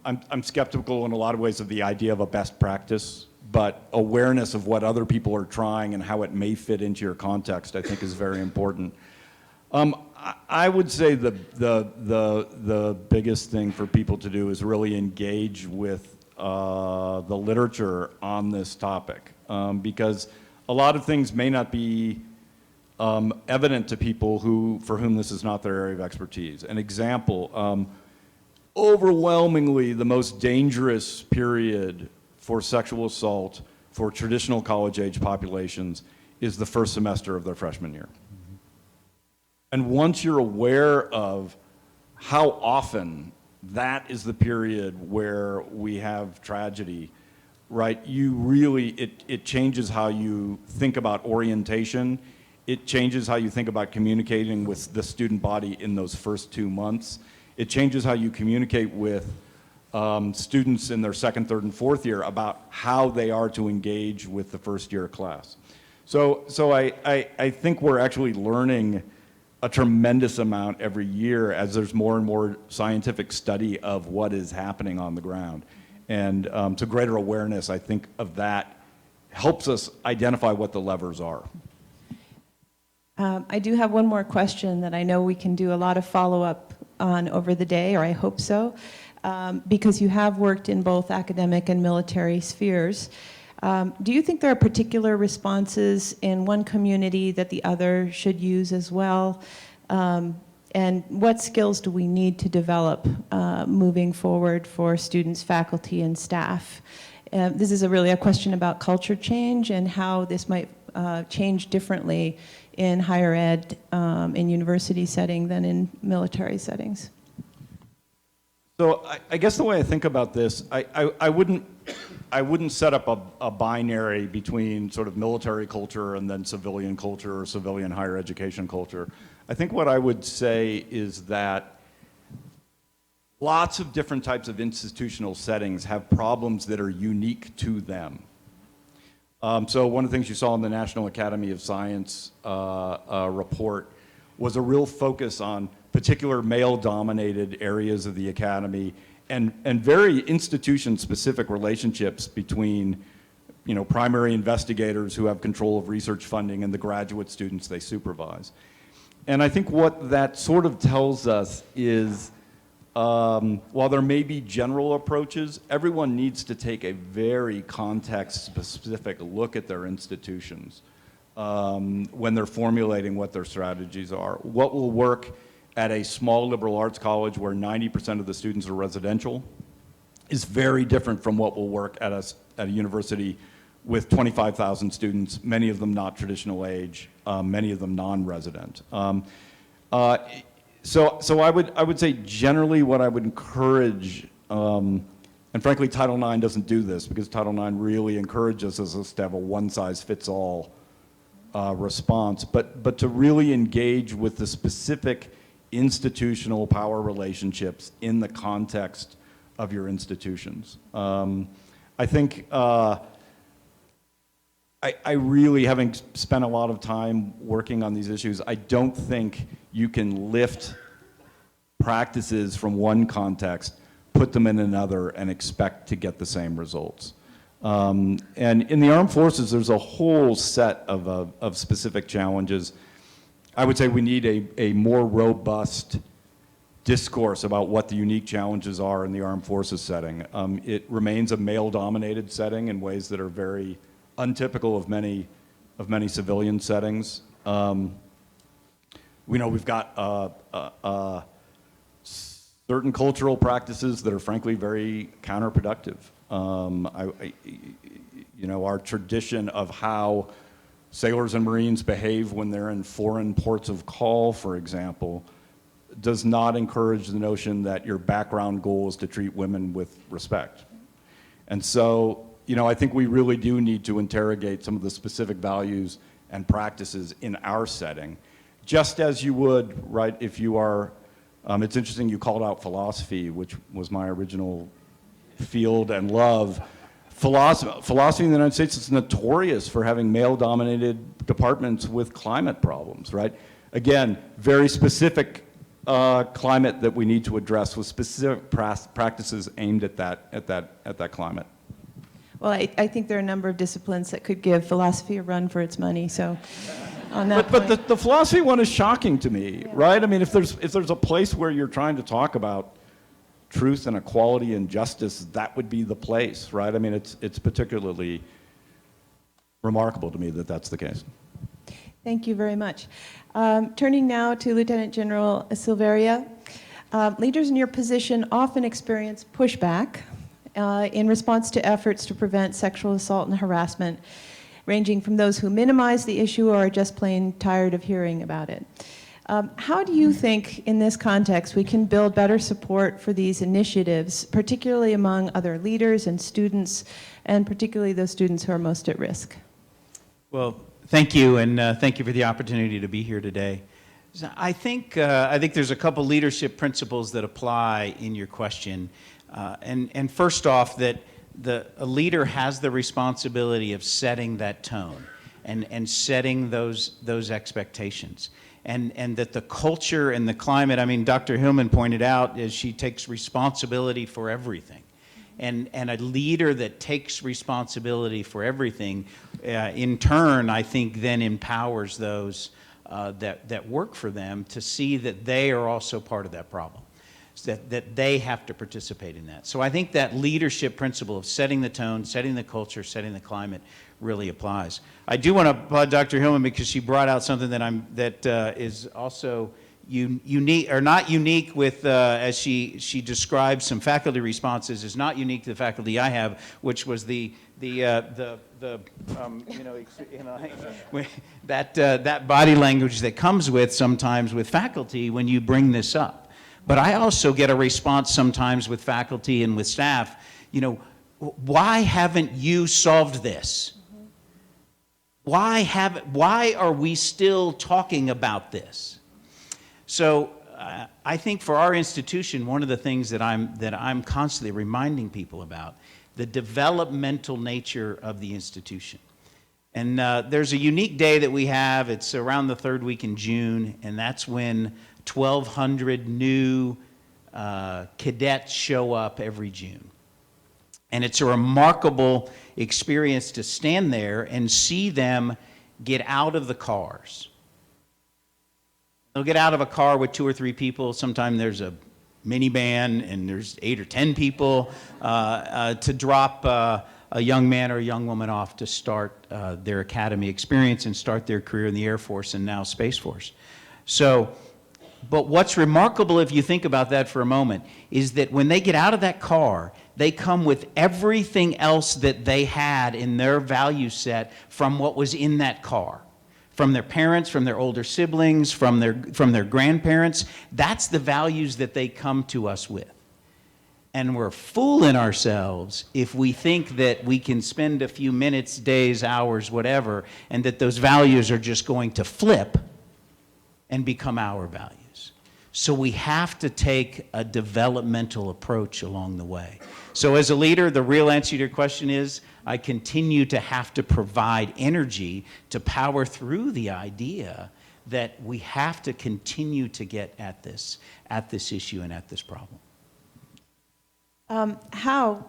I'm skeptical in a lot of ways of the idea of a best practice, but awareness of what other people are trying and how it may fit into your context, I think, is very important. I would say the biggest thing for people to do is really engage with the literature on this topic, because a lot of things may not be evident to people for whom this is not their area of expertise. An example, overwhelmingly the most dangerous period for sexual assault for traditional college-age populations is the first semester of their freshman year. And once you're aware of how often that is the period where we have tragedy, right, it changes how you think about orientation. It changes how you think about communicating with the student body in those first 2 months. It changes how you communicate with students in their second, third, and fourth year about how they are to engage with the first year class. So I think we're actually learning a tremendous amount every year as there's more and more scientific study of what is happening on the ground. And so greater awareness, I think, of that helps us identify what the levers are. I do have one more question that I know we can do a lot of follow-up on over the day, or I hope so, because you have worked in both academic and military spheres. Do you think there are particular responses in one community that the other should use as well? And what skills do we need to develop moving forward for students, faculty, and staff? This is really a question about culture change and how this might change differently in higher ed, in university setting than in military settings. So I guess the way I think about this, I wouldn't set up a binary between sort of military culture and then civilian culture or civilian higher education culture. I think what I would say is that lots of different types of institutional settings have problems that are unique to them. So one of the things you saw in the National Academy of Science report was a real focus on particular male-dominated areas of the academy and very institution-specific relationships between, you know, primary investigators who have control of research funding and the graduate students they supervise. And I think what that sort of tells us is, while there may be general approaches, everyone needs to take a very context-specific look at their institutions when they're formulating what their strategies are. What will work at a small liberal arts college where 90% of the students are residential is very different from what will work at a university with 25,000 students, many of them not traditional age, many of them non-resident. So I would say generally what I would encourage, and frankly Title IX doesn't do this because Title IX really encourages us to have a one-size-fits-all response, but to really engage with the specific institutional power relationships in the context of your institutions. I think I really, having spent a lot of time working on these issues, I don't think you can lift practices from one context, put them in another, and expect to get the same results. And in the armed forces, there's a whole set of specific challenges. I would say we need a more robust discourse about what the unique challenges are in the armed forces setting. It remains a male-dominated setting in ways that are very untypical of many civilian settings. We know we've got certain cultural practices that are frankly very counterproductive. You know, our tradition of how sailors and Marines behave when they're in foreign ports of call, for example, does not encourage the notion that your background goal is to treat women with respect. And so, you know, I think we really do need to interrogate some of the specific values and practices in our setting, just as you would, right, if you are, it's interesting you called out philosophy, which was my original field and love. Philosophy in the United States is notorious for having male-dominated departments with climate problems, right? Again, very specific climate that we need to address with specific practices aimed at that climate. Well, I think there are a number of disciplines that could give philosophy a run for its money, so on that But the philosophy one is shocking to me, right? I mean, if there's a place where you're trying to talk about truth and equality and justice, that would be the place, right? I mean, it's particularly remarkable to me that that's the case. Thank you very much. Turning now to Lieutenant General Silveria. Leaders in your position often experience pushback in response to efforts to prevent sexual assault and harassment, ranging from those who minimize the issue or are just plain tired of hearing about it. How do you think, in this context, we can build better support for these initiatives, particularly among other leaders and students, and particularly those students who are most at risk? Well, thank you, and thank you for the opportunity to be here today. So I think there's a couple leadership principles that apply in your question. And first off, that a leader has the responsibility of setting that tone and setting those expectations. And that the culture and the climate, I mean, Dr. Hillman pointed out, is she takes responsibility for everything. And a leader that takes responsibility for everything, in turn, I think then empowers those that work for them to see that they are also part of that problem, that they have to participate in that. So I think that leadership principle of setting the tone, setting the culture, setting the climate really applies. I do want to applaud Dr. Hillman because she brought out something that is also unique, or not unique with, as she described some faculty responses, is not unique to the faculty I have, which was that body language that comes with sometimes with faculty when you bring this up. But I also get a response sometimes with faculty and with staff, why haven't you solved this? Why are we still talking about this? So I think for our institution, one of the things that I'm constantly reminding people about, the developmental nature of the institution. And there's a unique day that we have. It's around the third week in June, and that's when 1,200 new cadets show up every June. And it's a remarkable experience to stand there and see them get out of the cars. They'll get out of a car with 2 or 3 people. Sometimes there's a minivan and there's 8 or 10 people to drop a young man or a young woman off to start their academy experience and start their career in the Air Force and now Space Force. So, but what's remarkable, if you think about that for a moment, is that when they get out of that car, they come with everything else that they had in their value set from what was in that car. From their parents, from their older siblings, from their grandparents. That's the values that they come to us with. And we're fooling ourselves if we think that we can spend a few minutes, days, hours, whatever, and that those values are just going to flip and become our values. So we have to take a developmental approach along the way. So as a leader, the real answer to your question is, I continue to have to provide energy to power through the idea that we have to continue to get at this issue and at this problem. How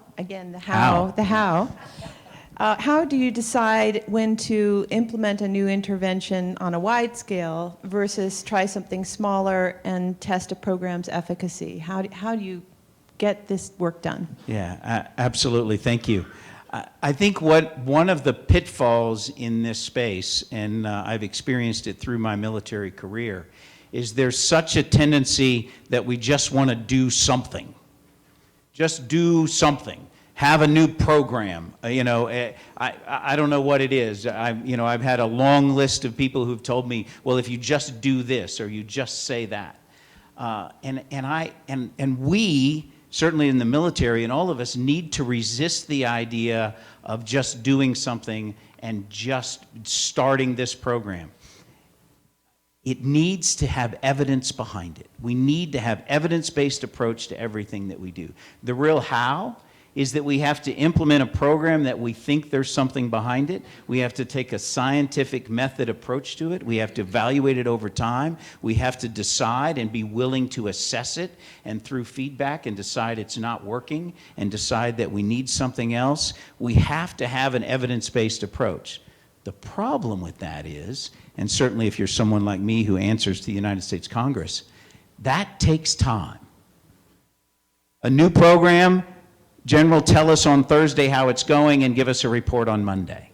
do you decide when to implement a new intervention on a wide scale versus try something smaller and test a program's efficacy? How do you get this work done? Yeah, absolutely. Thank you. I think one of the pitfalls in this space, and I've experienced it through my military career, is there's such a tendency that we just want to do something. Just do something. Have a new program. I don't know what it is. I've had a long list of people who've told me, well, if you just do this or you just say that, and we, certainly in the military, and all of us need to resist the idea of just doing something and just starting this program. It needs to have evidence behind it. We need to have evidence-based approach to everything that we do. The real how is that we have to implement a program that we think there's something behind it. We have to take a scientific method approach to it. We have to evaluate it over time. We have to decide and be willing to assess it and through feedback and decide it's not working and decide that we need something else. We have to have an evidence-based approach. The problem with that is, and certainly if you're someone like me who answers to the United States Congress, that takes time. A new program, General, tell us on Thursday how it's going and give us a report on Monday.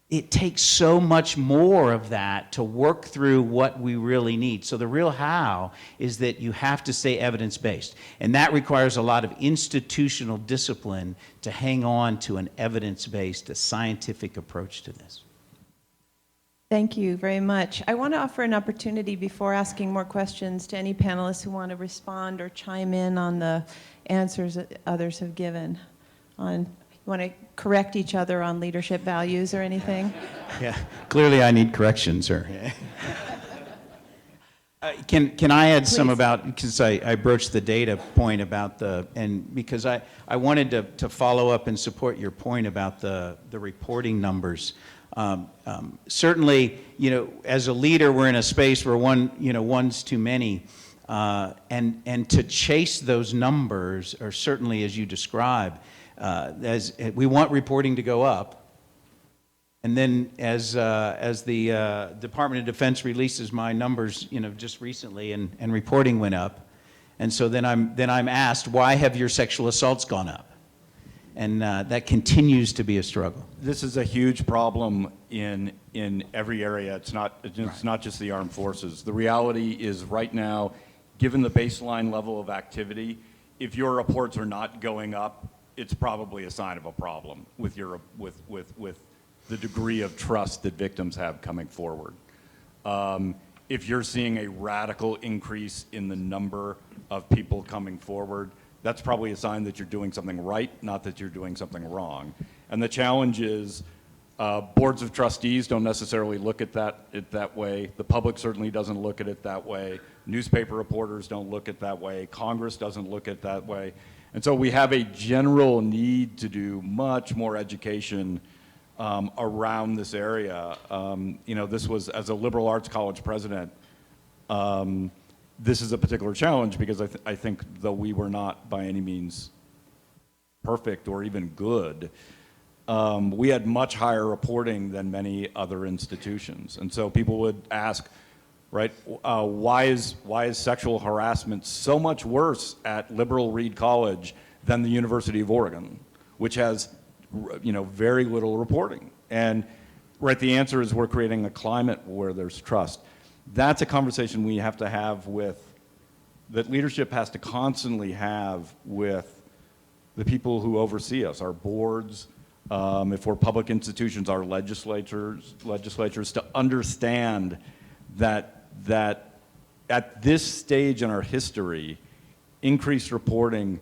It takes so much more of that to work through what we really need. So the real how is that you have to stay evidence-based. And that requires a lot of institutional discipline to hang on to an evidence-based, a scientific approach to this. Thank you very much. I want to offer an opportunity before asking more questions to any panelists who want to respond or chime in on the answers that others have given. You want to correct each other on leadership values or anything? Yeah, clearly I need correction, sir. Can I add some about, because I broached the data point about because I wanted to follow up and support your point about the reporting numbers. Certainly, as a leader, we're in a space where one's too many. And to chase those numbers, or certainly as you describe, as we want reporting to go up, and then as the Department of Defense releases my numbers, just recently, and reporting went up, and so then I'm asked, why have your sexual assaults gone up? And that continues to be a struggle. This is a huge problem in every area. It's not just the armed forces. The reality is right now, given the baseline level of activity, if your reports are not going up, it's probably a sign of a problem with the degree of trust that victims have coming forward. If you're seeing a radical increase in the number of people coming forward, that's probably a sign that you're doing something right, not that you're doing something wrong. And the challenge is boards of trustees don't necessarily look at it that way. The public certainly doesn't look at it that way. Newspaper reporters don't look at it that way. Congress doesn't look at it that way. And so we have a general need to do much more education around this area. This was, as a liberal arts college president, this is a particular challenge because I think though we were not by any means perfect or even good, we had much higher reporting than many other institutions. And so people would ask, right, why is sexual harassment so much worse at Liberal Reed College than the University of Oregon, which has very little reporting? And right, the answer is we're creating a climate where there's trust. That's a conversation we have to have that leadership has to constantly have with the people who oversee us, our boards, if we're public institutions, our legislatures to understand that at this stage in our history, increased reporting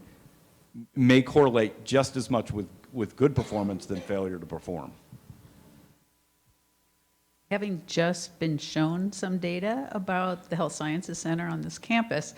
may correlate just as much with good performance than failure to perform. Having just been shown some data about the Health Sciences Center on this campus,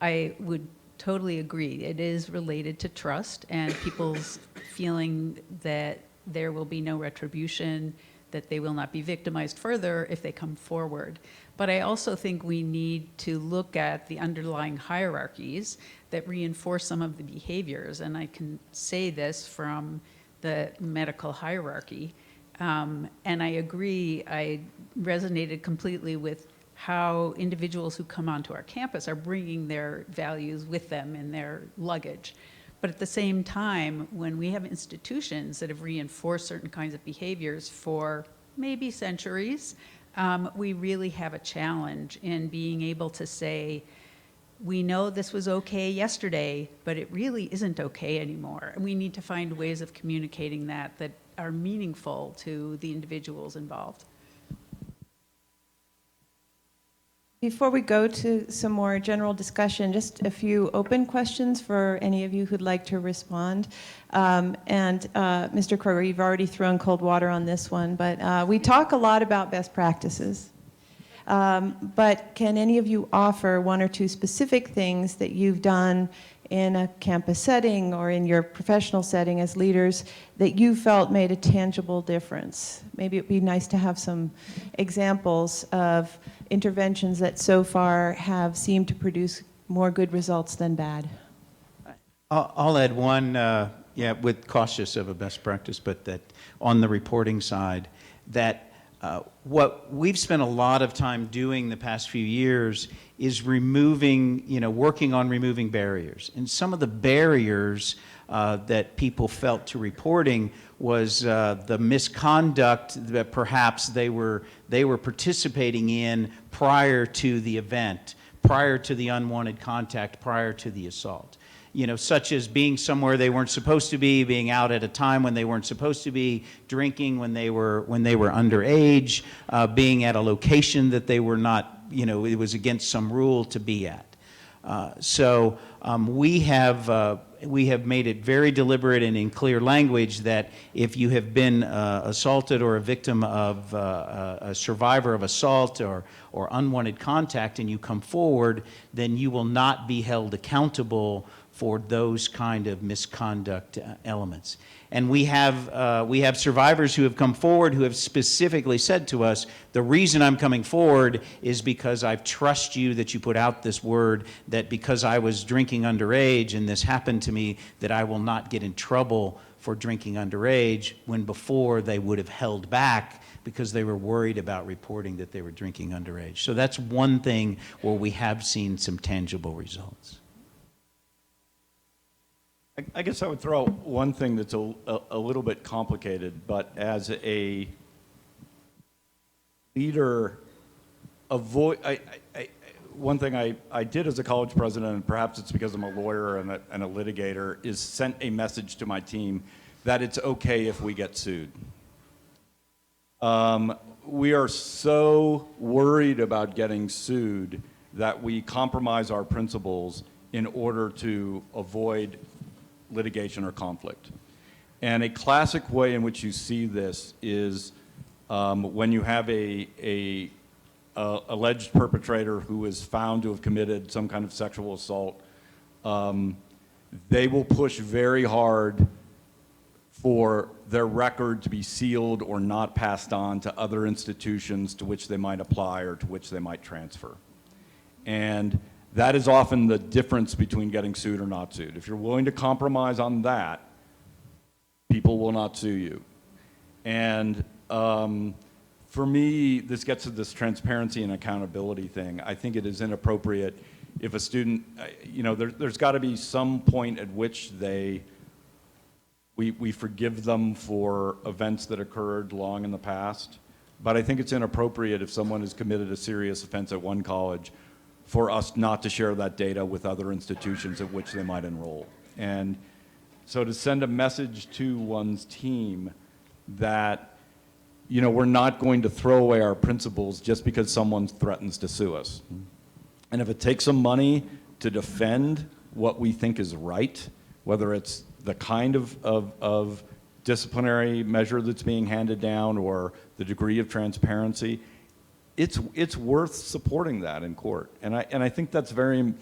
I would totally agree. It is related to trust and people's feeling that there will be no retribution, that they will not be victimized further if they come forward. But I also think we need to look at the underlying hierarchies that reinforce some of the behaviors. And I can say this from the medical hierarchy. And I agree, I resonated completely with how individuals who come onto our campus are bringing their values with them in their luggage. But at the same time, when we have institutions that have reinforced certain kinds of behaviors for maybe centuries, we really have a challenge in being able to say, we know this was okay yesterday, but it really isn't okay anymore. And we need to find ways of communicating that are meaningful to the individuals involved. Before we go to some more general discussion, just a few open questions for any of you who'd like to respond. Mr. Kroger, you've already thrown cold water on this one, but we talk a lot about best practices. But can any of you offer one or two specific things that you've done in a campus setting or in your professional setting as leaders that you felt made a tangible difference? Maybe it'd be nice to have some examples of interventions that so far have seemed to produce more good results than bad. I'll add one, with cautious of a best practice, but that on the reporting side, that what we've spent a lot of time doing the past few years is working on removing barriers. And some of the barriers that people felt to reporting was the misconduct that perhaps they were participating in prior to the event, prior to the unwanted contact, prior to the assault. Such as being somewhere they weren't supposed to be, being out at a time when they weren't supposed to be, drinking when they were underage, being at a location that they were not, it was against some rule to be at. So we have made it very deliberate and in clear language that if you have been assaulted or a victim of a survivor of assault or unwanted contact and you come forward, then you will not be held accountable for those kind of misconduct elements. And we have survivors who have come forward who have specifically said to us, the reason I'm coming forward is because I trust you that you put out this word that because I was drinking underage and this happened to me, that I will not get in trouble for drinking underage, when before they would have held back because they were worried about reporting that they were drinking underage. So that's one thing where we have seen some tangible results. I guess I would throw out one thing that's a little bit complicated, but as a leader, one thing I did as a college president, and perhaps it's because I'm a lawyer and a litigator, is sent a message to my team that it's okay if we get sued. We are so worried about getting sued that we compromise our principles in order to avoid litigation or conflict. And a classic way in which you see this is when you have a alleged perpetrator who is found to have committed some kind of sexual assault. They will push very hard for their record to be sealed or not passed on to other institutions to which they might apply or to which they might transfer. And that is often the difference between getting sued or not sued. If you're willing to compromise on that, people will not sue you. And for me, this gets to this transparency and accountability thing. I think it is inappropriate if a student, there's got to be some point at which we forgive them for events that occurred long in the past. But I think it's inappropriate if someone has committed a serious offense at one college for us not to share that data with other institutions at which they might enroll. And so to send a message to one's team that, we're not going to throw away our principles just because someone threatens to sue us. And if it takes some money to defend what we think is right, whether it's the kind of disciplinary measure that's being handed down or the degree of transparency, it's worth supporting that in court. And I think that's very,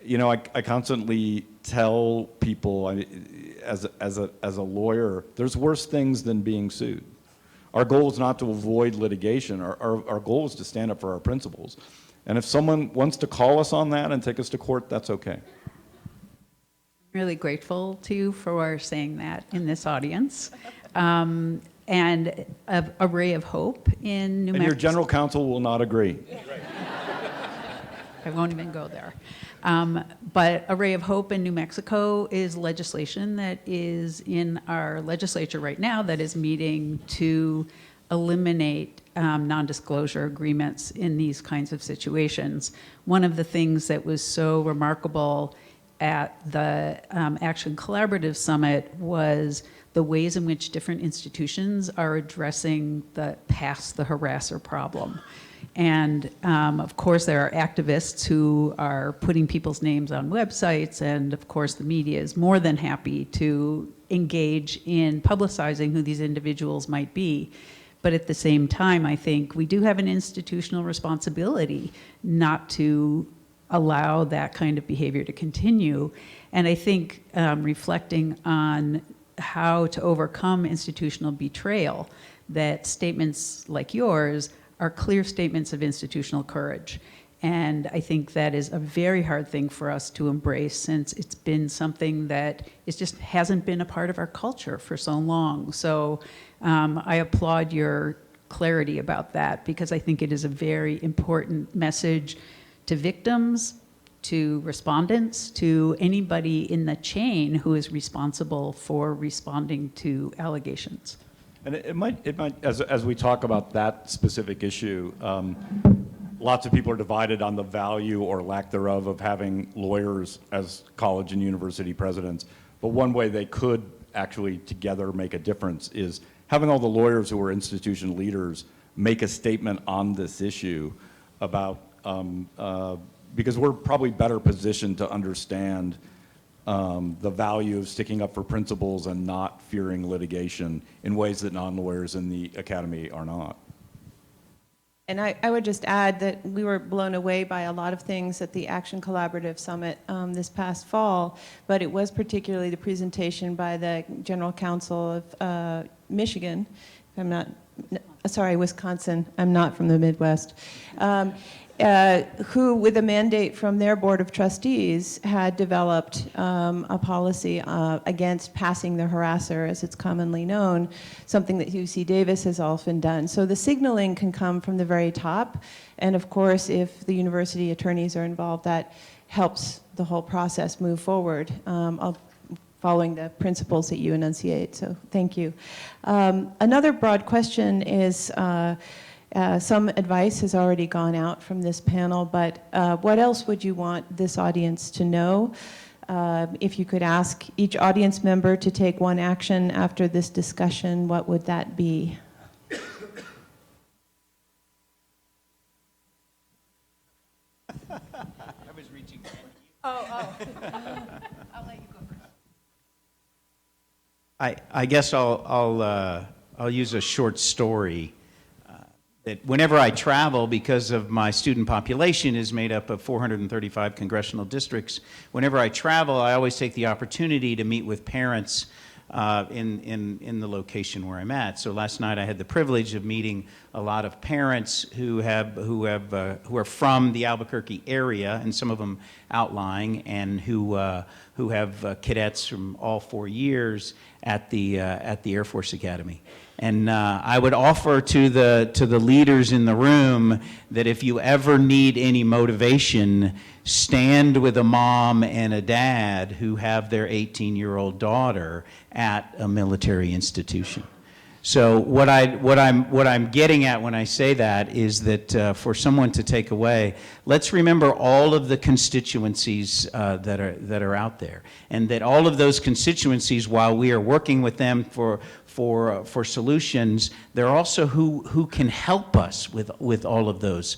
I constantly tell people as a lawyer, there's worse things than being sued. Our goal is not to avoid litigation. Our goal is to stand up for our principles. And if someone wants to call us on that and take us to court, that's okay. I'm really grateful to you for saying that in this audience. And a ray of hope in New Mexico. And your general counsel will not agree. I won't even go there. But a ray of hope in New Mexico is legislation that is in our legislature right now that is meeting to eliminate non-disclosure agreements in these kinds of situations. One of the things that was so remarkable at the Action Collaborative Summit was the ways in which different institutions are addressing the harasser problem. And of course, there are activists who are putting people's names on websites, and of course, the media is more than happy to engage in publicizing who these individuals might be. But at the same time, I think we do have an institutional responsibility not to allow that kind of behavior to continue. And I think reflecting on how to overcome institutional betrayal, that statements like yours are clear statements of institutional courage. And I think that is a very hard thing for us to embrace, since it's been something that just hasn't been a part of our culture for so long. So I applaud your clarity about that, because I think it is a very important message to victims, to respondents, to anybody in the chain who is responsible for responding to allegations. And it might, as we talk about that specific issue, lots of people are divided on the value or lack thereof of having lawyers as college and university presidents. But one way they could actually together make a difference is having all the lawyers who are institution leaders make a statement on this issue about, because we're probably better positioned to understand the value of sticking up for principles and not fearing litigation in ways that non-lawyers in the academy are not. And I would just add that we were blown away by a lot of things at the Action Collaborative Summit this past fall, but it was particularly the presentation by the General Counsel of Michigan, if I'm not, sorry, Wisconsin, I'm not from the Midwest, who, with a mandate from their Board of Trustees, had developed a policy against passing the harasser, as it's commonly known, something that UC Davis has often done. So the signaling can come from the very top, and of course, if the university attorneys are involved, that helps the whole process move forward, following the principles that you enunciate, so thank you. Another broad question is, some advice has already gone out from this panel, but what else would you want this audience to know? If you could ask each audience member to take one action after this discussion, what would that be? I was reaching. Oh. I'll let you go first. I guess I'll use a short story. That whenever I travel, because of my student population is made up of 435 congressional districts, whenever I travel, I always take the opportunity to meet with parents in the location where I'm at. So last night I had the privilege of meeting a lot of parents who are from the Albuquerque area, and some of them outlying, and who have cadets from all 4 years at the Air Force Academy. And I would offer to the leaders in the room that if you ever need any motivation, stand with a mom and a dad who have their 18-year-old daughter at a military institution. So what I'm getting at when I say that is that for someone to take away, let's remember all of the constituencies that are out there, and that all of those constituencies, while we are working with them for solutions, they're also who can help us with all of those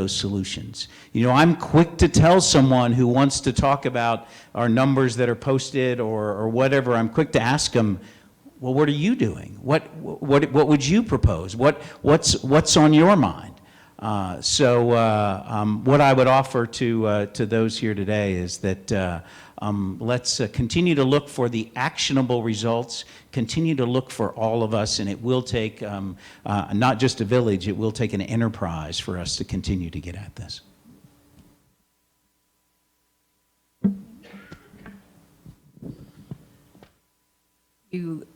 solutions. You know, I'm quick to tell someone who wants to talk about our numbers that are posted or whatever. I'm quick to ask them, well, what are you doing? What would you propose? What's on your mind? What I would offer to those here today is that let's continue to look for the actionable results, continue to look for all of us, and it will take not just a village, it will take an enterprise for us to continue to get at this. You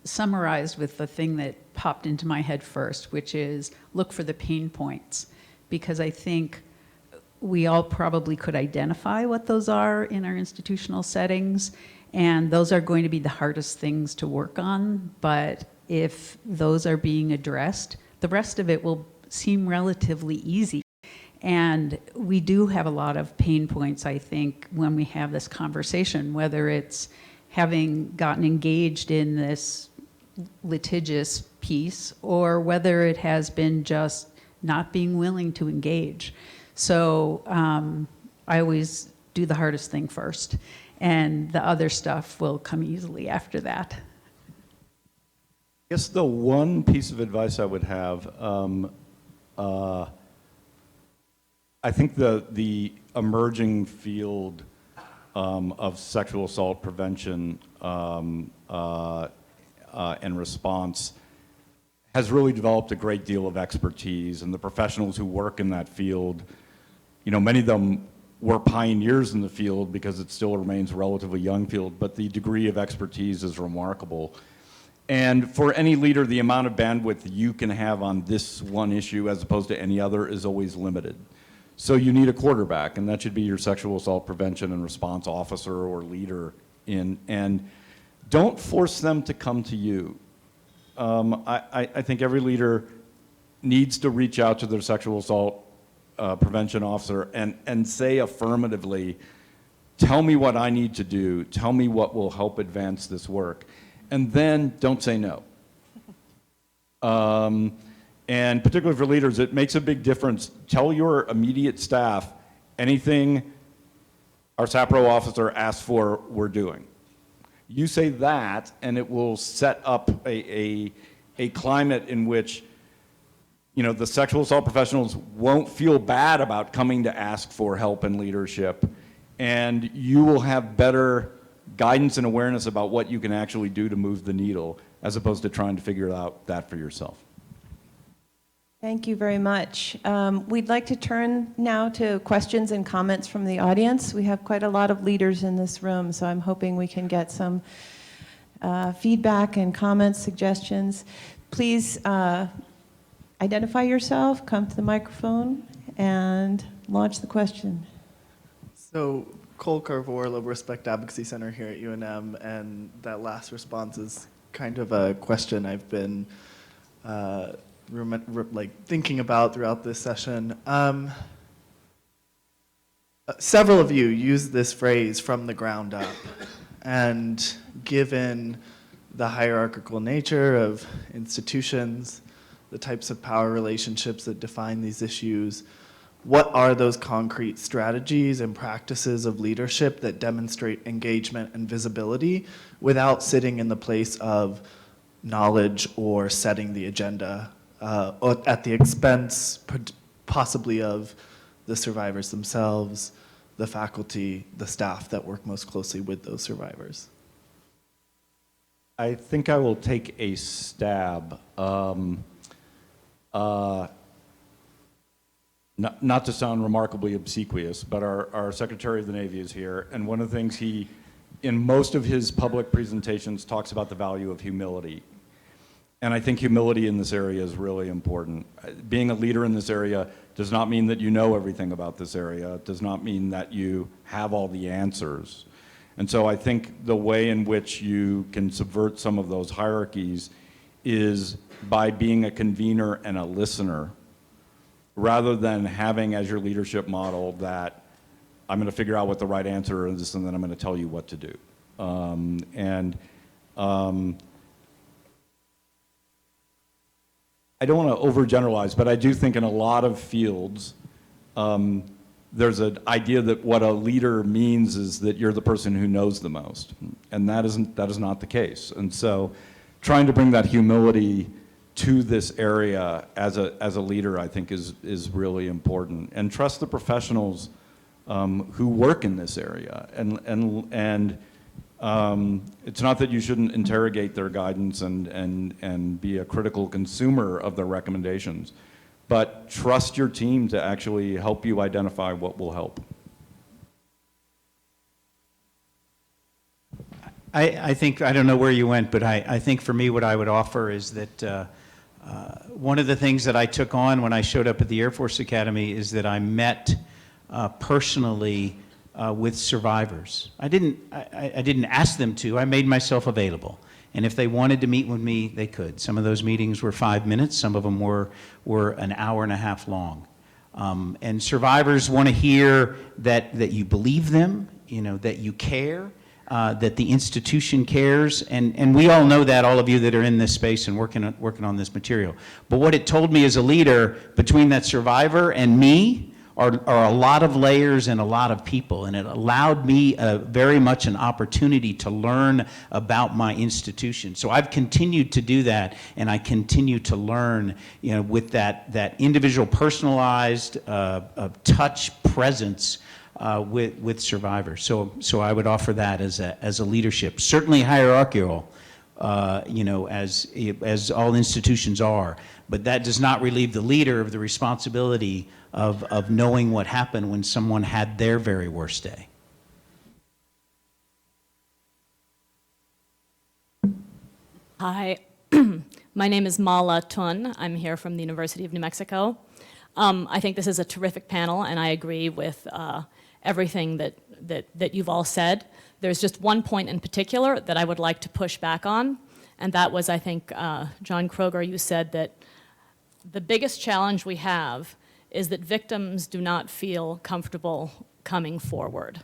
summarized with the thing that popped into my head first, which is look for the pain points, because I think we all probably could identify what those are in our institutional settings, and those are going to be the hardest things to work on, but if those are being addressed, the rest of it will seem relatively easy. And we do have a lot of pain points, I think, when we have this conversation, whether it's having gotten engaged in this litigious piece, or whether it has been just not being willing to engage. So I always do the hardest thing first, and the other stuff will come easily after that. I guess the one piece of advice I would have, I think the emerging field of sexual assault prevention and response has really developed a great deal of expertise, and the professionals who work in that field, you know, many of them were pioneers in the field because it still remains a relatively young field, but the degree of expertise is remarkable. And for any leader, the amount of bandwidth you can have on this one issue as opposed to any other is always limited. So you need a quarterback, and that should be your sexual assault prevention and response officer or leader. And don't force them to come to you. I think every leader needs to reach out to their sexual assault prevention officer and say affirmatively, tell me what I need to do, tell me what will help advance this work, and then don't say no. And particularly for leaders, it makes a big difference. Tell your immediate staff anything our SAPRO officer asks for, we're doing. You say that, and it will set up a climate in which you know, the sexual assault professionals won't feel bad about coming to ask for help and leadership, and you will have better guidance and awareness about what you can actually do to move the needle, as opposed to trying to figure out that for yourself. Thank you very much. We'd like to turn now to questions and comments from the audience. We have quite a lot of leaders in this room, so I'm hoping we can get some feedback and comments, suggestions. Please identify yourself, come to the microphone, and launch the question. So, Cole Carvor, Global Respect Advocacy Center here at UNM, and that last response is kind of a question I've been thinking about throughout this session. Several of you use this phrase, "from the ground up," and given the hierarchical nature of institutions, the types of power relationships that define these issues, what are those concrete strategies and practices of leadership that demonstrate engagement and visibility without sitting in the place of knowledge or setting the agenda, or at the expense possibly of the survivors themselves, the faculty, the staff that work most closely with those survivors? I think I will take a stab. Not to sound remarkably obsequious, but our Secretary of the Navy is here, and one of the things he, in most of his public presentations, talks about the value of humility. And I think humility in this area is really important. Being a leader in this area does not mean that you know everything about this area. It does not mean that you have all the answers. And so I think the way in which you can subvert some of those hierarchies is by being a convener and a listener, rather than having as your leadership model that I'm going to figure out what the right answer is and then I'm going to tell you what to do. I don't want to overgeneralize, but I do think in a lot of fields, there's an idea that what a leader means is that you're the person who knows the most, and that is not the case. And so trying to bring that humility to this area as a leader, I think is really important. And trust the professionals who work in this area. And it's not that you shouldn't interrogate their guidance and be a critical consumer of their recommendations, but trust your team to actually help you identify what will help. I think, I don't know where you went, but I think for me what I would offer is that one of the things that I took on when I showed up at the Air Force Academy is that I met personally with survivors. I didn't ask them to, I made myself available. And if they wanted to meet with me, they could. Some of those meetings were 5 minutes, some of them were an hour and a half long. And survivors want to hear that you believe them, you know, that you care, that the institution cares, and we all know that, all of you that are in this space and working on this material. But what it told me as a leader, between that survivor and me, are a lot of layers and a lot of people, and it allowed me very much an opportunity to learn about my institution. So I've continued to do that, and I continue to learn, you know, with that individual personalized touch presence with survivors. So I would offer that as a leadership, certainly hierarchical, you know, as all institutions are, but that does not relieve the leader of the responsibility of knowing what happened when someone had their very worst day. Hi, my name is Mala Tun. I'm here from the University of New Mexico. I think this is a terrific panel, and I agree with everything that you've all said. There's just one point in particular that I would like to push back on, and that was, I think, John Kroger, you said that the biggest challenge we have is that victims do not feel comfortable coming forward.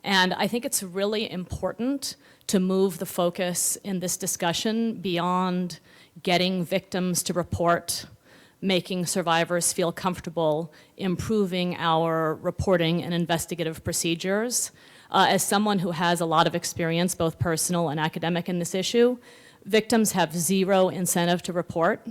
And I think it's really important to move the focus in this discussion beyond getting victims to report, making survivors feel comfortable, improving our reporting and investigative procedures. As someone who has a lot of experience, both personal and academic, in this issue, victims have zero incentive to report,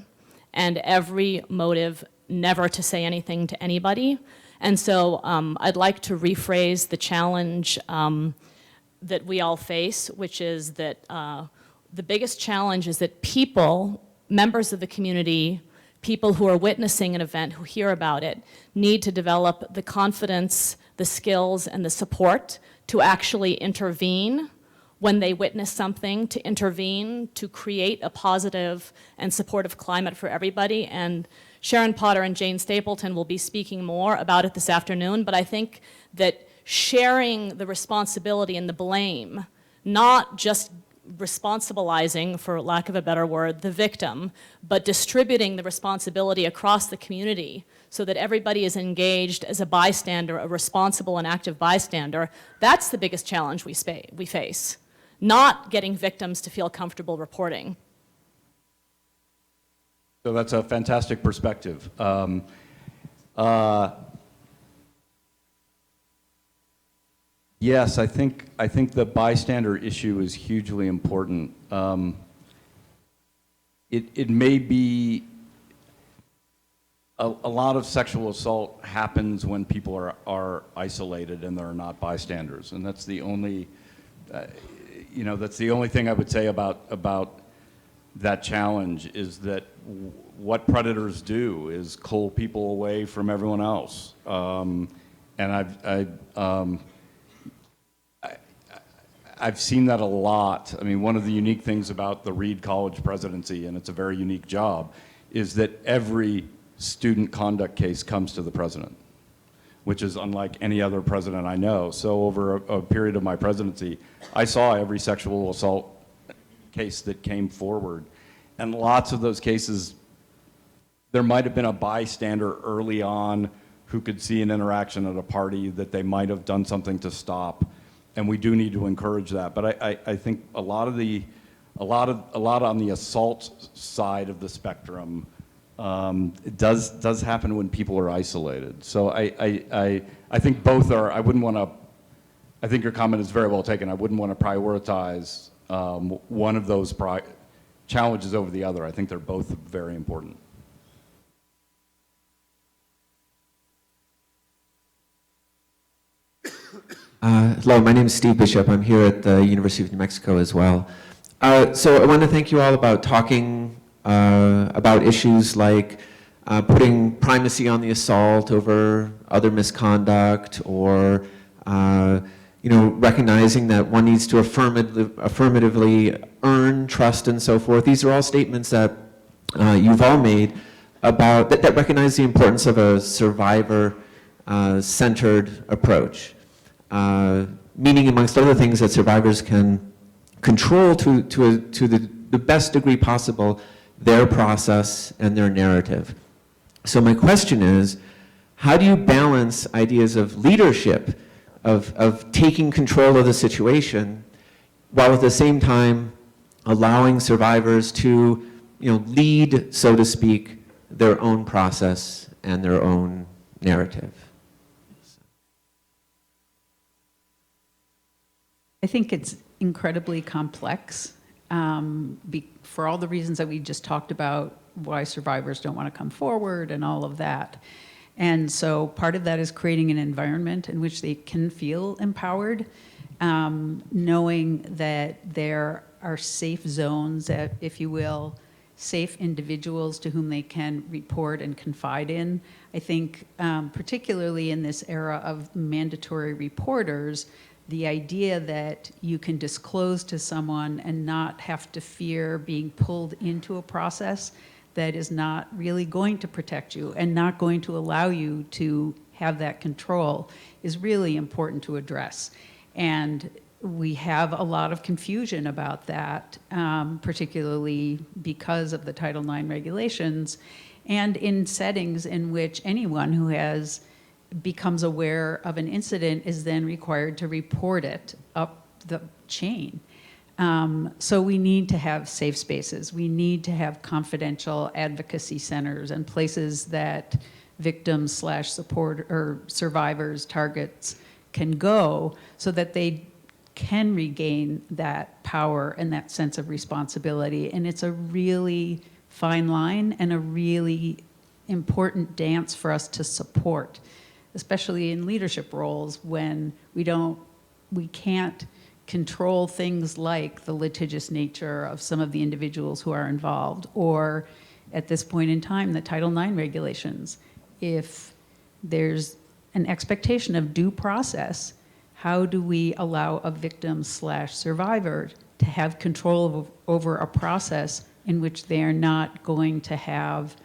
and every motive never to say anything to anybody. And so I'd like to rephrase the challenge that we all face, which is that the biggest challenge is that people, members of the community, people who are witnessing an event, who hear about it, need to develop the confidence, the skills, and the support to actually intervene when they witness something, to intervene, to create a positive and supportive climate for everybody. And Sharon Potter and Jane Stapleton will be speaking more about it this afternoon, but I think that sharing the responsibility and the blame, not just responsibilizing, for lack of a better word, the victim, but distributing the responsibility across the community so that everybody is engaged as a bystander, a responsible and active bystander, that's the biggest challenge we face, not getting victims to feel comfortable reporting. So that's a fantastic perspective. Yes, I think the bystander issue is hugely important. It may be a lot of sexual assault happens when people are isolated and they're not bystanders, and that's the only that's the only thing I would say about that challenge, is that what predators do is cull people away from everyone else, and I've seen that a lot. I mean, one of the unique things about the Reed College presidency, and it's a very unique job, is that every student conduct case comes to the president, which is unlike any other president I know. So over a period of my presidency, I saw every sexual assault case that came forward. And lots of those cases, there might have been a bystander early on who could see an interaction at a party that they might have done something to stop. And we do need to encourage that. But I think a lot on the assault side of the spectrum it does happen when people are isolated. So I think both are. I wouldn't want to. I think your comment is very well taken. I wouldn't want to prioritize one of those challenges over the other. I think they're both very important. Hello, my name is Steve Bishop. I'm here at the University of New Mexico as well. So I want to thank you all about talking about issues like putting primacy on the assault over other misconduct, or recognizing that one needs to affirmatively earn trust and so forth. These are all statements that you've all made about that recognize the importance of a survivor-centered approach. Meaning, amongst other things, that survivors can control to the best degree possible their process and their narrative. So my question is, how do you balance ideas of leadership, of taking control of the situation, while at the same time allowing survivors to lead, so to speak, their own process and their own narrative? I think it's incredibly complex for all the reasons that we just talked about, why survivors don't want to come forward and all of that. And so part of that is creating an environment in which they can feel empowered, knowing that there are safe zones, that, if you will, safe individuals to whom they can report and confide in. I think particularly in this era of mandatory reporters, the idea that you can disclose to someone and not have to fear being pulled into a process that is not really going to protect you and not going to allow you to have that control is really important to address. And we have a lot of confusion about that, particularly because of the Title IX regulations, and in settings in which anyone who becomes aware of an incident is then required to report it up the chain. So we need to have safe spaces. We need to have confidential advocacy centers and places that victims / support or survivors, targets can go so that they can regain that power and that sense of responsibility. And it's a really fine line and a really important dance for us to support, especially in leadership roles when we can't control things like the litigious nature of some of the individuals who are involved, or at this point in time, the Title IX regulations. If there's an expectation of due process, how do we allow a victim/survivor to have control over a process in which they are not going to have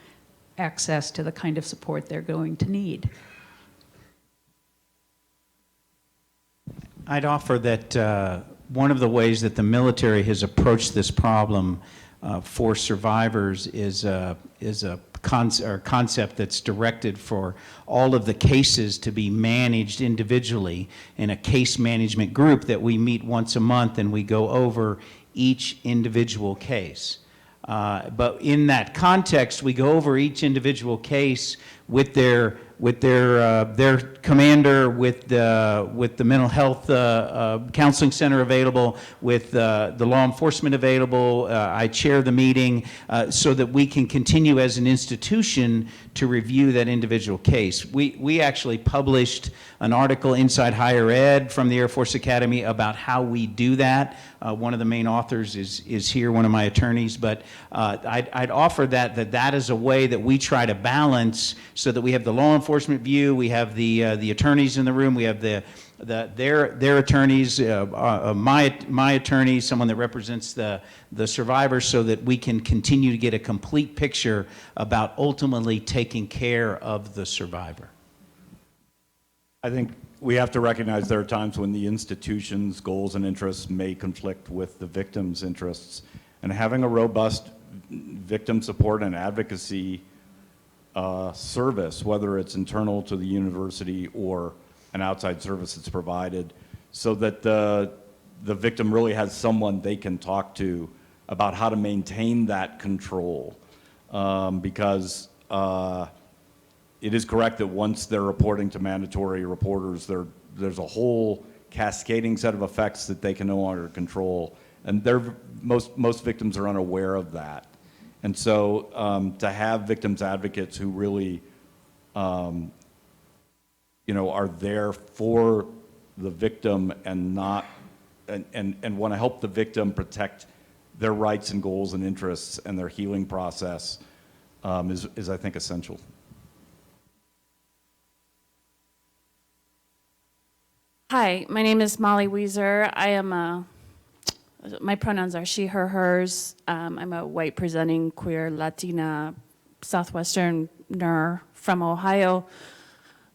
access to the kind of support they're going to need? I'd offer that one of the ways that the military has approached this problem for survivors is a concept that's directed for all of the cases to be managed individually in a case management group that we meet once a month and we go over each individual case. But in that context, we go over each individual case with their commander, with the mental health counseling center available, with the law enforcement available. I chair the meeting so that we can continue as an institution to review that individual case. We actually published an article inside Higher Ed from the Air Force Academy about how we do that. One of the main authors is here, one of my attorneys, but I'd offer that is a way that we try to balance so that we have the law enforcement view, we have the attorneys in the room, we have their attorneys, my attorney, someone that represents the survivors, so that we can continue to get a complete picture about ultimately taking care of the survivor. I think we have to recognize there are times when the institution's goals and interests may conflict with the victim's interests. And having a robust victim support and advocacy service, whether it's internal to the university or an outside service that's provided, so that the victim really has someone they can talk to about how to maintain that control. Because it is correct that once they're reporting to mandatory reporters, there's a whole cascading set of effects that they can no longer control. And most victims are unaware of that. And so to have victims advocates who really are there for the victim and want to help the victim protect their rights and goals and interests and their healing process is I think, essential. Hi, my name is Molly Weiser. My pronouns are she, her, hers. I'm a white presenting queer Latina Southwesterner from Ohio,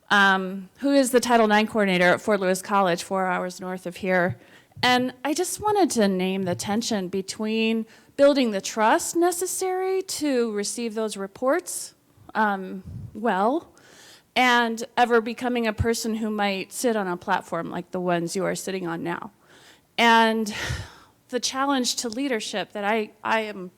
who is the Title IX coordinator at Fort Lewis College, 4 hours north of here. And I just wanted to name the tension between building the trust necessary to receive those reports well, and ever becoming a person who might sit on a platform like the ones you are sitting on now. And the challenge to leadership that I am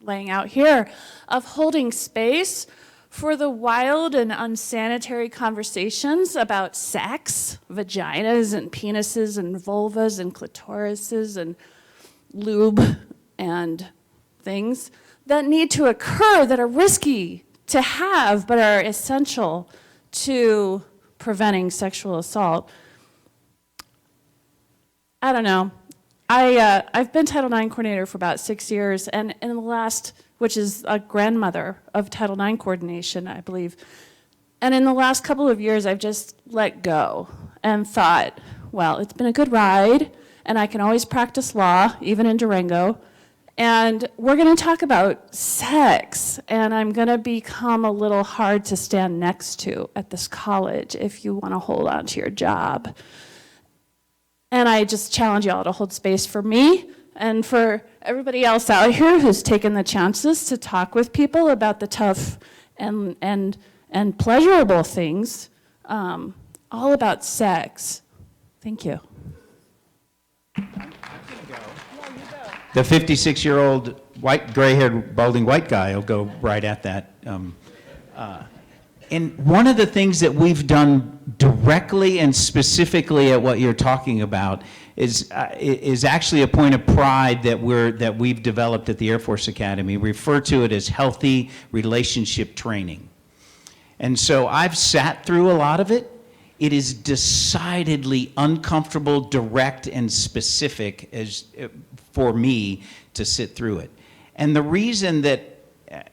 laying out here of holding space for the wild and unsanitary conversations about sex, vaginas and penises and vulvas and clitorises and lube and things that need to occur, that are risky to have but are essential to preventing sexual assault. I don't know. I've been Title IX coordinator for about 6 years, and in the last, which is a grandmother of Title IX coordination, I believe, and in the last couple of years, I've just let go and thought, well, it's been a good ride, and I can always practice law, even in Durango, and we're going to talk about sex, and I'm going to become a little hard to stand next to at this college if you want to hold on to your job. And I just challenge y'all to hold space for me and for everybody else out here who's taken the chances to talk with people about the tough and pleasurable things, all about sex. Thank you. The 56-year-old white, gray-haired, balding white guy will go right at that. And one of the things that we've done directly and specifically at what you're talking about is actually a point of pride that we've developed at the Air Force Academy. We refer to it as healthy relationship training. And so I've sat through a lot of it. It is decidedly uncomfortable, direct, and specific for me to sit through it. And the reason that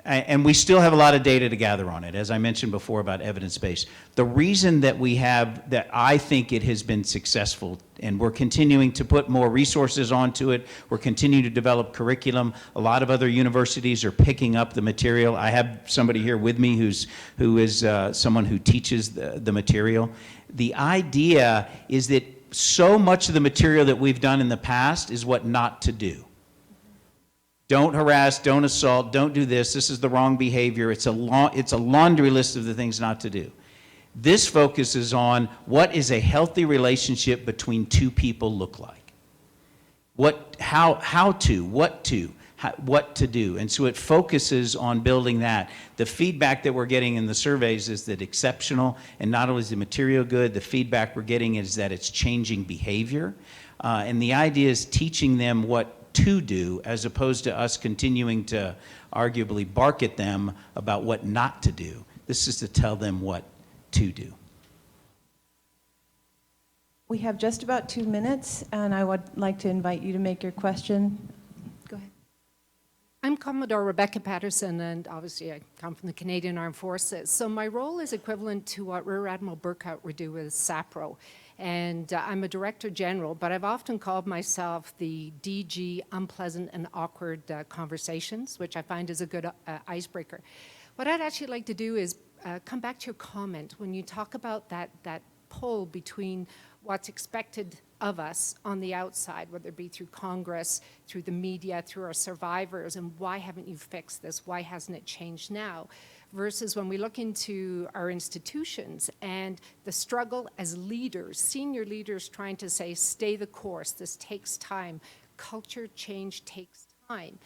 and we still have a lot of data to gather on it, as I mentioned before about evidence-based. The reason that I think it has been successful, and we're continuing to put more resources onto it, we're continuing to develop curriculum. A lot of other universities are picking up the material. I have somebody here with me who is someone who teaches the material. The idea is that so much of the material that we've done in the past is what not to do. Don't harass, don't assault, don't do this, this is the wrong behavior. It's a laundry list of the things not to do. This focuses on what is a healthy relationship between two people look like. What to do. And so it focuses on building that. The feedback that we're getting in the surveys is that exceptional, and not only is the material good, the feedback we're getting is that it's changing behavior. And the idea is teaching them what to do, as opposed to us continuing to arguably bark at them about what not to do. This is to tell them what to do. We have just about 2 minutes, and I would like to invite you to make your question. Go ahead. I'm Commodore Rebecca Patterson, and obviously I come from the Canadian Armed Forces. So my role is equivalent to what Rear Admiral Burkhardt would do with SAPRO. And I'm a Director General, but I've often called myself the DG Unpleasant and Awkward Conversations, which I find is a good icebreaker. What I'd actually like to do is come back to your comment when you talk about that pull between what's expected of us on the outside, whether it be through Congress, through the media, through our survivors, and why haven't you fixed this? Why hasn't it changed now? Versus when we look into our institutions and the struggle as leaders, senior leaders trying to say, stay the course, this takes time. Culture change takes time.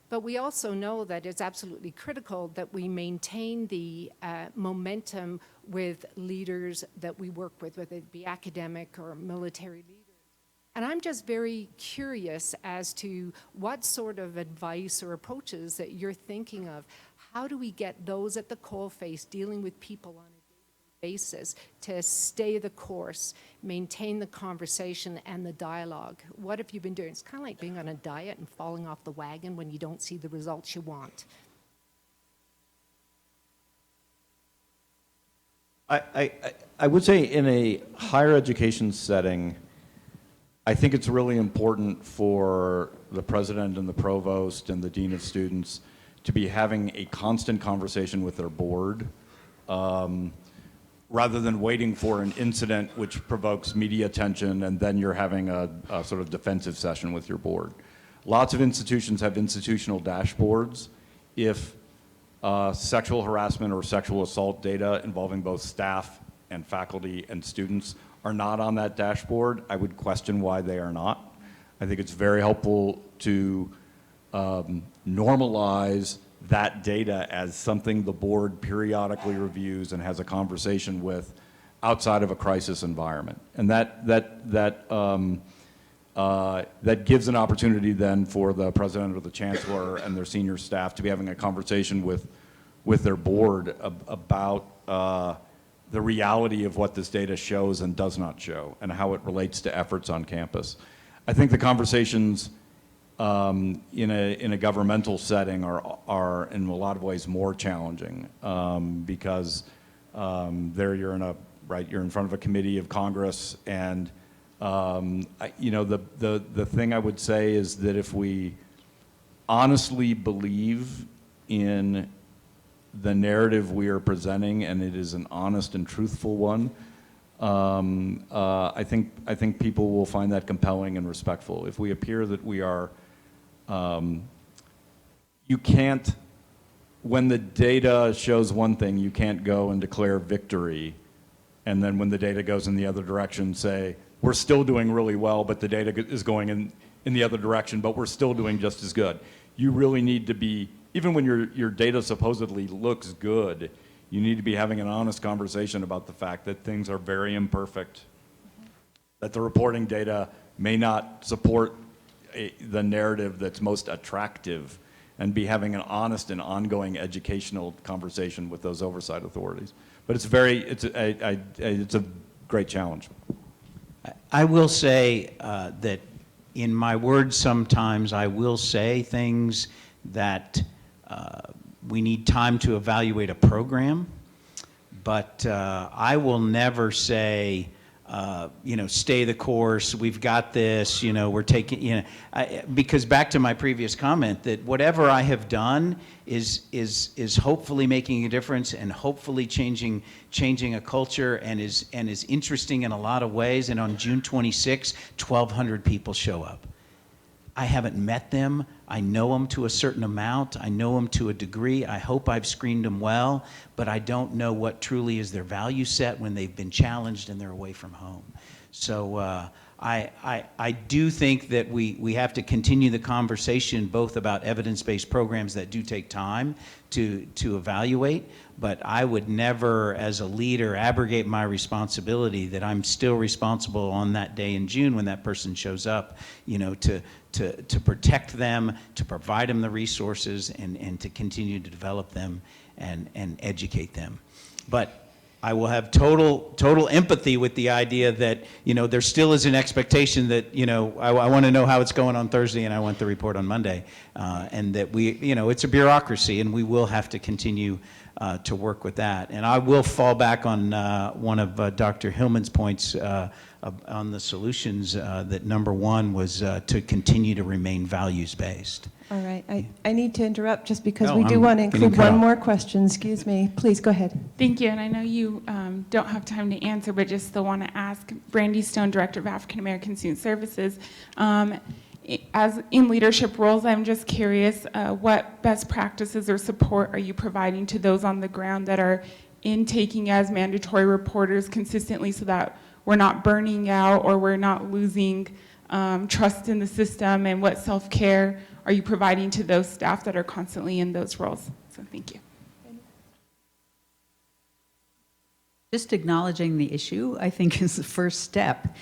But we also know that it's absolutely critical that we maintain the momentum with leaders that we work with, whether it be academic or military leaders. And I'm just very curious as to what sort of advice or approaches that you're thinking of. How do we get those at the coalface dealing with people on a daily basis to stay the course, maintain the conversation and the dialogue? What have you been doing? It's kind of like being on a diet and falling off the wagon when you don't see the results you want. I would say in a higher education setting, I think it's really important for the president and the provost and the dean of students to be having a constant conversation with their board, rather than waiting for an incident which provokes media attention and then you're having a sort of defensive session with your board. Lots of institutions have institutional dashboards. If sexual harassment or sexual assault data involving both staff and faculty and students are not on that dashboard, I would question why they are not. I think it's very helpful to normalize that data as something the board periodically reviews and has a conversation with outside of a crisis environment. And that gives an opportunity then for the president or the chancellor and their senior staff to be having a conversation with their board about the reality of what this data shows and does not show and how it relates to efforts on campus. I think the conversations in a governmental setting are in a lot of ways more challenging because there you're in front of a committee of Congress, and the thing I would say is that if we honestly believe in the narrative we are presenting and it is an honest and truthful one, I think people will find that compelling and respectful. If we appear that we are, you can't, when the data shows one thing, you can't go and declare victory, and then when the data goes in the other direction, say, we're still doing really well, but the data is going in the other direction, but we're still doing just as good. You really need to be, even when your data supposedly looks good, You need to be having an honest conversation about the fact that things are very imperfect, that the reporting data may not support the narrative that's most attractive, and be having an honest and ongoing educational conversation with those oversight authorities. But it's a great challenge. I will say that in my words sometimes I will say things that we need time to evaluate a program, but I will never say, stay the course, we've got this, we're taking, because back to my previous comment that whatever I have done is hopefully making a difference and hopefully changing a culture and is interesting in a lot of ways. And on June 26, 1,200 people show up. I haven't met them. I know them to a certain amount. I know them to a degree. I hope I've screened them well, but I don't know what truly is their value set when they've been challenged and they're away from home. So I do think that we have to continue the conversation both about evidence-based programs that do take time to evaluate, but I would never, as a leader, abrogate my responsibility that I'm still responsible on that day in June when that person shows up, to protect them, to provide them the resources, and to continue to develop them and educate them. But I will have total empathy with the idea that, there still is an expectation that, I want to know how it's going on Thursday and I want the report on Monday. And that it's a bureaucracy and we will have to continue to work with that. And I will fall back on one of Dr. Hillman's points on the solutions, that number one was to continue to remain values-based. All right, I need to interrupt just because No, we do I'm want to getting include cut one off. more question. Excuse me. Please go ahead. Thank you, and I know you don't have time to answer, but just still want to ask Brandy Stone, Director of African American Student Services. As in leadership roles, I'm just curious, what best practices or support are you providing to those on the ground that are intaking as mandatory reporters consistently so that we're not burning out or we're not losing trust in the system, and what self-care are you providing to those staff that are constantly in those roles? So thank you. Just acknowledging the issue, I think, is the first step.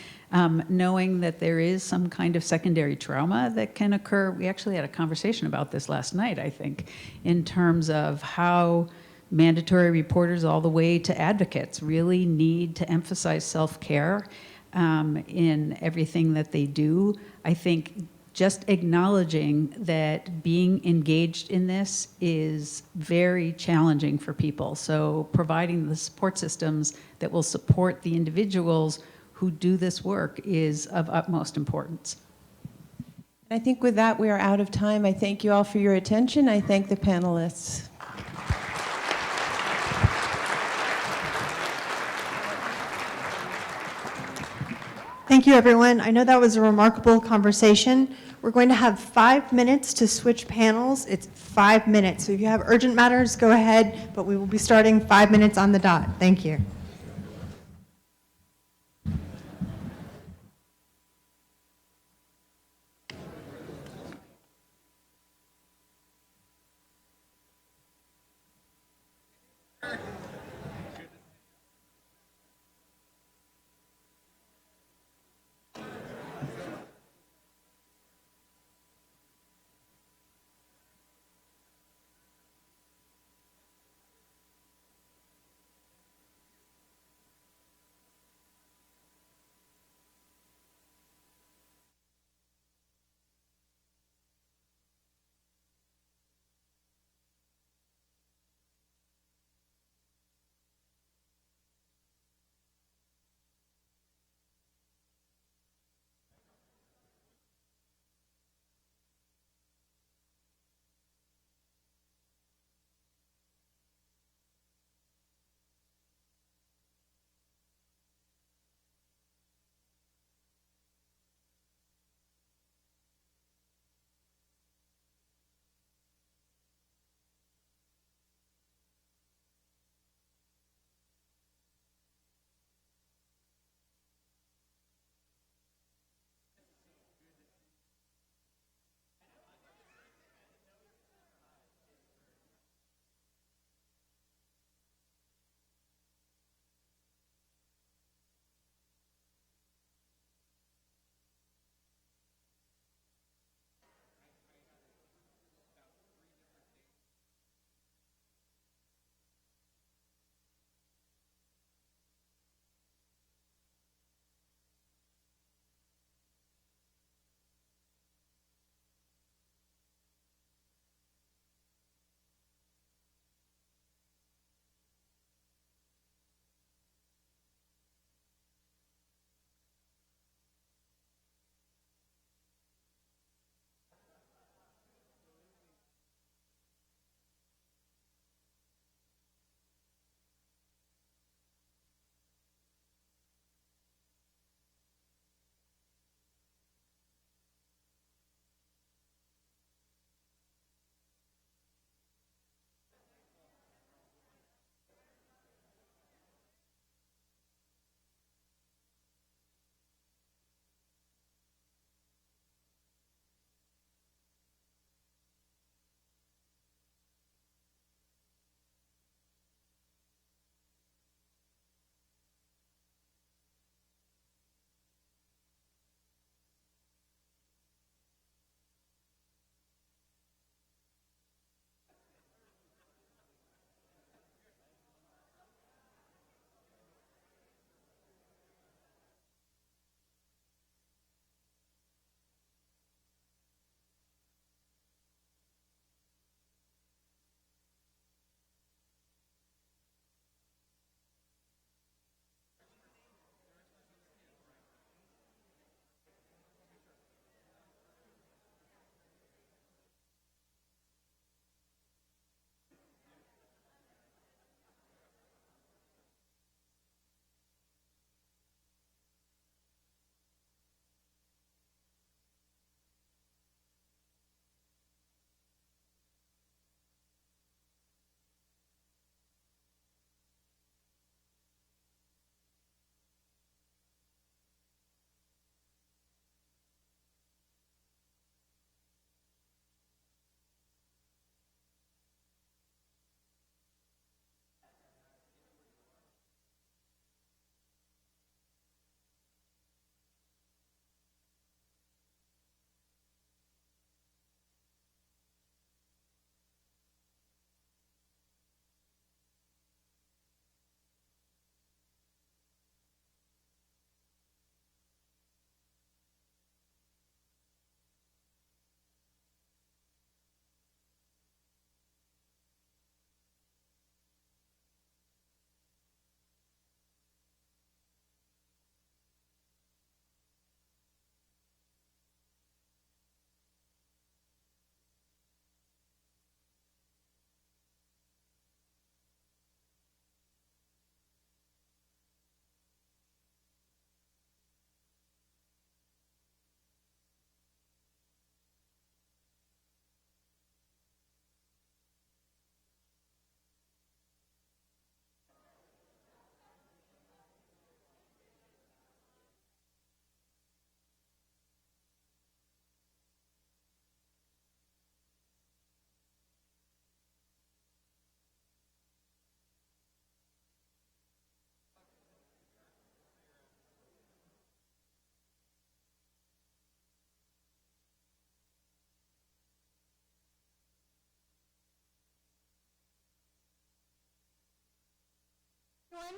Knowing that there is some kind of secondary trauma that can occur. We actually had a conversation about this last night, I think, in terms of how mandatory reporters all the way to advocates really need to emphasize self-care in everything that they do. I think just acknowledging that being engaged in this is very challenging for people. So providing the support systems that will support the individuals who do this work is of utmost importance. I think with that, we are out of time. I thank you all for your attention. I thank the panelists. Thank you, everyone. I know that was a remarkable conversation. We're going to have 5 minutes to switch panels. It's 5 minutes. So if you have urgent matters, go ahead, but we will be starting 5 minutes on the dot. Thank you.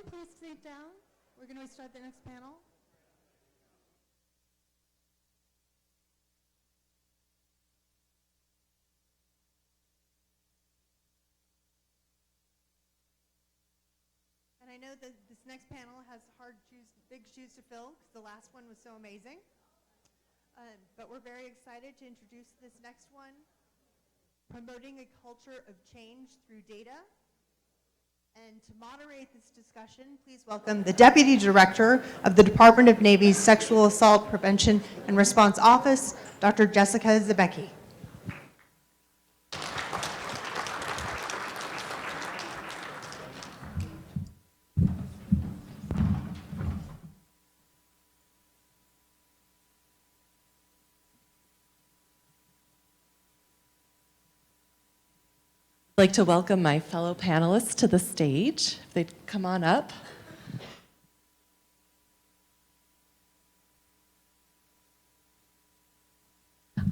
please sit down. We're going to start the next panel. And I know that this next panel has big shoes to fill because the last one was so amazing. But we're very excited to introduce this next one, Promoting a Culture of Change Through Data. And to moderate this discussion, please welcome the Deputy Director of the Department of Navy's Sexual Assault Prevention and Response Office, Dr. Jessica Zabecki. I'd like to welcome my fellow panelists to the stage. If they'd come on up.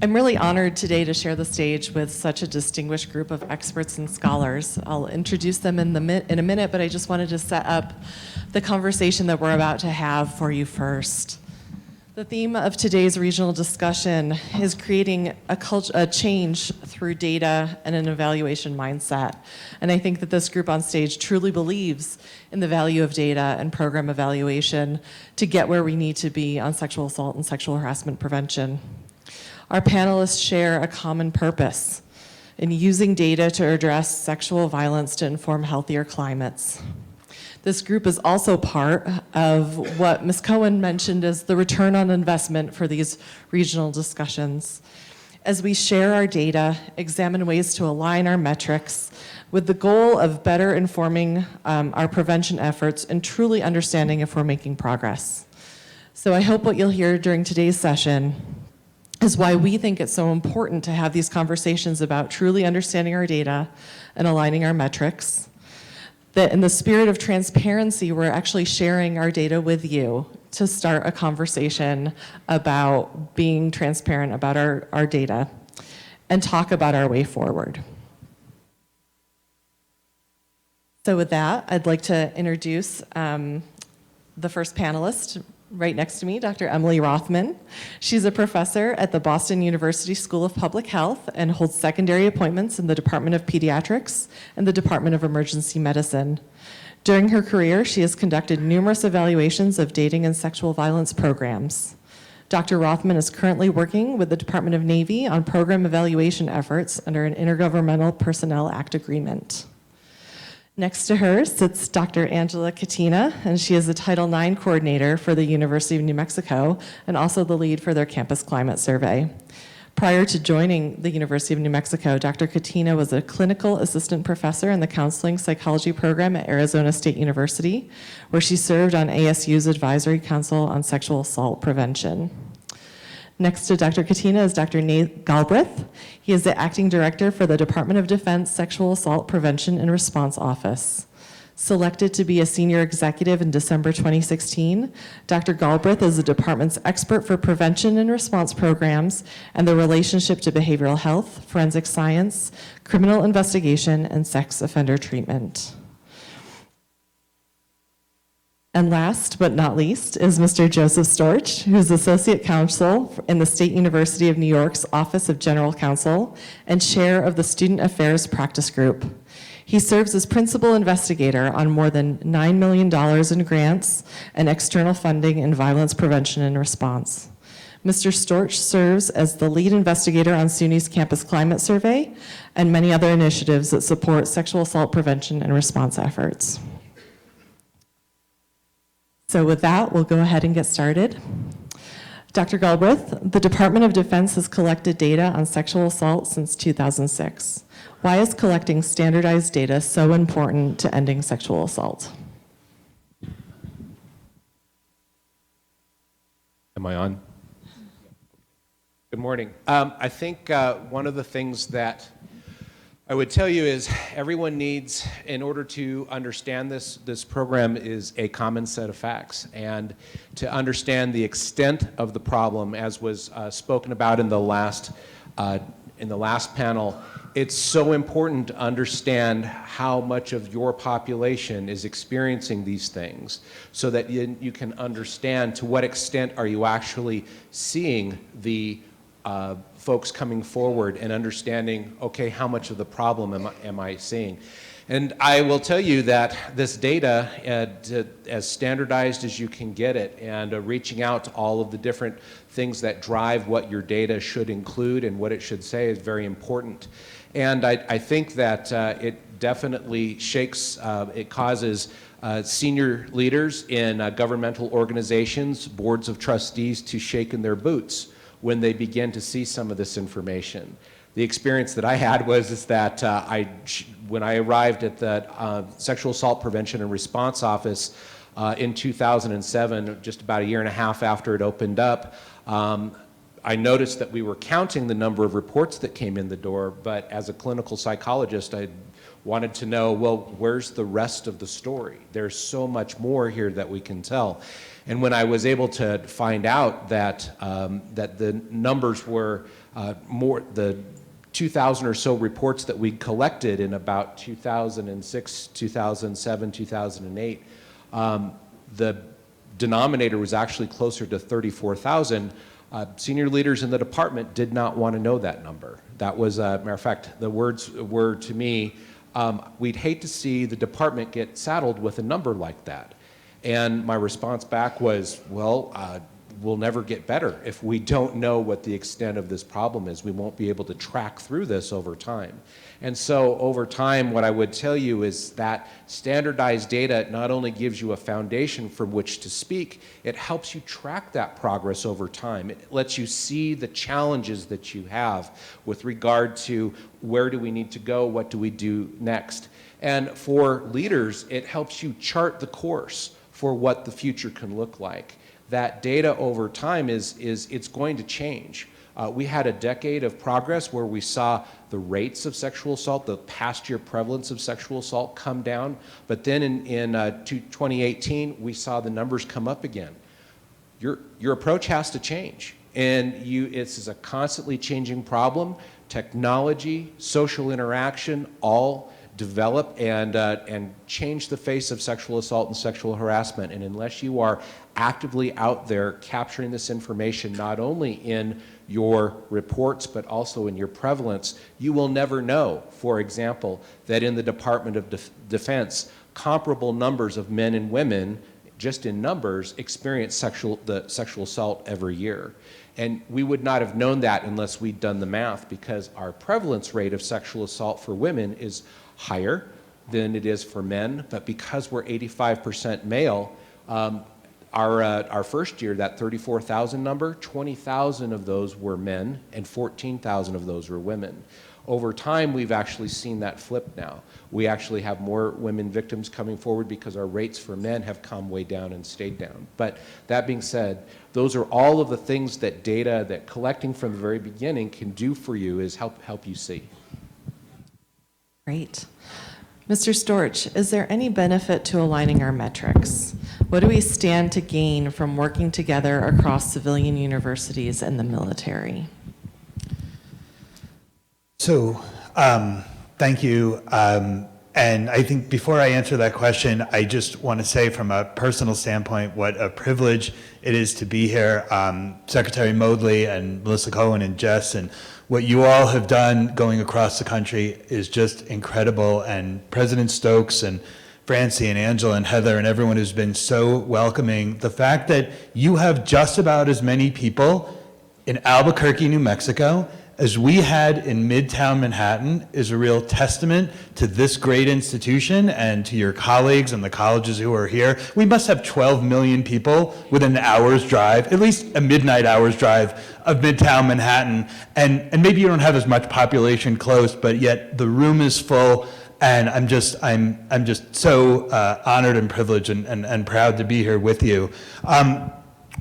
I'm really honored today to share the stage with such a distinguished group of experts and scholars. I'll introduce them in a minute, but I just wanted to set up the conversation that we're about to have for you first. The theme of today's regional discussion is creating a change through data and an evaluation mindset. And I think that this group on stage truly believes in the value of data and program evaluation to get where we need to be on sexual assault and sexual harassment prevention. Our panelists share a common purpose in using data to address sexual violence to inform healthier climates. This group is also part of what Ms. Cohen mentioned as the return on investment for these regional discussions. As we share our data, examine ways to align our metrics with the goal of better informing our prevention efforts and truly understanding if we're making progress. So I hope what you'll hear during today's session is why we think it's so important to have these conversations about truly understanding our data and aligning our metrics. That in the spirit of transparency, we're actually sharing our data with you to start a conversation about being transparent about our data and talk about our way forward. So with that, I'd like to introduce the first panelist right next to me, Dr. Emily Rothman. She's a professor at the Boston University School of Public Health and holds secondary appointments in the Department of Pediatrics and the Department of Emergency Medicine. During her career, she has conducted numerous evaluations of dating and sexual violence programs. Dr. Rothman is currently working with the Department of Navy on program evaluation efforts under an Intergovernmental Personnel Act agreement. Next to her sits Dr. Angela Katina, and she is the Title IX coordinator for the University of New Mexico and also the lead for their campus climate survey. Prior to joining the University of New Mexico, Dr. Katina was a clinical assistant professor in the counseling psychology program at Arizona State University, where she served on ASU's Advisory Council on Sexual Assault Prevention. Next to Dr. Katina is Dr. Nate Galbraith. He is the acting director for the Department of Defense Sexual Assault Prevention and Response Office. Selected to be a senior executive in December 2016, Dr. Galbraith is the department's expert for prevention and response programs and the relationship to behavioral health, forensic science, criminal investigation, and sex offender treatment. And last but not least is Mr. Joseph Storch, who's Associate Counsel in the State University of New York's Office of General Counsel and Chair of the Student Affairs Practice Group. He serves as Principal Investigator on more than $9 million in grants and external funding in violence prevention and response. Mr. Storch serves as the lead investigator on SUNY's Campus Climate Survey and many other initiatives that support sexual assault prevention and response efforts. So with that, we'll go ahead and get started. Dr. Galbraith, the Department of Defense has collected data on sexual assault since 2006. Why is collecting standardized data so important to ending sexual assault? Am I on? Good morning. I think one of the things that I would tell you is everyone needs, in order to understand this program, is a common set of facts. And to understand the extent of the problem, as was spoken about in the last panel, it's so important to understand how much of your population is experiencing these things so that you can understand to what extent are you actually seeing the folks coming forward and understanding, okay, how much of the problem am I seeing? And I will tell you that this data, as standardized as you can get it, and reaching out to all of the different things that drive what your data should include and what it should say is very important. And I think that it definitely shakes, it causes senior leaders in governmental organizations, boards of trustees to shake in their boots when they begin to see some of this information. The experience that I had was that when I arrived at the Sexual Assault Prevention and Response Office in 2007, just about a year and a half after it opened up, I noticed that we were counting the number of reports that came in the door, but as a clinical psychologist, I wanted to know, well, where's the rest of the story? There's so much more here that we can tell. And when I was able to find out that, that the numbers were the 2,000 or so reports that we collected in about 2006, 2007, 2008, the denominator was actually closer to 34,000. Senior leaders in the department did not want to know that number. That was, matter of fact, the words were to me, we'd hate to see the department get saddled with a number like that. And my response back was, well, we'll never get better. If we don't know what the extent of this problem is, we won't be able to track through this over time. And so over time, what I would tell you is that standardized data not only gives you a foundation from which to speak, it helps you track that progress over time. It lets you see the challenges that you have with regard to where do we need to go, what do we do next. And for leaders, it helps you chart the course for what the future can look like. That data over time it's going to change. We had a decade of progress where we saw the rates of sexual assault, the past year prevalence of sexual assault come down, but then in 2018, we saw the numbers come up again. Your approach has to change, and it's a constantly changing problem. Technology, social interaction, all develop and change the face of sexual assault and sexual harassment. And unless you are actively out there capturing this information, not only in your reports, but also in your prevalence, you will never know, for example, that in the Department of Defense, comparable numbers of men and women, just in numbers, experience sexual assault every year. And we would not have known that unless we'd done the math, because our prevalence rate of sexual assault for women is higher than it is for men, but because we're 85% male, our first year, that 34,000 number, 20,000 of those were men and 14,000 of those were women. Over time, we've actually seen that flip now. We actually have more women victims coming forward because our rates for men have come way down and stayed down. But that being said, those are all of the things that data that collecting from the very beginning can do for you, is help you see. Great. Mr. Storch, is there any benefit to aligning our metrics? What do we stand to gain from working together across civilian universities and the military? So, thank you. And I think before I answer that question, I just want to say from a personal standpoint what a privilege it is to be here. Secretary Moodley and Melissa Cohen and Jess, and what you all have done going across the country is just incredible. And President Stokes and Francie and Angela and Heather and everyone who's been so welcoming. The fact that you have just about as many people in Albuquerque, New Mexico, as we had in Midtown Manhattan is a real testament to this great institution and to your colleagues and the colleges who are here. We must have 12 million people within an hour's drive, at least a midnight hour's drive of Midtown Manhattan. And maybe you don't have as much population close, but yet the room is full. And I'm just so honored and privileged and proud to be here with you.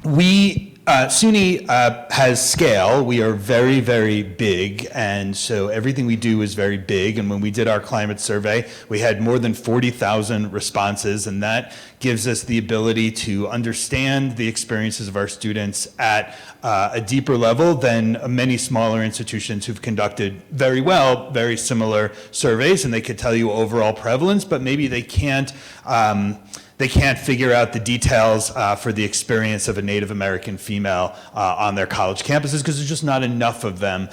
We SUNY has scale. We are very, very big, and so everything we do is very big. And when we did our climate survey, we had more than 40,000 responses, and that gives us the ability to understand the experiences of our students at a deeper level than many smaller institutions who've conducted very well, very similar surveys, and they could tell you overall prevalence, but maybe they can't figure out the details for the experience of a Native American female on their college campuses because there's just not enough of them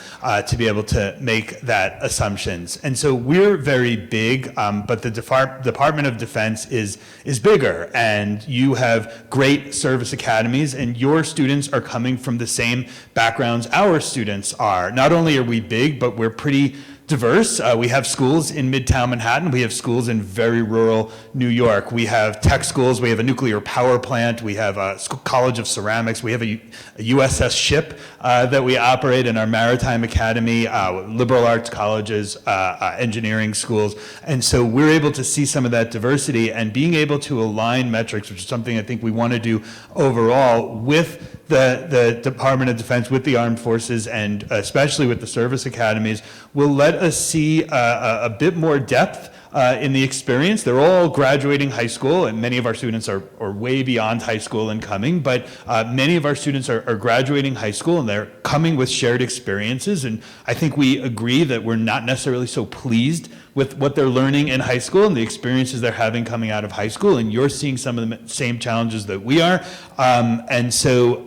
to be able to make that assumptions. And so we're very big, but the Department of Defense is bigger, and you have great service academies, and your students are coming from the same backgrounds our students are. Not only are we big, but we're pretty diverse. We have schools in Midtown Manhattan. We have schools in very rural New York. We have tech schools. We have a nuclear power plant. We have a College of Ceramics. We have a USS ship that we operate in our Maritime Academy, liberal arts colleges, engineering schools. And so we're able to see some of that diversity and being able to align metrics, which is something I think we want to do overall with the Department of Defense, with the Armed Forces, and especially with the Service Academies, will let us see a bit more depth in the experience. They're all graduating high school, and many of our students are way beyond high school and coming, but many of our students are graduating high school, and they're coming with shared experiences. And I think we agree that we're not necessarily so pleased with what they're learning in high school and the experiences they're having coming out of high school, and you're seeing some of the same challenges that we are. And so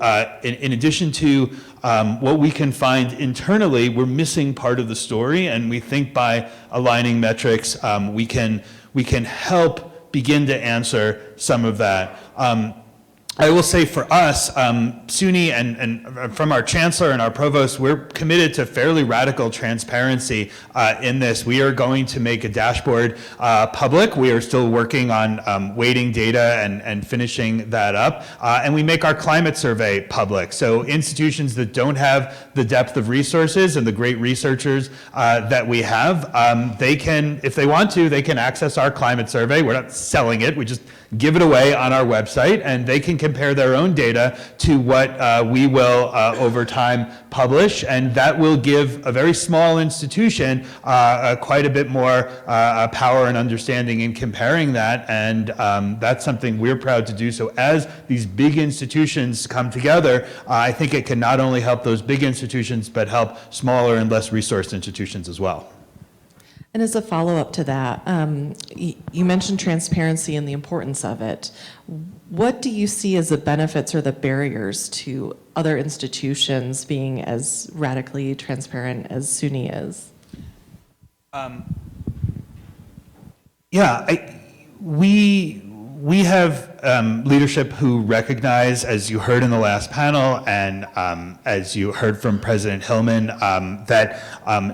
in addition to what we can find internally, we're missing part of the story, and we think by aligning metrics, we can help begin to answer some of that. I will say for us, SUNY and from our chancellor and our provost, we're committed to fairly radical transparency in this. We are going to make a dashboard public. We are still working on weighting data and finishing that up. And we make our climate survey public. So institutions that don't have the depth of resources and the great researchers that we have, they can, if they want to, they can access our climate survey. We're not selling it. We just give it away on our website, and they can compare their own data to what we will over time publish, and that will give a very small institution quite a bit more power and understanding in comparing that, and that's something we're proud to do. So as these big institutions come together, I think it can not only help those big institutions, but help smaller and less resourced institutions as well. And as a follow-up to that, you mentioned transparency and the importance of it. What do you see as the benefits or the barriers to other institutions being as radically transparent as SUNY is? We have leadership who recognize, as you heard in the last panel, and as you heard from President Hillman, that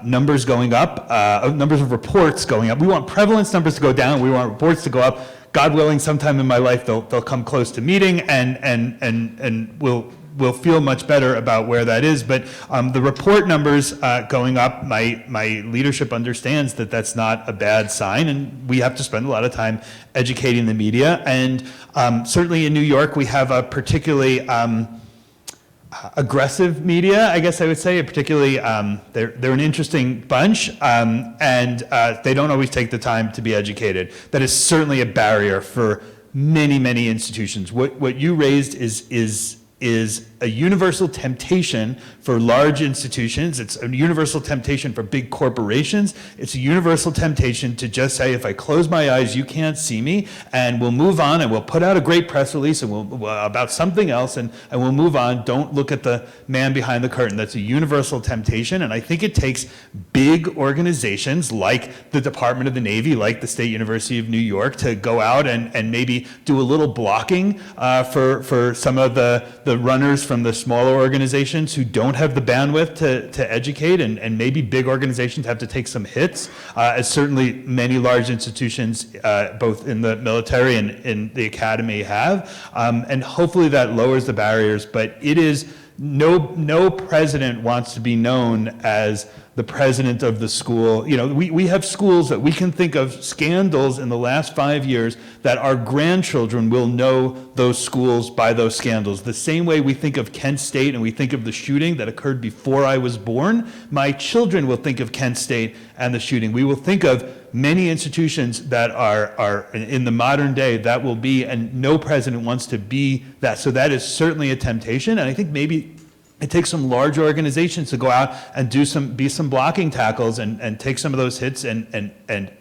numbers going up, numbers of reports going up. We want prevalence numbers to go down. We want reports to go up. God willing, sometime in my life they'll come close to meeting, and we'll feel much better about where that is. But the report numbers going up, my leadership understands that that's not a bad sign, and we have to spend a lot of time educating the media. And certainly in New York, we have a particularly aggressive media, I guess I would say, particularly they're an interesting bunch, and they don't always take the time to be educated. That is certainly a barrier for many, many institutions. What you raised is a universal temptation for large institutions. It's a universal temptation for big corporations. It's a universal temptation to just say, if I close my eyes, you can't see me, and we'll move on, and we'll put out a great press release and about something else, and we'll move on. Don't look at the man behind the curtain. That's a universal temptation, and I think it takes big organizations like the Department of the Navy, like the State University of New York, to go out and maybe do a little blocking for some of the runners from the smaller organizations who don't have the bandwidth to educate, and maybe big organizations have to take some hits, as certainly many large institutions, both in the military and in the academy have. And hopefully that lowers the barriers, but it is no president wants to be known as the president of the school. You know, we have schools that we can think of scandals in the last 5 years that our grandchildren will know those schools by those scandals. The same way we think of Kent State and we think of the shooting that occurred before I was born, my children will think of Kent State and the shooting. We will think of many institutions that are in the modern day that will be, and no president wants to be that. So that is certainly a temptation, and I think maybe it takes some large organizations to go out and be some blocking tackles and take some of those hits and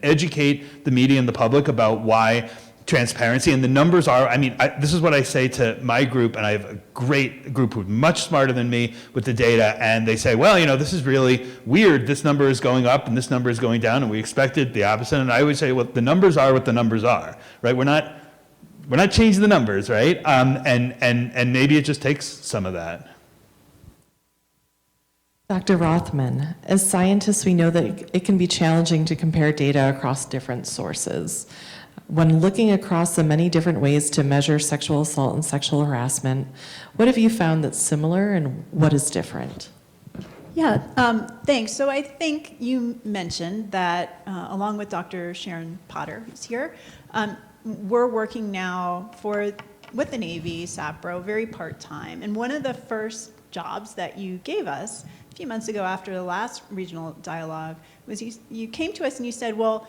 educate the media and the public about why transparency. And the numbers are, I mean, this is what I say to my group, and I have a great group who's much smarter than me with the data, and they say, well, you know, this is really weird. This number is going up and this number is going down, and we expected the opposite. And I would say, well, the numbers are what the numbers are, right? We're not changing the numbers, right? And maybe it just takes some of that. Dr. Rothman, as scientists, we know that it can be challenging to compare data across different sources. When looking across the many different ways to measure sexual assault and sexual harassment, what have you found that's similar and what is different? Yeah, thanks. So I think you mentioned that, along with Dr. Sharon Potter, who's here, we're working now with the Navy, SAPRO, very part-time. And one of the first jobs that you gave us a few months ago after the last regional dialogue was you came to us and you said, well,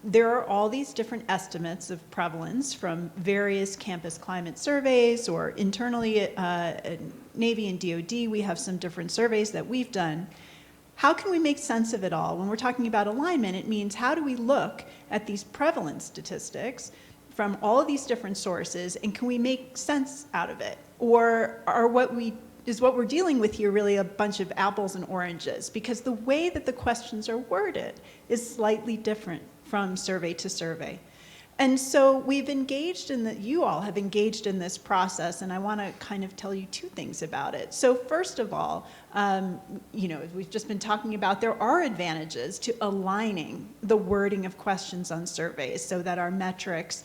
there are all these different estimates of prevalence from various campus climate surveys, or internally at Navy and DoD, we have some different surveys that we've done. How can we make sense of it all? When we're talking about alignment, it means how do we look at these prevalence statistics from all of these different sources, and can we make sense out of it? Or is what we're dealing with here really a bunch of apples and oranges? Because the way that the questions are worded is slightly different from survey to survey. And so we've engaged you all have engaged in this process, and I want to kind of tell you two things about it. So first of all, you know, as we've just been talking about, there are advantages to aligning the wording of questions on surveys so that our metrics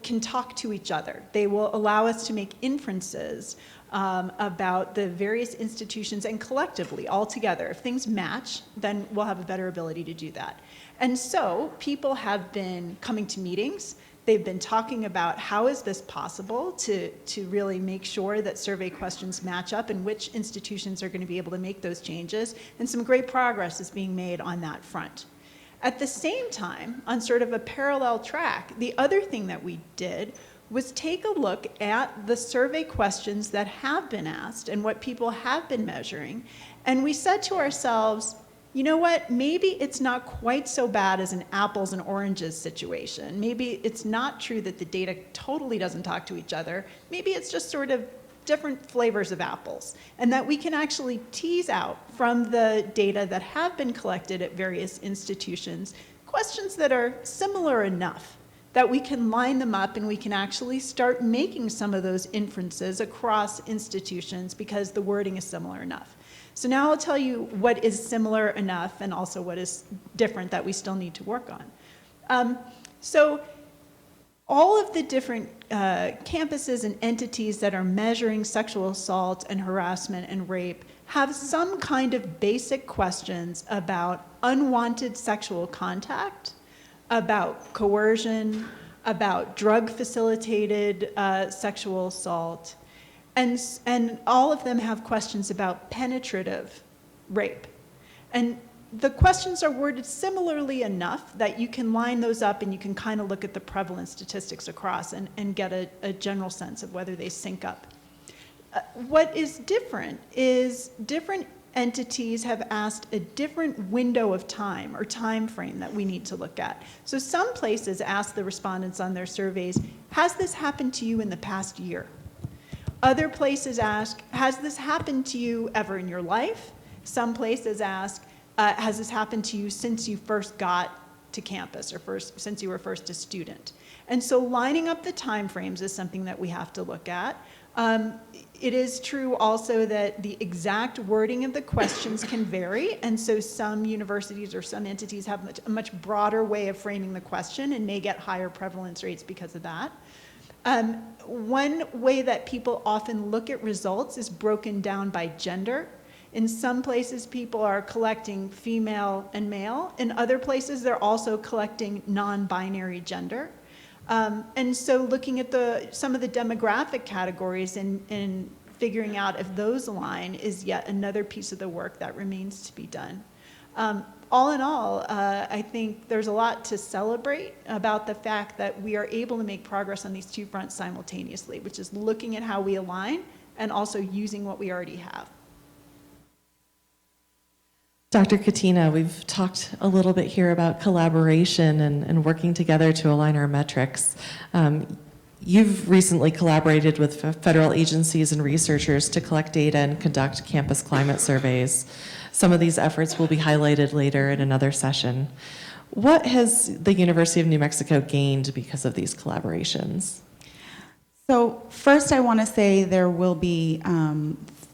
can talk to each other. They will allow us to make inferences about the various institutions and collectively, all together. If things match, then we'll have a better ability to do that. And so people have been coming to meetings. They've been talking about how is this possible to really make sure that survey questions match up and which institutions are going to be able to make those changes. And some great progress is being made on that front. At the same time, on sort of a parallel track, the other thing that we did was take a look at the survey questions that have been asked and what people have been measuring. And we said to ourselves, you know what, maybe it's not quite so bad as an apples and oranges situation. Maybe it's not true that the data totally doesn't talk to each other. Maybe it's just sort of different flavors of apples, and that we can actually tease out from the data that have been collected at various institutions questions that are similar enough that we can line them up and we can actually start making some of those inferences across institutions because the wording is similar enough. So now I'll tell you what is similar enough and also what is different that we still need to work on. So all of the different campuses and entities that are measuring sexual assault and harassment and rape have some kind of basic questions about unwanted sexual contact, about coercion, about drug-facilitated sexual assault, and all of them have questions about penetrative rape. And the questions are worded similarly enough that you can line those up and you can kind of look at the prevalence statistics across and get a general sense of whether they sync up. What is different is different entities have asked a different window of time or time frame that we need to look at. So some places ask the respondents on their surveys, has this happened to you in the past year? Other places ask, has this happened to you ever in your life? Some places ask, has this happened to you since you first got to campus or since you were first a student? And so lining up the time frames is something that we have to look at. It is true also that the exact wording of the questions can vary, and so some universities or some entities have a much broader way of framing the question and may get higher prevalence rates because of that. One way that people often look at results is broken down by gender. In some places, people are collecting female and male. In other places, they're also collecting non-binary gender. And so looking at some of the demographic categories and figuring out if those align is yet another piece of the work that remains to be done. All in all, I think there's a lot to celebrate about the fact that we are able to make progress on these two fronts simultaneously, which is looking at how we align and also using what we already have. Dr. Katina, we've talked a little bit here about collaboration and working together to align our metrics. You've recently collaborated with federal agencies and researchers to collect data and conduct campus climate surveys. Some of these efforts will be highlighted later in another session. What has the University of New Mexico gained because of these collaborations? So first I want to say there will be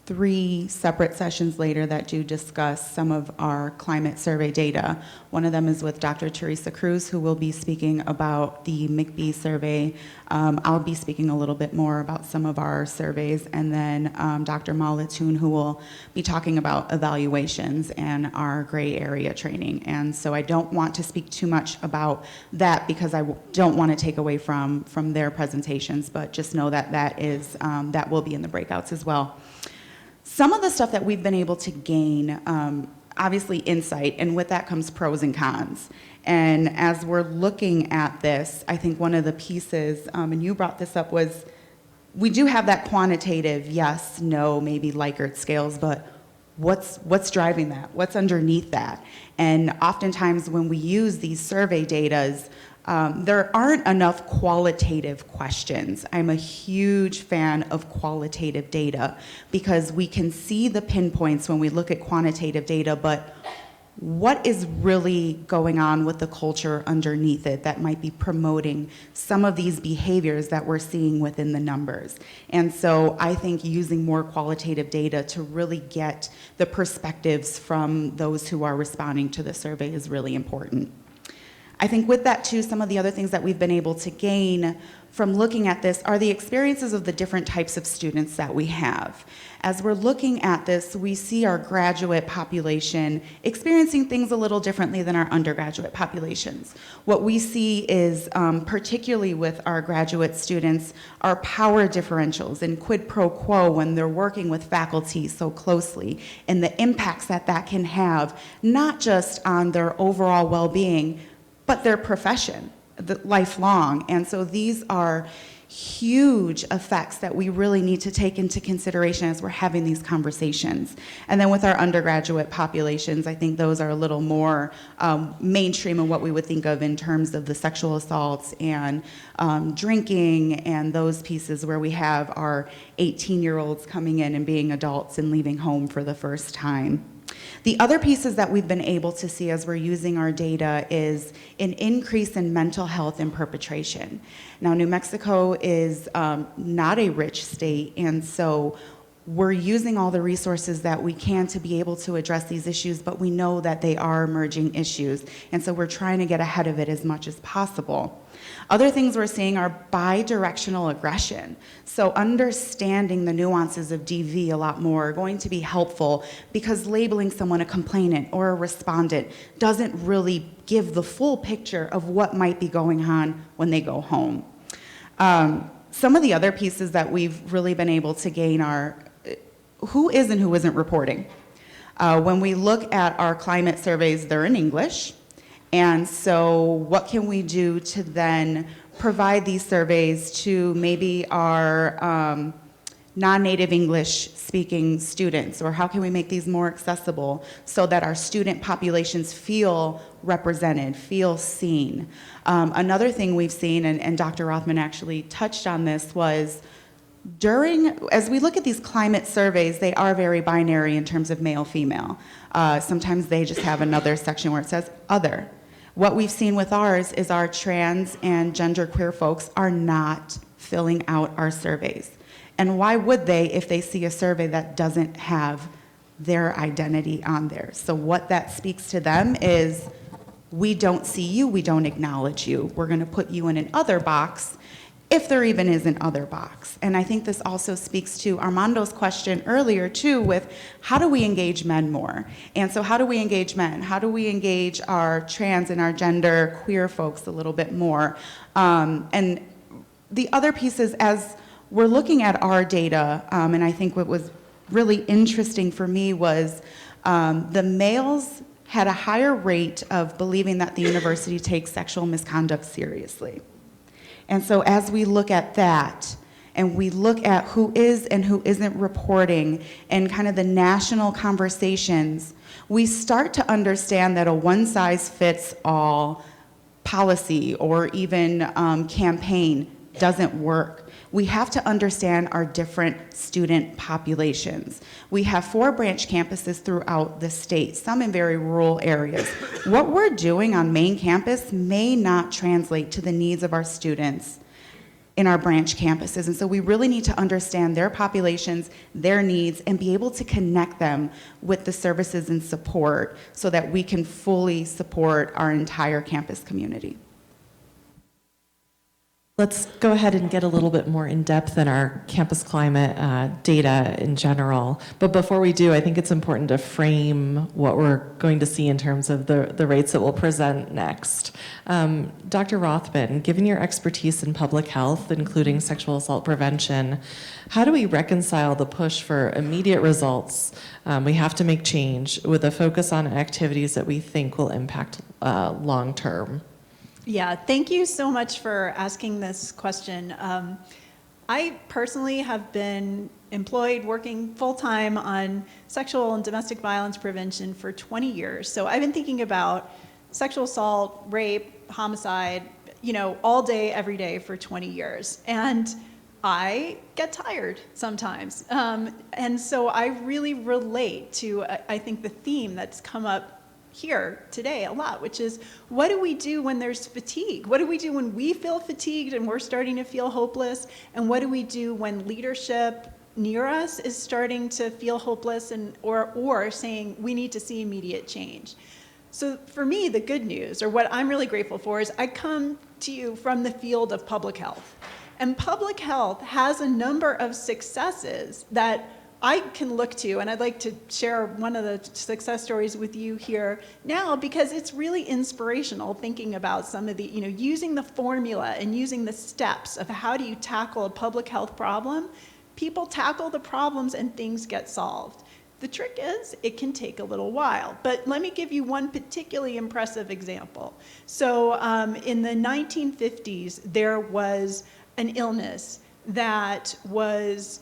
3 separate sessions later that do discuss some of our climate survey data. One of them is with Dr. Teresa Cruz, who will be speaking about the McBee survey. I'll be speaking a little bit more about some of our surveys, and then Dr. Malatoon, who will be talking about evaluations and our gray area training. And so I don't want to speak too much about that because I don't want to take away from their presentations, but just know that that will be in the breakouts as well. Some of the stuff that we've been able to gain, obviously insight, and with that comes pros and cons. And as we're looking at this, I think one of the pieces, and you brought this up, was we do have that quantitative yes, no, maybe Likert scales, but what's driving that? What's underneath that? And oftentimes when we use these survey datas, there aren't enough qualitative questions. I'm a huge fan of qualitative data because we can see the pinpoints when we look at quantitative data, but what is really going on with the culture underneath it that might be promoting some of these behaviors that we're seeing within the numbers? And so I think using more qualitative data to really get the perspectives from those who are responding to the survey is really important. I think with that too, some of the other things that we've been able to gain from looking at this are the experiences of the different types of students that we have. As we're looking at this, we see our graduate population experiencing things a little differently than our undergraduate populations. What we see is, particularly with our graduate students, our power differentials and quid pro quo when they're working with faculty so closely, and the impacts that that can have, not just on their overall well-being, but their profession, lifelong. And so these are huge effects that we really need to take into consideration as we're having these conversations. And then with our undergraduate populations, I think those are a little more mainstream in what we would think of in terms of the sexual assaults and drinking and those pieces where we have our 18-year-olds coming in and being adults and leaving home for the first time. The other pieces that we've been able to see as we're using our data is an increase in mental health and perpetration. Now, New Mexico is not a rich state, and so we're using all the resources that we can to be able to address these issues, but we know that they are emerging issues, and so we're trying to get ahead of it as much as possible. Other things we're seeing are bi-directional aggression. So understanding the nuances of DV a lot more are going to be helpful because labeling someone a complainant or a respondent doesn't really give the full picture of what might be going on when they go home. Some of the other pieces that we've really been able to gain are who is and who isn't reporting. When we look at our climate surveys, they're in English. And so what can we do to then provide these surveys to maybe our non-native English speaking students, or how can we make these more accessible so that our student populations feel represented, feel seen? Another thing we've seen, and Dr. Rothman actually touched on this, was as we look at these climate surveys, they are very binary in terms of male-female. Sometimes they just have another section where it says other. What we've seen with ours is our trans and genderqueer folks are not filling out our surveys. And why would they if they see a survey that doesn't have their identity on there? So what that speaks to them is, we don't see you, we don't acknowledge you. We're gonna put you in an other box, if there even is an other box. And I think this also speaks to Armando's question earlier too, with how do we engage men more? And so how do we engage men? How do we engage our trans and our gender queer folks a little bit more? And the other piece is, as we're looking at our data, and I think what was really interesting for me was the males had a higher rate of believing that the university takes sexual misconduct seriously. And so as we look at that, and we look at who is and who isn't reporting and kind of the national conversations, we start to understand that a one-size-fits-all policy or even campaign doesn't work. We have to understand our different student populations. We have 4 branch campuses throughout the state, some in very rural areas. What we're doing on main campus may not translate to the needs of our students in our branch campuses. And so we really need to understand their populations, their needs, and be able to connect them with the services and support so that we can fully support our entire campus community. Let's go ahead and get a little bit more in depth in our campus climate data in general. But before we do, I think it's important to frame what we're going to see in terms of the rates that we'll present next. Dr. Rothman, given your expertise in public health, including sexual assault prevention, how do we reconcile the push for immediate results? We have to make change with a focus on activities that we think will impact long term. Yeah, thank you so much for asking this question. I personally have been employed working full-time on sexual and domestic violence prevention for 20 years. So I've been thinking about sexual assault, rape, homicide, all day, every day for 20 years. And I get tired sometimes. And so I really relate to, I think, the theme that's come up here today a lot, which is, what do we do when there's fatigue? What do we do when we feel fatigued and we're starting to feel hopeless? And what do we do when leadership near us is starting to feel hopeless and or saying we need to see immediate change? So for me, the good news, or what I'm really grateful for, is I come to you from the field of public health. And public health has a number of successes that I can look to, and I'd like to share one of the success stories with you here now, because it's really inspirational thinking about some of the, using the formula and using the steps of how do you tackle a public health problem. People tackle the problems and things get solved. The trick is, it can take a little while. But let me give you one particularly impressive example. So in the 1950s, there was an illness that was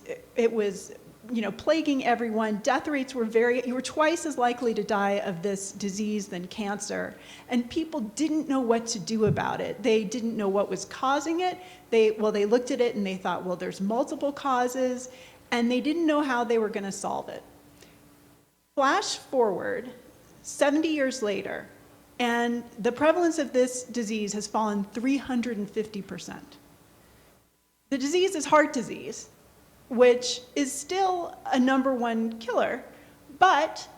plaguing everyone. Death rates were you were twice as likely to die of this disease than cancer. And people didn't know what to do about it. They didn't know what was causing it. They looked at it and they thought, well, there's multiple causes, and they didn't know how they were going to solve it. Flash forward 70 years later, and the prevalence of this disease has fallen 350%. The disease is heart disease, which is still a #1 killer, but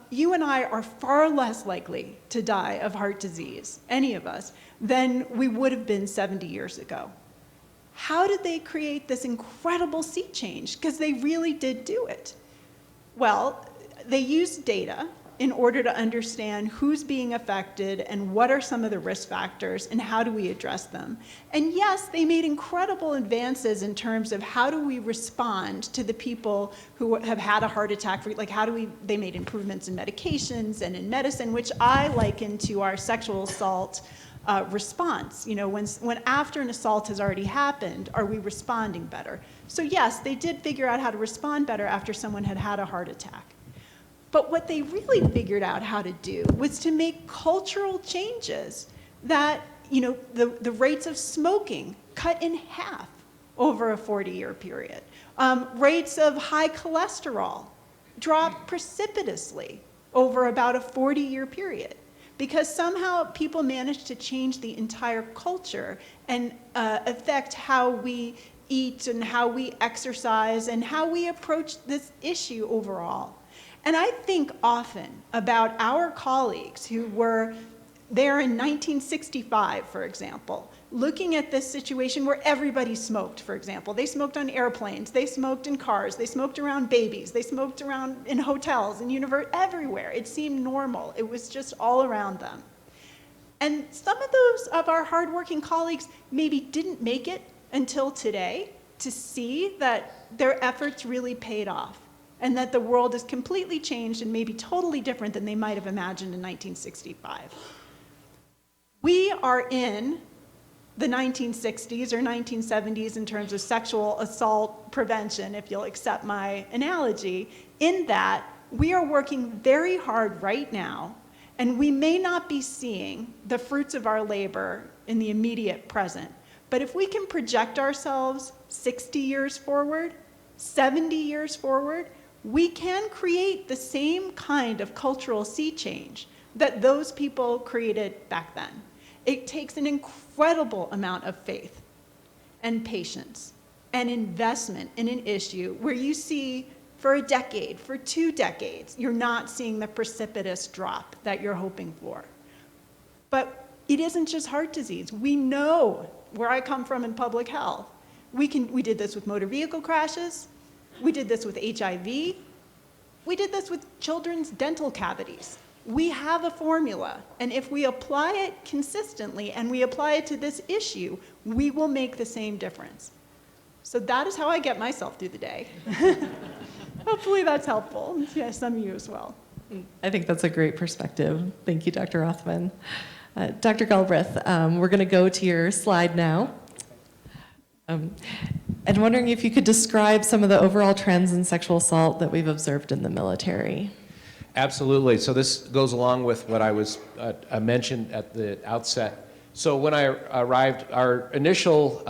you and I are far less likely to die of heart disease, any of us, than we would have been 70 years ago. How did they create this incredible sea change? Because they really did do it. Well, they used data in order to understand who's being affected and what are some of the risk factors and how do we address them. And yes, they made incredible advances in terms of how do we respond to the people who have had a heart attack, like they made improvements in medications and in medicine, which I liken to our sexual assault response. When after an assault has already happened, are we responding better? So yes, they did figure out how to respond better after someone had had a heart attack. But what they really figured out how to do was to make cultural changes that, the rates of smoking cut in half over a 40-year period. Rates of high cholesterol dropped precipitously over about a 40-year period, because somehow people managed to change the entire culture and affect how we eat and how we exercise and how we approach this issue overall. And I think often about our colleagues who were there in 1965, for example, looking at this situation where everybody smoked, for example. They smoked on airplanes, they smoked in cars, they smoked around babies, they smoked around in hotels, in everywhere. It seemed normal. It was just all around them. And some of those of our hardworking colleagues maybe didn't make it until today to see that their efforts really paid off and that the world is completely changed and maybe totally different than they might have imagined in 1965. We are in the 1960s or 1970s in terms of sexual assault prevention, if you'll accept my analogy, in that we are working very hard right now, and we may not be seeing the fruits of our labor in the immediate present. But if we can project ourselves 60 years forward, 70 years forward, we can create the same kind of cultural sea change that those people created back then. It takes an incredible amount of faith and patience and investment in an issue where you see for a decade, for 2 decades, you're not seeing the precipitous drop that you're hoping for. But it isn't just heart disease. We know, where I come from in public health, we did this with motor vehicle crashes, we did this with HIV, we did this with children's dental cavities. We have a formula, and if we apply it consistently and we apply it to this issue, we will make the same difference. So that is how I get myself through the day. Hopefully that's helpful. Yeah, some of you as well. I think that's a great perspective. Thank you, Dr. Rothman. Dr. Galbraith, we're going to go to your slide now. And wondering if you could describe some of the overall trends in sexual assault that we've observed in the military. Absolutely. So this goes along with what I mentioned at the outset. So when I arrived, our initial,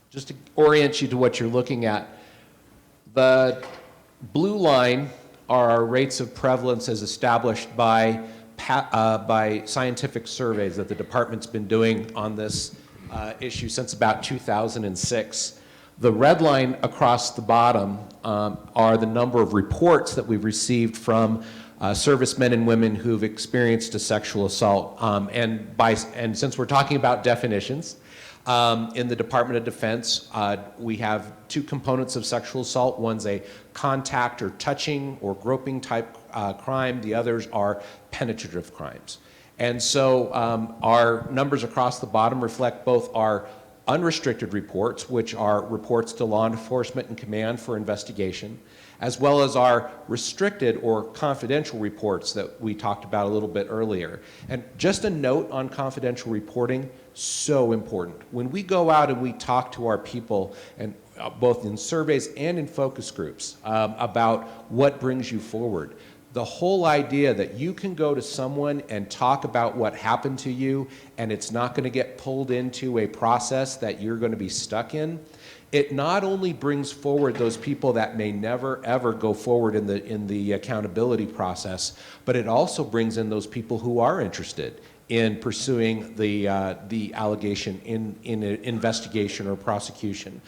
just to orient you to what you're looking at, the blue line are our rates of prevalence as established by scientific surveys that the department's been doing on this issue since about 2006. The red line across the bottom are the number of reports that we've received from servicemen and women who've experienced a sexual assault. And since we're talking about definitions, in the Department of Defense, we have 2 components of sexual assault. One's a contact or touching or groping type crime. The others are penetrative crimes. And so our numbers across the bottom reflect both our unrestricted reports, which are reports to law enforcement and command for investigation, as well as our restricted or confidential reports that we talked about a little bit earlier. And just a note on confidential reporting, so important. When we go out and we talk to our people, and both in surveys and in focus groups, about what brings you forward, the whole idea that you can go to someone and talk about what happened to you and it's not going to get pulled into a process that you're going to be stuck in, it not only brings forward those people that may never ever go forward in the accountability process, but it also brings in those people who are interested in pursuing the allegation in an investigation or prosecution.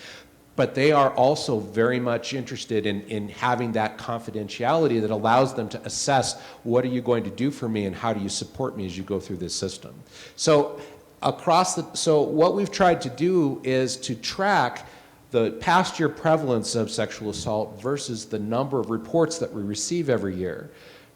But they are also very much interested in having that confidentiality that allows them to assess what are you going to do for me and how do you support me as you go through this system. So what we've tried to do is to track the past year prevalence of sexual assault versus the number of reports that we receive every year.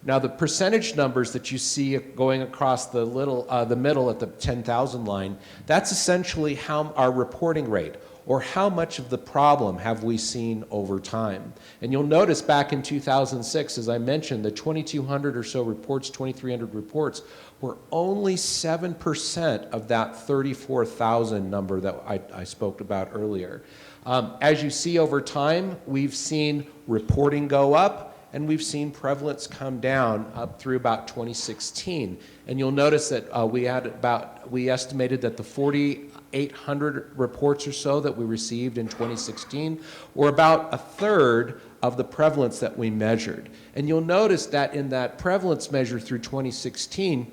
Now the percentage numbers that you see going across the middle at the 10,000 line, that's essentially how our reporting rate, or how much of the problem have we seen over time. And you'll notice back in 2006, as I mentioned, the 2,200 or so reports, 2,300 reports, were only 7% of that 34,000 number that I spoke about earlier. As you see over time, we've seen reporting go up, and we've seen prevalence come down up through about 2016. And you'll notice that we estimated that the 4,800 reports or so that we received in 2016 were about a third of the prevalence that we measured. And you'll notice that in that prevalence measure through 2016,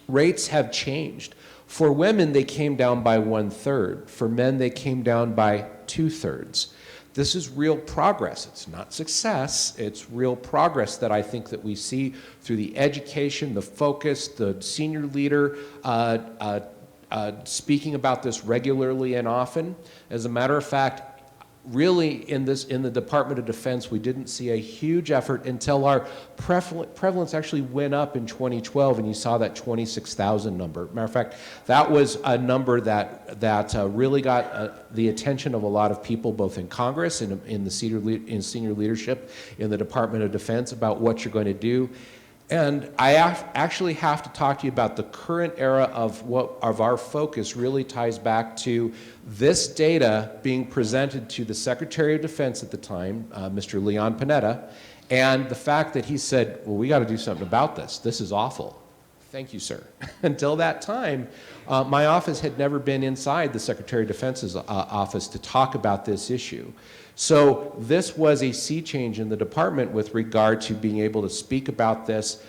rates have changed. For women, they came down by 1/3. For men, they came down by 2/3. This is real progress. It's not success. It's real progress that I think that we see through the education, the focus, the senior leader speaking about this regularly and often. As a matter of fact, really in the Department of Defense, we didn't see a huge effort until our prevalence actually went up in 2012, and you saw that 26,000 number. Matter of fact, that was a number that really got the attention of a lot of people, both in Congress and in senior leadership in the Department of Defense, about what you're going to do. And I actually have to talk to you about the current era of our focus really ties back to this data being presented to the Secretary of Defense at the time, Mr. Leon Panetta, and the fact that he said, well, we got to do something about this. This is awful. Thank you, sir. Until that time, my office had never been inside the Secretary of Defense's office to talk about this issue. So this was a sea change in the department with regard to being able to speak about this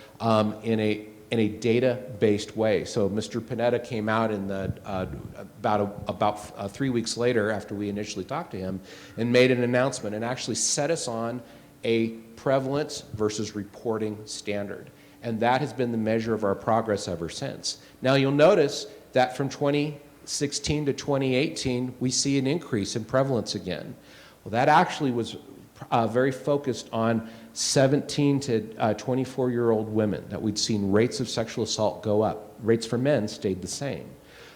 in a data-based way. So Mr. Panetta came out in about 3 weeks later after we initially talked to him and made an announcement and actually set us on a prevalence versus reporting standard. And that has been the measure of our progress ever since. Now you'll notice that from 2016 to 2018, we see an increase in prevalence again. Well, that actually was very focused on 17 to 24-year-old women, that we'd seen rates of sexual assault go up. Rates for men stayed the same.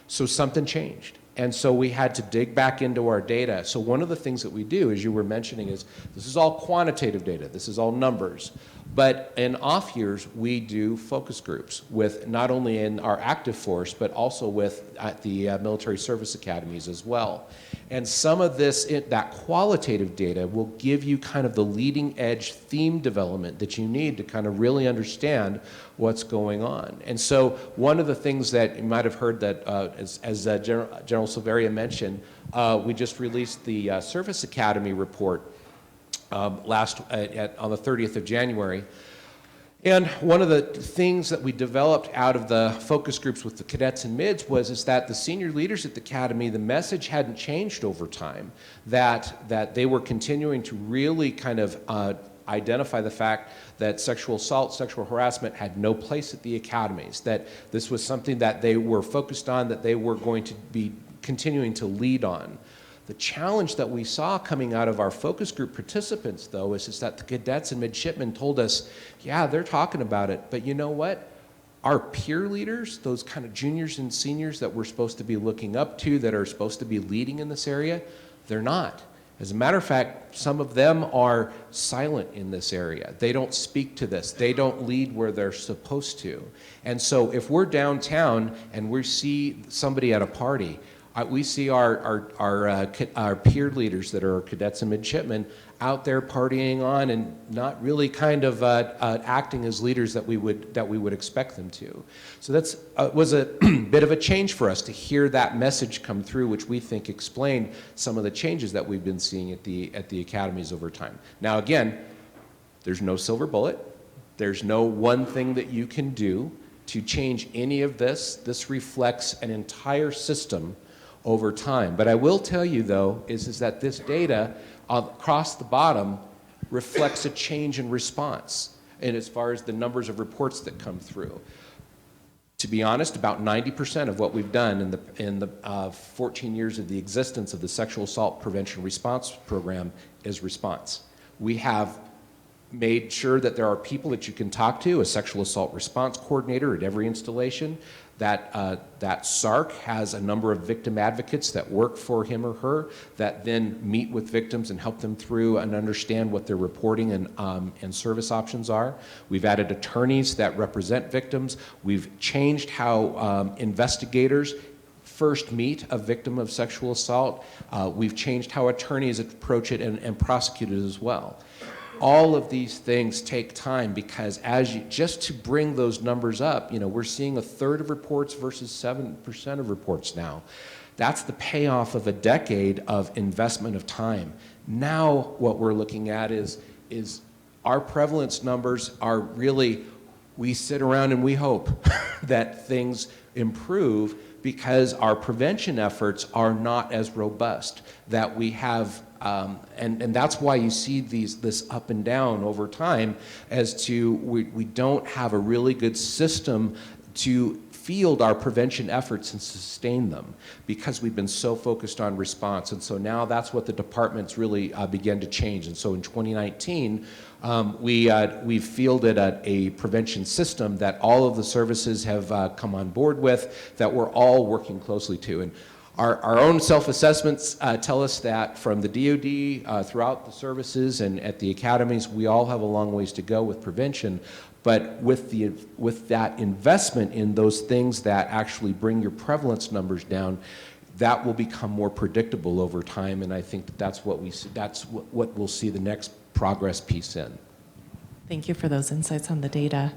So something changed. And so we had to dig back into our data. So one of the things that we do, as you were mentioning, is this is all quantitative data. This is all numbers. But in off years, we do focus groups with not only in our active force, but also with at the military service academies as well. And some of this, that qualitative data will give you kind of the leading edge theme development that you need to kind of really understand what's going on. And so one of the things that you might have heard that, as General Silveria mentioned, we just released the Service Academy report on the 30th of January. And one of the things that we developed out of the focus groups with the cadets and mids is that the senior leaders at the academy, the message hadn't changed over time, that they were continuing to really kind of identify the fact that sexual assault, sexual harassment had no place at the academies, that this was something that they were focused on, that they were going to be continuing to lead on. The challenge that we saw coming out of our focus group participants, though, is that the cadets and midshipmen told us, yeah, they're talking about it, but you know what? Our peer leaders, those kind of juniors and seniors that we're supposed to be looking up to, that are supposed to be leading in this area, they're not. As a matter of fact, some of them are silent in this area. They don't speak to this. They don't lead where they're supposed to. And so if we're downtown and we see somebody at a party, we see our peer leaders that are cadets and midshipmen out there partying on and not really kind of acting as leaders that we would expect them to. So that's was a bit of a change for us to hear that message come through, which we think explained some of the changes that we've been seeing at the academies over time. Now again, there's no silver bullet. There's no one thing that you can do to change any of this. This reflects an entire system over time. But I will tell you, though, is that this data across the bottom reflects a change in response, and as far as the numbers of reports that come through. To be honest, about 90% of what we've done in the 14 years of the existence of the Sexual Assault Prevention Response Program is response. We have made sure that there are people that you can talk to, a sexual assault response coordinator at every installation, that SARC has a number of victim advocates that work for him or her that then meet with victims and help them through and understand what their reporting and service options are. We've added attorneys that represent victims. We've changed how investigators first meet a victim of sexual assault. We've changed how attorneys approach it and prosecute it as well. All of these things take time because just to bring those numbers up, we're seeing 1/3 of reports versus 7% of reports now. That's the payoff of a decade of investment of time. Now what we're looking at is our prevalence numbers are really, we sit around and we hope that things improve because our prevention efforts are not as robust, that we have and that's why you see this up and down over time as to we don't have a really good system to field our prevention efforts and sustain them because we've been so focused on response. And so now that's what the departments really began to change. And so in 2019, we've fielded a prevention system that all of the services have come on board with, that we're all working closely to. And our own self-assessments tell us that from the DoD, throughout the services and at the academies, we all have a long ways to go with prevention. But with that investment in those things that actually bring your prevalence numbers down, that will become more predictable over time. And I think that's what we'll see the next progress piece in. Thank you for those insights on the data.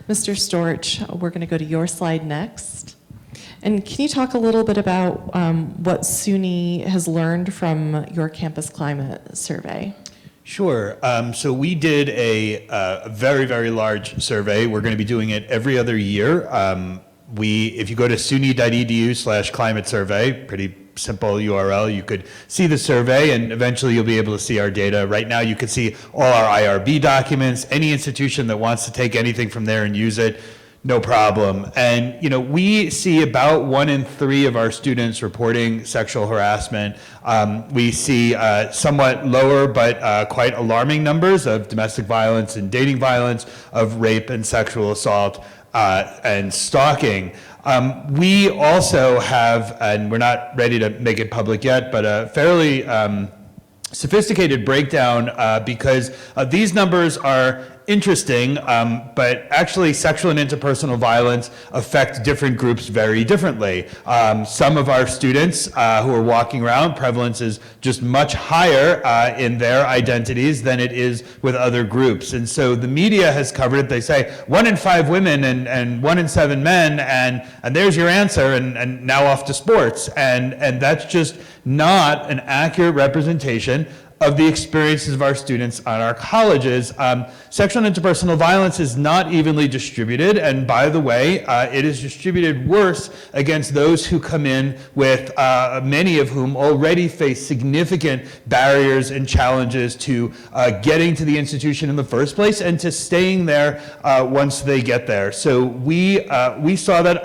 Mr. Storch, we're going to go to your slide next. And can you talk a little bit about what SUNY has learned from your campus climate survey? Sure. So we did a very, very large survey. We're going to be doing it every other year. If you go to suny.edu/climate survey, pretty simple URL, you could see the survey and eventually you'll be able to see our data. Right now you can see all our IRB documents. Any institution that wants to take anything from there and use it, no problem. And we see about 1 in 3 of our students reporting sexual harassment. We see somewhat lower but quite alarming numbers of domestic violence and dating violence, of rape and sexual assault and stalking. We also have, and we're not ready to make it public yet, but a fairly sophisticated breakdown because these numbers are interesting, but actually sexual and interpersonal violence affect different groups very differently. Some of our students who are walking around, prevalence is just much higher in their identities than it is with other groups. And so the media has covered it. They say 1 in 5 women and 1 in 7 men, and there's your answer, and now off to sports. And that's just not an accurate representation of the experiences of our students on our colleges. Sexual and interpersonal violence is not evenly distributed, and by the way, it is distributed worse against those who come in with, many of whom already face significant barriers and challenges to getting to the institution in the first place and to staying there once they get there. So we saw that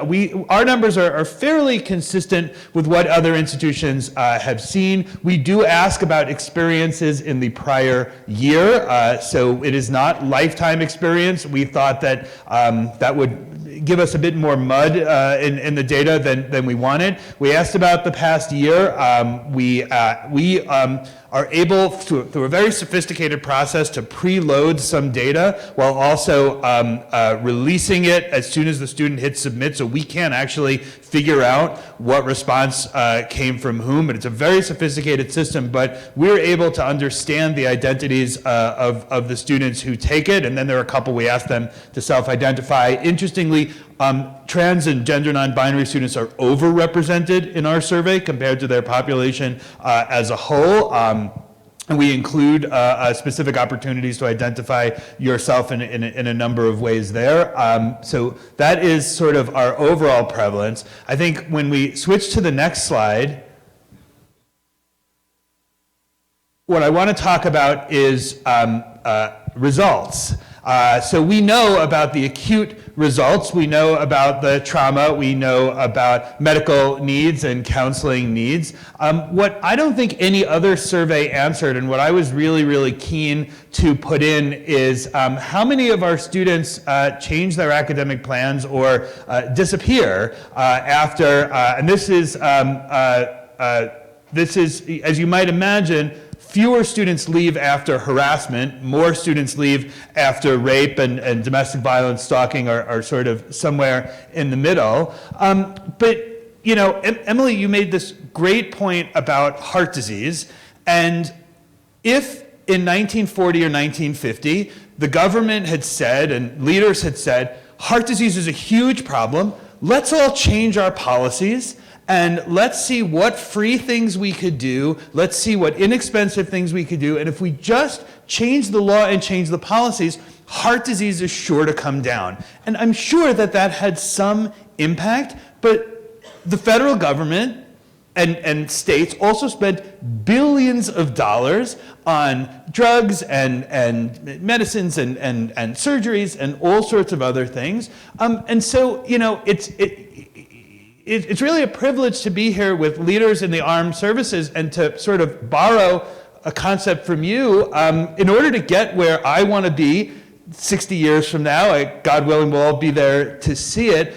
our numbers are fairly consistent with what other institutions have seen. We do ask about experiences in the prior year, so it is not lifetime experience. We thought that that would give us a bit more mud in the data than we wanted. We asked about the past year. We are able, through a very sophisticated process, to preload some data while also releasing it as soon as the student hits submit, so we can actually figure out what response came from whom. But it's a very sophisticated system, but we're able to understand the identities of the students who take it, and then there are a couple we asked them to self-identify. Interestingly, trans and gender non-binary students are overrepresented in our survey compared to their population as a whole. And we include specific opportunities to identify yourself in a number of ways there. So that is sort of our overall prevalence. I think when we switch to the next slide, what I want to talk about is results. So we know about the acute results, we know about the trauma, we know about medical needs and counseling needs. What I don't think any other survey answered, and what I was really, really keen to put in, is how many of our students change their academic plans or disappear after, and this is, as you might imagine, fewer students leave after harassment, more students leave after rape, and domestic violence, stalking are sort of somewhere in the middle. But, Emily, you made this great point about heart disease, and if in 1940 or 1950, the government had said, and leaders had said, heart disease is a huge problem, let's all change our policies, and let's see what free things we could do. Let's see what inexpensive things we could do. And if we just change the law and change the policies, heart disease is sure to come down. And I'm sure that that had some impact, but the federal government and states also spend billions of dollars on drugs and medicines and surgeries and all sorts of other things. And so, you know, it's really a privilege to be here with leaders in the armed services and to sort of borrow a concept from you. In order to get where I want to be 60 years from now, God willing, we'll all be there to see it.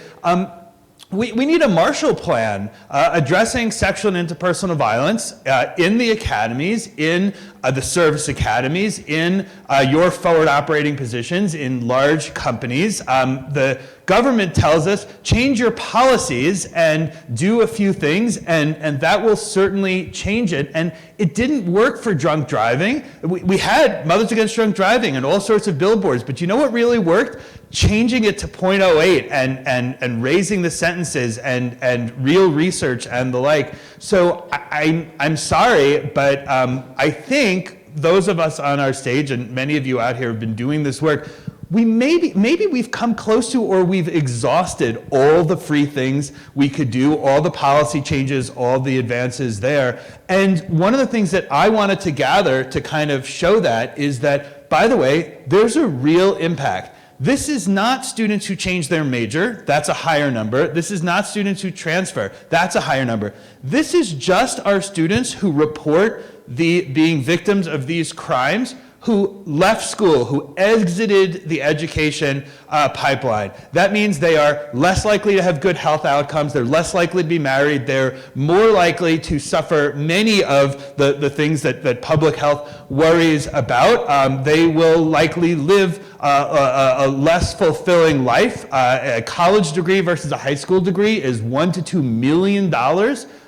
We need a Marshall Plan addressing sexual and interpersonal violence in the academies, in the service academies, in your forward operating positions in large companies. The government tells us, change your policies and do a few things, and that will certainly change it. And it didn't work for drunk driving. We had Mothers Against Drunk Driving and all sorts of billboards, but you know what really worked? Changing it to .08 and raising the sentences and real research and the like. So I'm sorry, but I think those of us on our stage, and many of you out here have been doing this work, maybe we've come close to, or we've exhausted all the free things we could do, all the policy changes, all the advances there. And one of the things that I wanted to gather to kind of show that is that, by the way, there's a real impact. This is not students who change their major, that's a higher number. This is not students who transfer, that's a higher number. This is just our students who report being victims of these crimes, who left school, who exited the education pipeline. That means they are less likely to have good health outcomes, they're less likely to be married, they're more likely to suffer many of the things that public health worries about. They will likely live a less fulfilling life. A college degree versus a high school degree is $1 to $2 million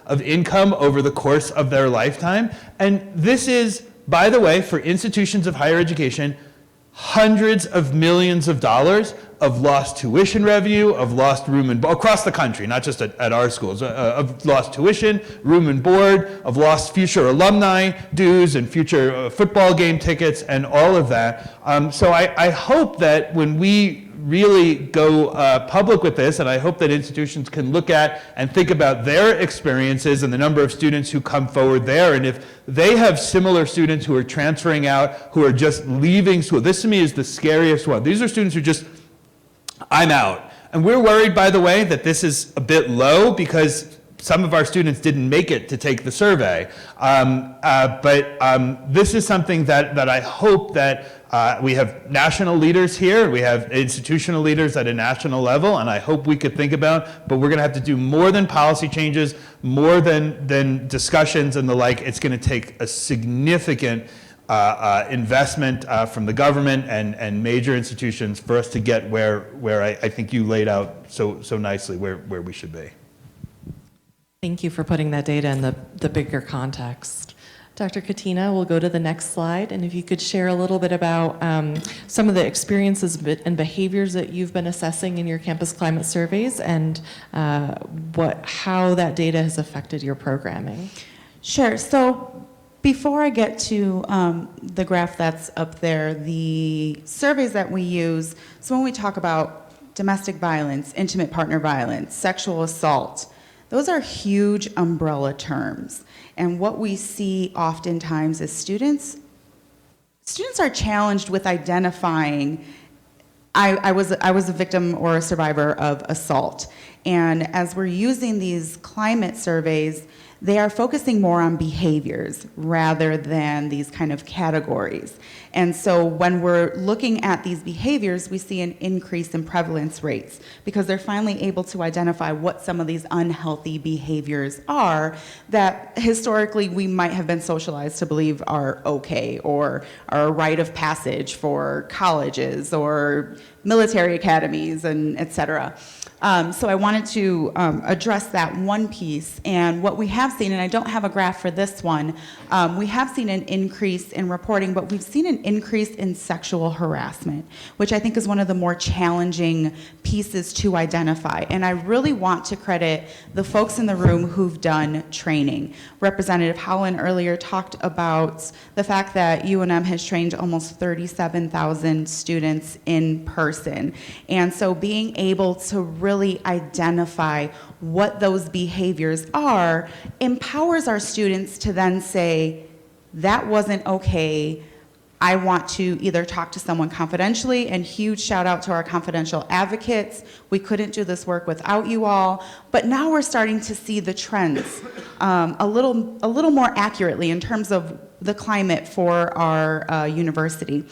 of income over the course of their lifetime. And this is, by the way, for institutions of higher education, hundreds of millions of dollars of lost tuition revenue, of lost room and board, across the country, not just at our schools, of lost tuition, room and board, of lost future alumni dues and future football game tickets and all of that. So I hope that when we really go public with this, and I hope that institutions can look at and think about their experiences and the number of students who come forward there, and if they have similar students who are transferring out, who are just leaving school. This to me is the scariest one. These are students who just, I'm out. And we're worried, by the way, that this is a bit low because some of our students didn't make it to take the survey. But this is something that I hope that we have national leaders here, we have institutional leaders at a national level, and I hope we could think about, but we're gonna have to do more than policy changes, more than discussions and the like. It's gonna take a significant investment from the government and major institutions for us to get where I think you laid out so nicely where we should be. Thank you for putting that data in the bigger context. Dr. Katina, we'll go to the next slide, and if you could share a little bit about some of the experiences and behaviors that you've been assessing in your campus climate surveys and how that data has affected your programming. Sure. So before I get to the graph that's up there, the surveys that we use, so when we talk about domestic violence, intimate partner violence, sexual assault, those are huge umbrella terms. And what we see oftentimes is students are challenged with identifying, I was a victim or a survivor of assault. And as we're using these climate surveys, they are focusing more on behaviors rather than these kind of categories. And so when we're looking at these behaviors, we see an increase in prevalence rates because they're finally able to identify what some of these unhealthy behaviors are that historically we might have been socialized to believe are okay or are a rite of passage for colleges or military academies and et cetera. So I wanted to address that one piece, and what we have seen, and I don't have a graph for this one, we have seen an increase in reporting, but we've seen an increase in sexual harassment, which I think is one of the more challenging pieces to identify. And I really want to credit the folks in the room who've done training. Representative Howland earlier talked about the fact that UNM has trained almost 37,000 students in person. person. And so being able to really identify what those behaviors are empowers our students to then say, that wasn't okay. I want to either talk to someone confidentially, and huge shout out to our confidential advocates. We couldn't do this work without you all, but now we're starting to see the trends a little more accurately in terms of the climate for our university.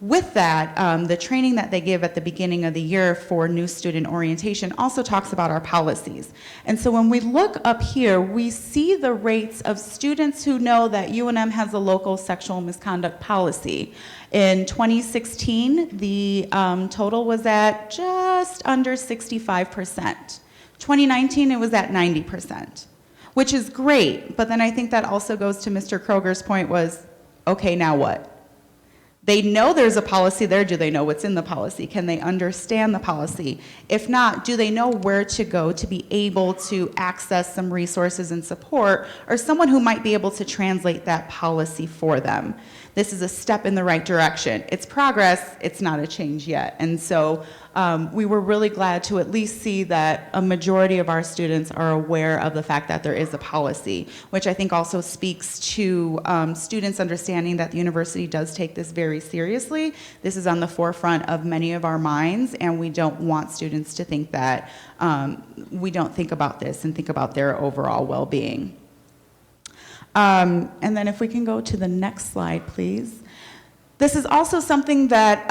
With that, the training that they give at the beginning of the year for new student orientation also talks about our policies. And so when we look up here, we see the rates of students who know that UNM has a local sexual misconduct policy. In 2016, the total was at just under 65%. 2019, it was at 90%, which is great. But then I think that also goes to Mr. Kroger's point was, okay, now what? They know there's a policy there. Do they know what's in the policy? Can they understand the policy? If not, do they know where to go to be able to access some resources and support, or someone who might be able to translate that policy for them? This is a step in the right direction. It's progress, it's not a change yet. And so we were really glad to at least see that a majority of our students are aware of the fact that there is a policy, which I think also speaks to students understanding that the university does take this very seriously. This is on the forefront of many of our minds, and we don't want students to think that we don't think about this and think about their overall well-being. And then if we can go to the next slide, please. This is also something that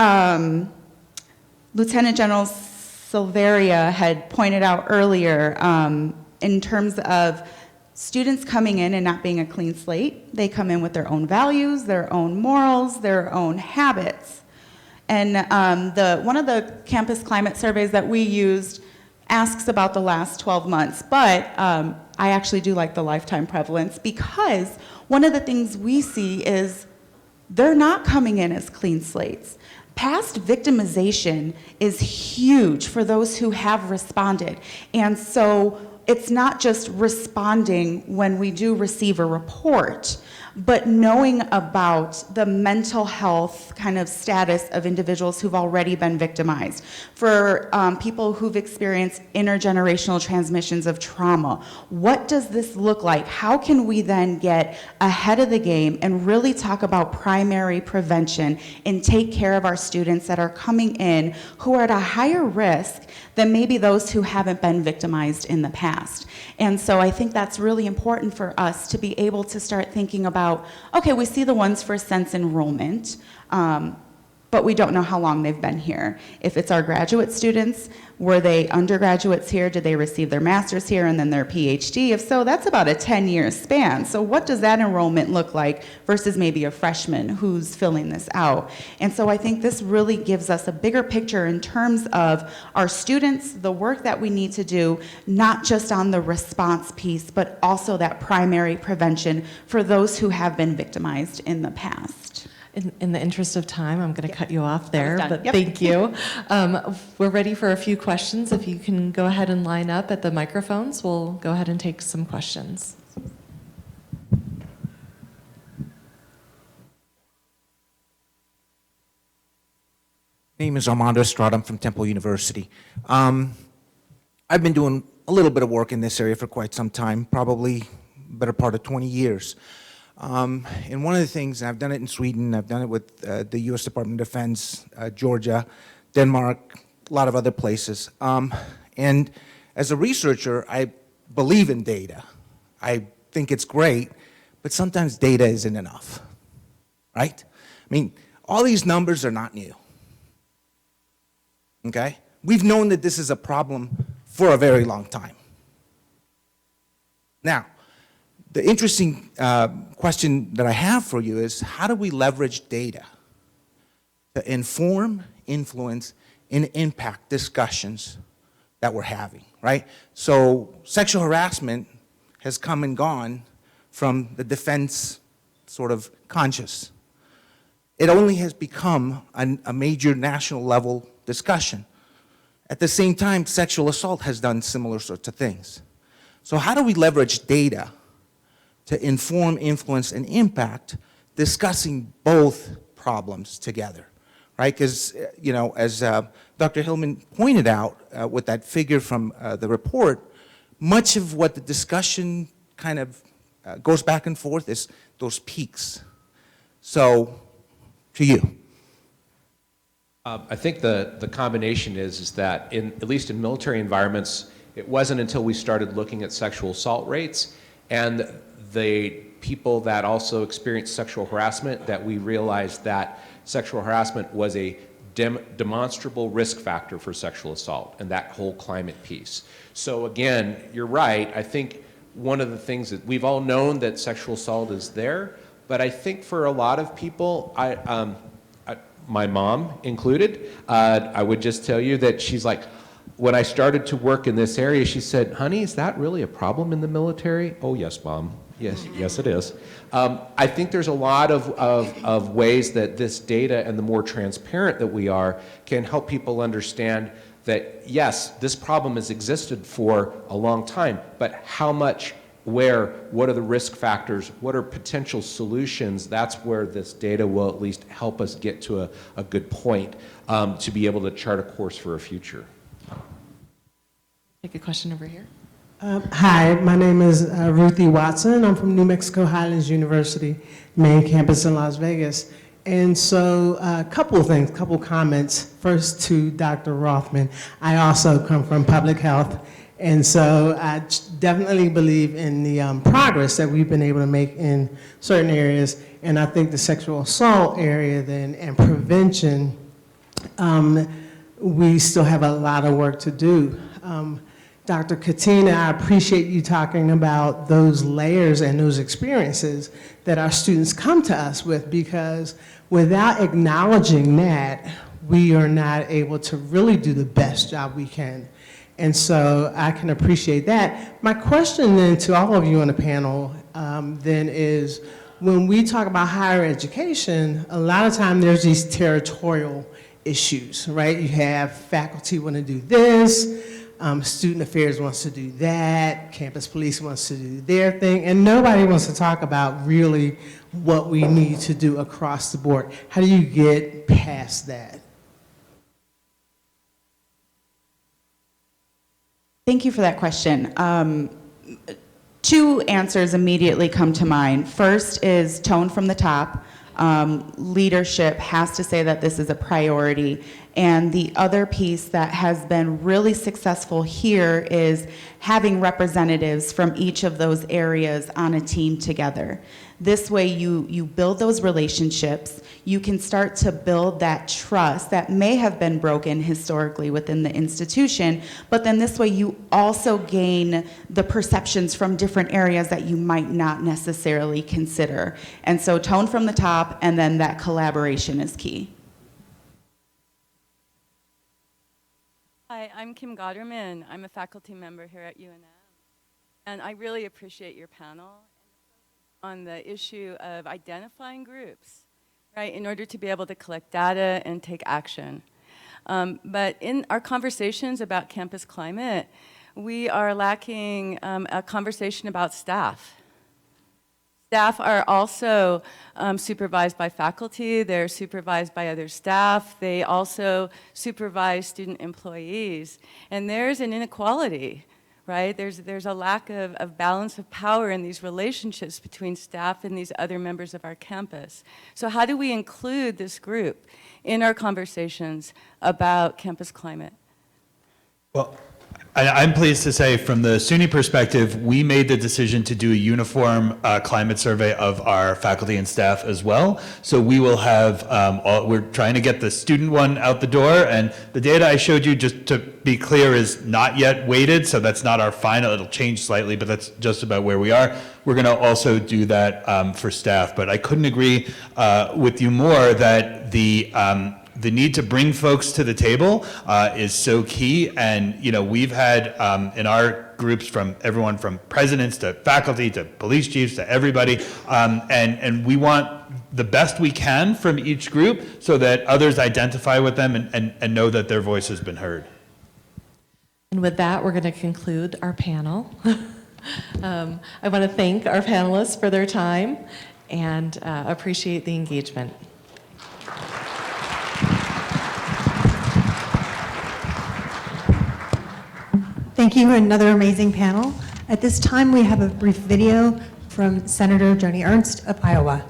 Lieutenant General Silveria had pointed out earlier in terms of students coming in and not being a clean slate. They come in with their own values, their own morals, their own habits. And one of the campus climate surveys that we used asks about the last 12 months, but I actually do like the lifetime prevalence, because one of the things we see is they're not coming in as clean slates. Past victimization is huge for those who have responded. And so it's not just responding when we do receive a report, but knowing about the mental health kind of status of individuals who've already been victimized. For people who've experienced intergenerational transmissions of trauma, what does this look like? How can we then get ahead of the game and really talk about primary prevention and take care of our students that are coming in who are at a higher risk than maybe those who haven't been victimized in the past? And so I think that's really important for us to be able to start thinking about, okay, we see the ones for sense enrollment, but we don't know how long they've been here. If it's our graduate students, were they undergraduates here? Did they receive their master's here and then their PhD? If so, that's about a 10-year span. So what does that enrollment look like versus maybe a freshman who's filling this out? And so I think this really gives us a bigger picture in terms of our students, the work that we need to do, not just on the response piece, but also that primary prevention for those who have been victimized in the past. In the interest of time, I'm going to cut you off there, but Yep. thank you. We're ready for a few questions. If you can go ahead and line up at the microphones, we'll go ahead and take some questions. My name is Armando Estrada. I'm from Temple University. I've been doing a little bit of work in this area for quite some time, probably better part of 20 years. And one of the things, and I've done it in Sweden, I've done it with the U.S. Department of Defense, Georgia, Denmark, a lot of other places. And as a researcher, I believe in data. I think it's great, but sometimes data isn't enough, right? I mean, all these numbers are not new, okay? We've known that this is a problem for a very long time. Now, the interesting question that I have for you is, how do we leverage data to inform, influence, and impact discussions that we're having, right? So sexual harassment has come and gone from the defense sort of conscious. It only has become a major national level discussion. At the same time, sexual assault has done similar sorts of things. So how do we leverage data to inform, influence, and impact discussing both problems together, right? Because, you know, as Dr. Hillman pointed out with that figure from the report, much of what the discussion kind of goes back and forth is those peaks. So, to you. I think the combination is that at least in military environments, it wasn't until we started looking at sexual assault rates and the people that also experienced sexual harassment that we realized that sexual harassment was a demonstrable risk factor for sexual assault and that whole climate piece. So again, you're right. I think one of the things that we've all known that sexual assault is there, but I think for a lot of people, my mom included, I would just tell you that she's like, when I started to work in this area, she said, honey, is that really a problem in the military? Oh, yes, Mom. Yes, it is. I think there's a lot of ways that this data and the more transparent that we are can help people understand that, yes, this problem has existed for a long time, but how much, where, what are the risk factors, what are potential solutions? That's where this data will at least help us get to a good point to be able to chart a course for a future. Take a question over here. Hi, my name is Ruthie Watson. I'm from New Mexico Highlands University, main campus in Las Vegas. And so a couple of things, couple comments. First to Dr. Rothman. I also come from public health. And so I definitely believe in the progress that we've been able to make in certain areas. And I think the sexual assault area then and prevention, we still have a lot of work to do. Dr. Katina, I appreciate you talking about those layers and those experiences that our students come to us with, because without acknowledging that, we are not able to really do the best job we can. And so I can appreciate that. My question then to all of you on the panel then is, when we talk about higher education, a lot of time there's these territorial issues, right? You have faculty want to do this, student affairs wants to do that, campus police wants to do their thing, and nobody wants to talk about really what we need to do across the board. How do you get past that? Thank you for that question. Two answers immediately come to mind. First is tone from the top. Leadership has to say that this is a priority. And the other piece that has been really successful here is having representatives from each of those areas on a team together. This way you build those relationships, you can start to build that trust that may have been broken historically within the institution, but then this way you also gain the perceptions from different areas that you might not necessarily consider. And so tone from the top, and then that collaboration is key. Hi, I'm Kim Godderman. I'm a faculty member here at UNM. And I really appreciate your panel on the issue of identifying groups, right, in order to be able to collect data and take action. But in our conversations about campus climate, we are lacking a conversation about staff. Staff are also supervised by faculty, they're supervised by other staff, they also supervise student employees. And there's an inequality, right? There's a lack of balance of power in these relationships between staff and these other members of our campus. So how do we include this group in our conversations about campus climate? Well, I'm pleased to say from the SUNY perspective, we made the decision to do a uniform climate survey of our faculty and staff as well. So we will have, we're trying to get the student one out the door, and the data I showed you, just to be clear, is not yet weighted, so that's not our final, it'll change slightly, but that's just about where we are. We're gonna also do that for staff, but I couldn't agree with you more that the need to bring folks to the table is so key. And, you know, we've had in our groups from everyone from presidents to faculty to police chiefs to everybody, and we want the best we can from each group so that others identify with them and know that their voice has been heard. And with that, we're going to conclude our panel. I want to thank our panelists for their time and appreciate the engagement. Thank you, another amazing panel. At this time, we have a brief video from Senator Joni Ernst of Iowa.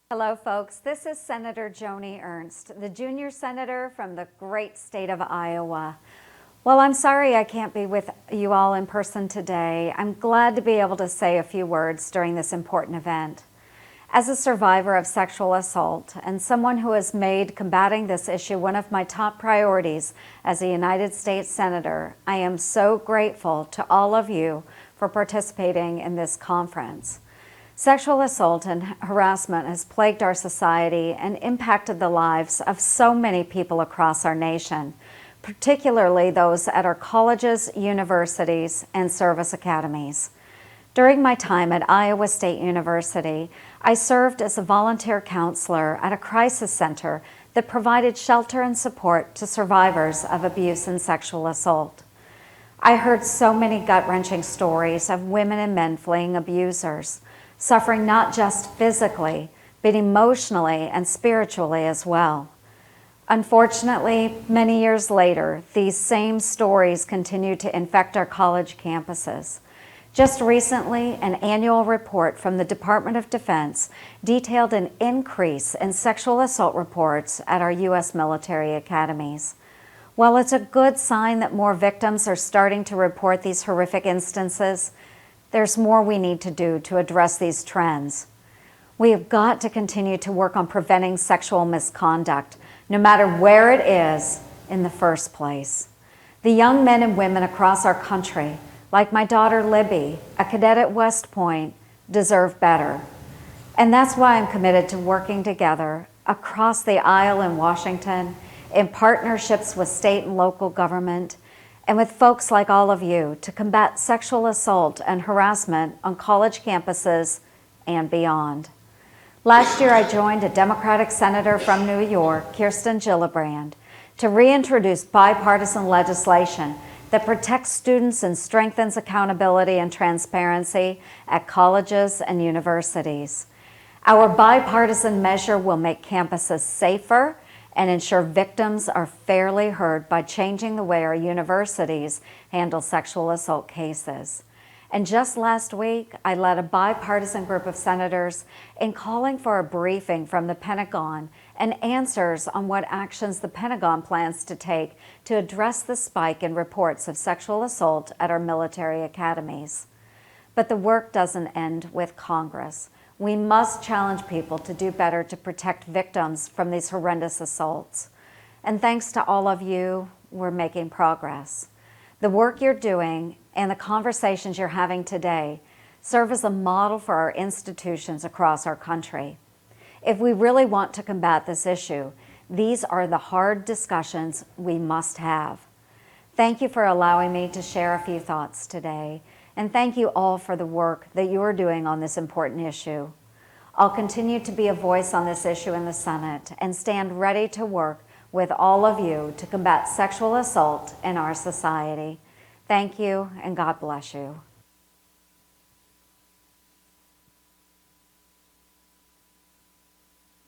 Hello, folks. This is Senator Joni Ernst, the junior senator from the great state of Iowa. Well, I'm sorry I can't be with you all in person today. I'm glad to be able to say a few words during this important event. As a survivor of sexual assault and someone who has made combating this issue one of my top priorities as a United States Senator, I am so grateful to all of you for participating in this conference. Sexual assault and harassment has plagued our society and impacted the lives of so many people across our nation, particularly those at our colleges, universities, and service academies. During my time at Iowa State University, I served as a volunteer counselor at a crisis center that provided shelter and support to survivors of abuse and sexual assault. I heard so many gut-wrenching stories of women and men fleeing abusers, suffering not just physically, but emotionally and spiritually as well. Unfortunately, many years later, these same stories continue to infect our college campuses. Just recently, an annual report from the Department of Defense detailed an increase in sexual assault reports at our U.S. military academies. While it's a good sign that more victims are starting to report these horrific instances, there's more we need to do to address these trends. We have got to continue to work on preventing sexual misconduct, no matter where it is in the first place. The young men and women across our country, like my daughter Libby, a cadet at West Point, deserve better. And that's why I'm committed to working together across the aisle in Washington, in partnerships with state and local government, and with folks like all of you to combat sexual assault and harassment on college campuses and beyond. Last year, I joined a Democratic senator from New York, Kirsten Gillibrand, to reintroduce bipartisan legislation that protects students and strengthens accountability and transparency at colleges and universities. Our bipartisan measure will make campuses safer and ensure victims are fairly heard by changing the way our universities handle sexual assault cases. And just last week, I led a bipartisan group of senators in calling for a briefing from the Pentagon and answers on what actions the Pentagon plans to take to address the spike in reports of sexual assault at our military academies. But the work doesn't end with Congress. We must challenge people to do better to protect victims from these horrendous assaults. And thanks to all of you, we're making progress. The work you're doing and the conversations you're having today serve as a model for our institutions across our country. If we really want to combat this issue, these are the hard discussions we must have. Thank you for allowing me to share a few thoughts today. And thank you all for the work that you are doing on this important issue. I'll continue to be a voice on this issue in the Senate and stand ready to work with all of you to combat sexual assault in our society. Thank you, and God bless you.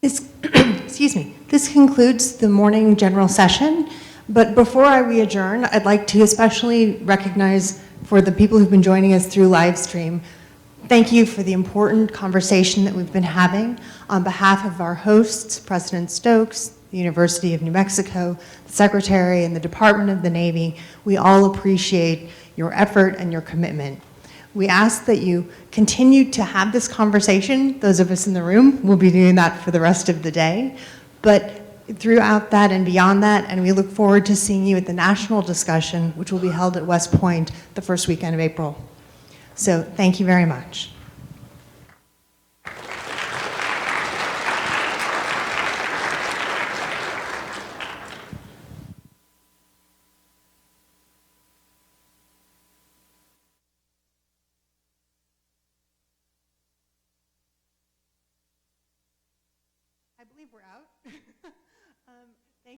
This concludes the morning general session. But before we adjourn, I'd like to especially recognize for the people who've been joining us through live stream, thank you for the important conversation that we've been having. On behalf of our hosts, President Stokes, the University of New Mexico, the Secretary, and the Department of the Navy, we all appreciate your effort and your commitment. We ask that you continue to have this conversation. Those of us in the room will be doing that for the rest of the day. But throughout that and beyond that, and we look forward to seeing you at the national discussion, which will be held at West Point the first weekend of April. So thank you very much. I believe we're out.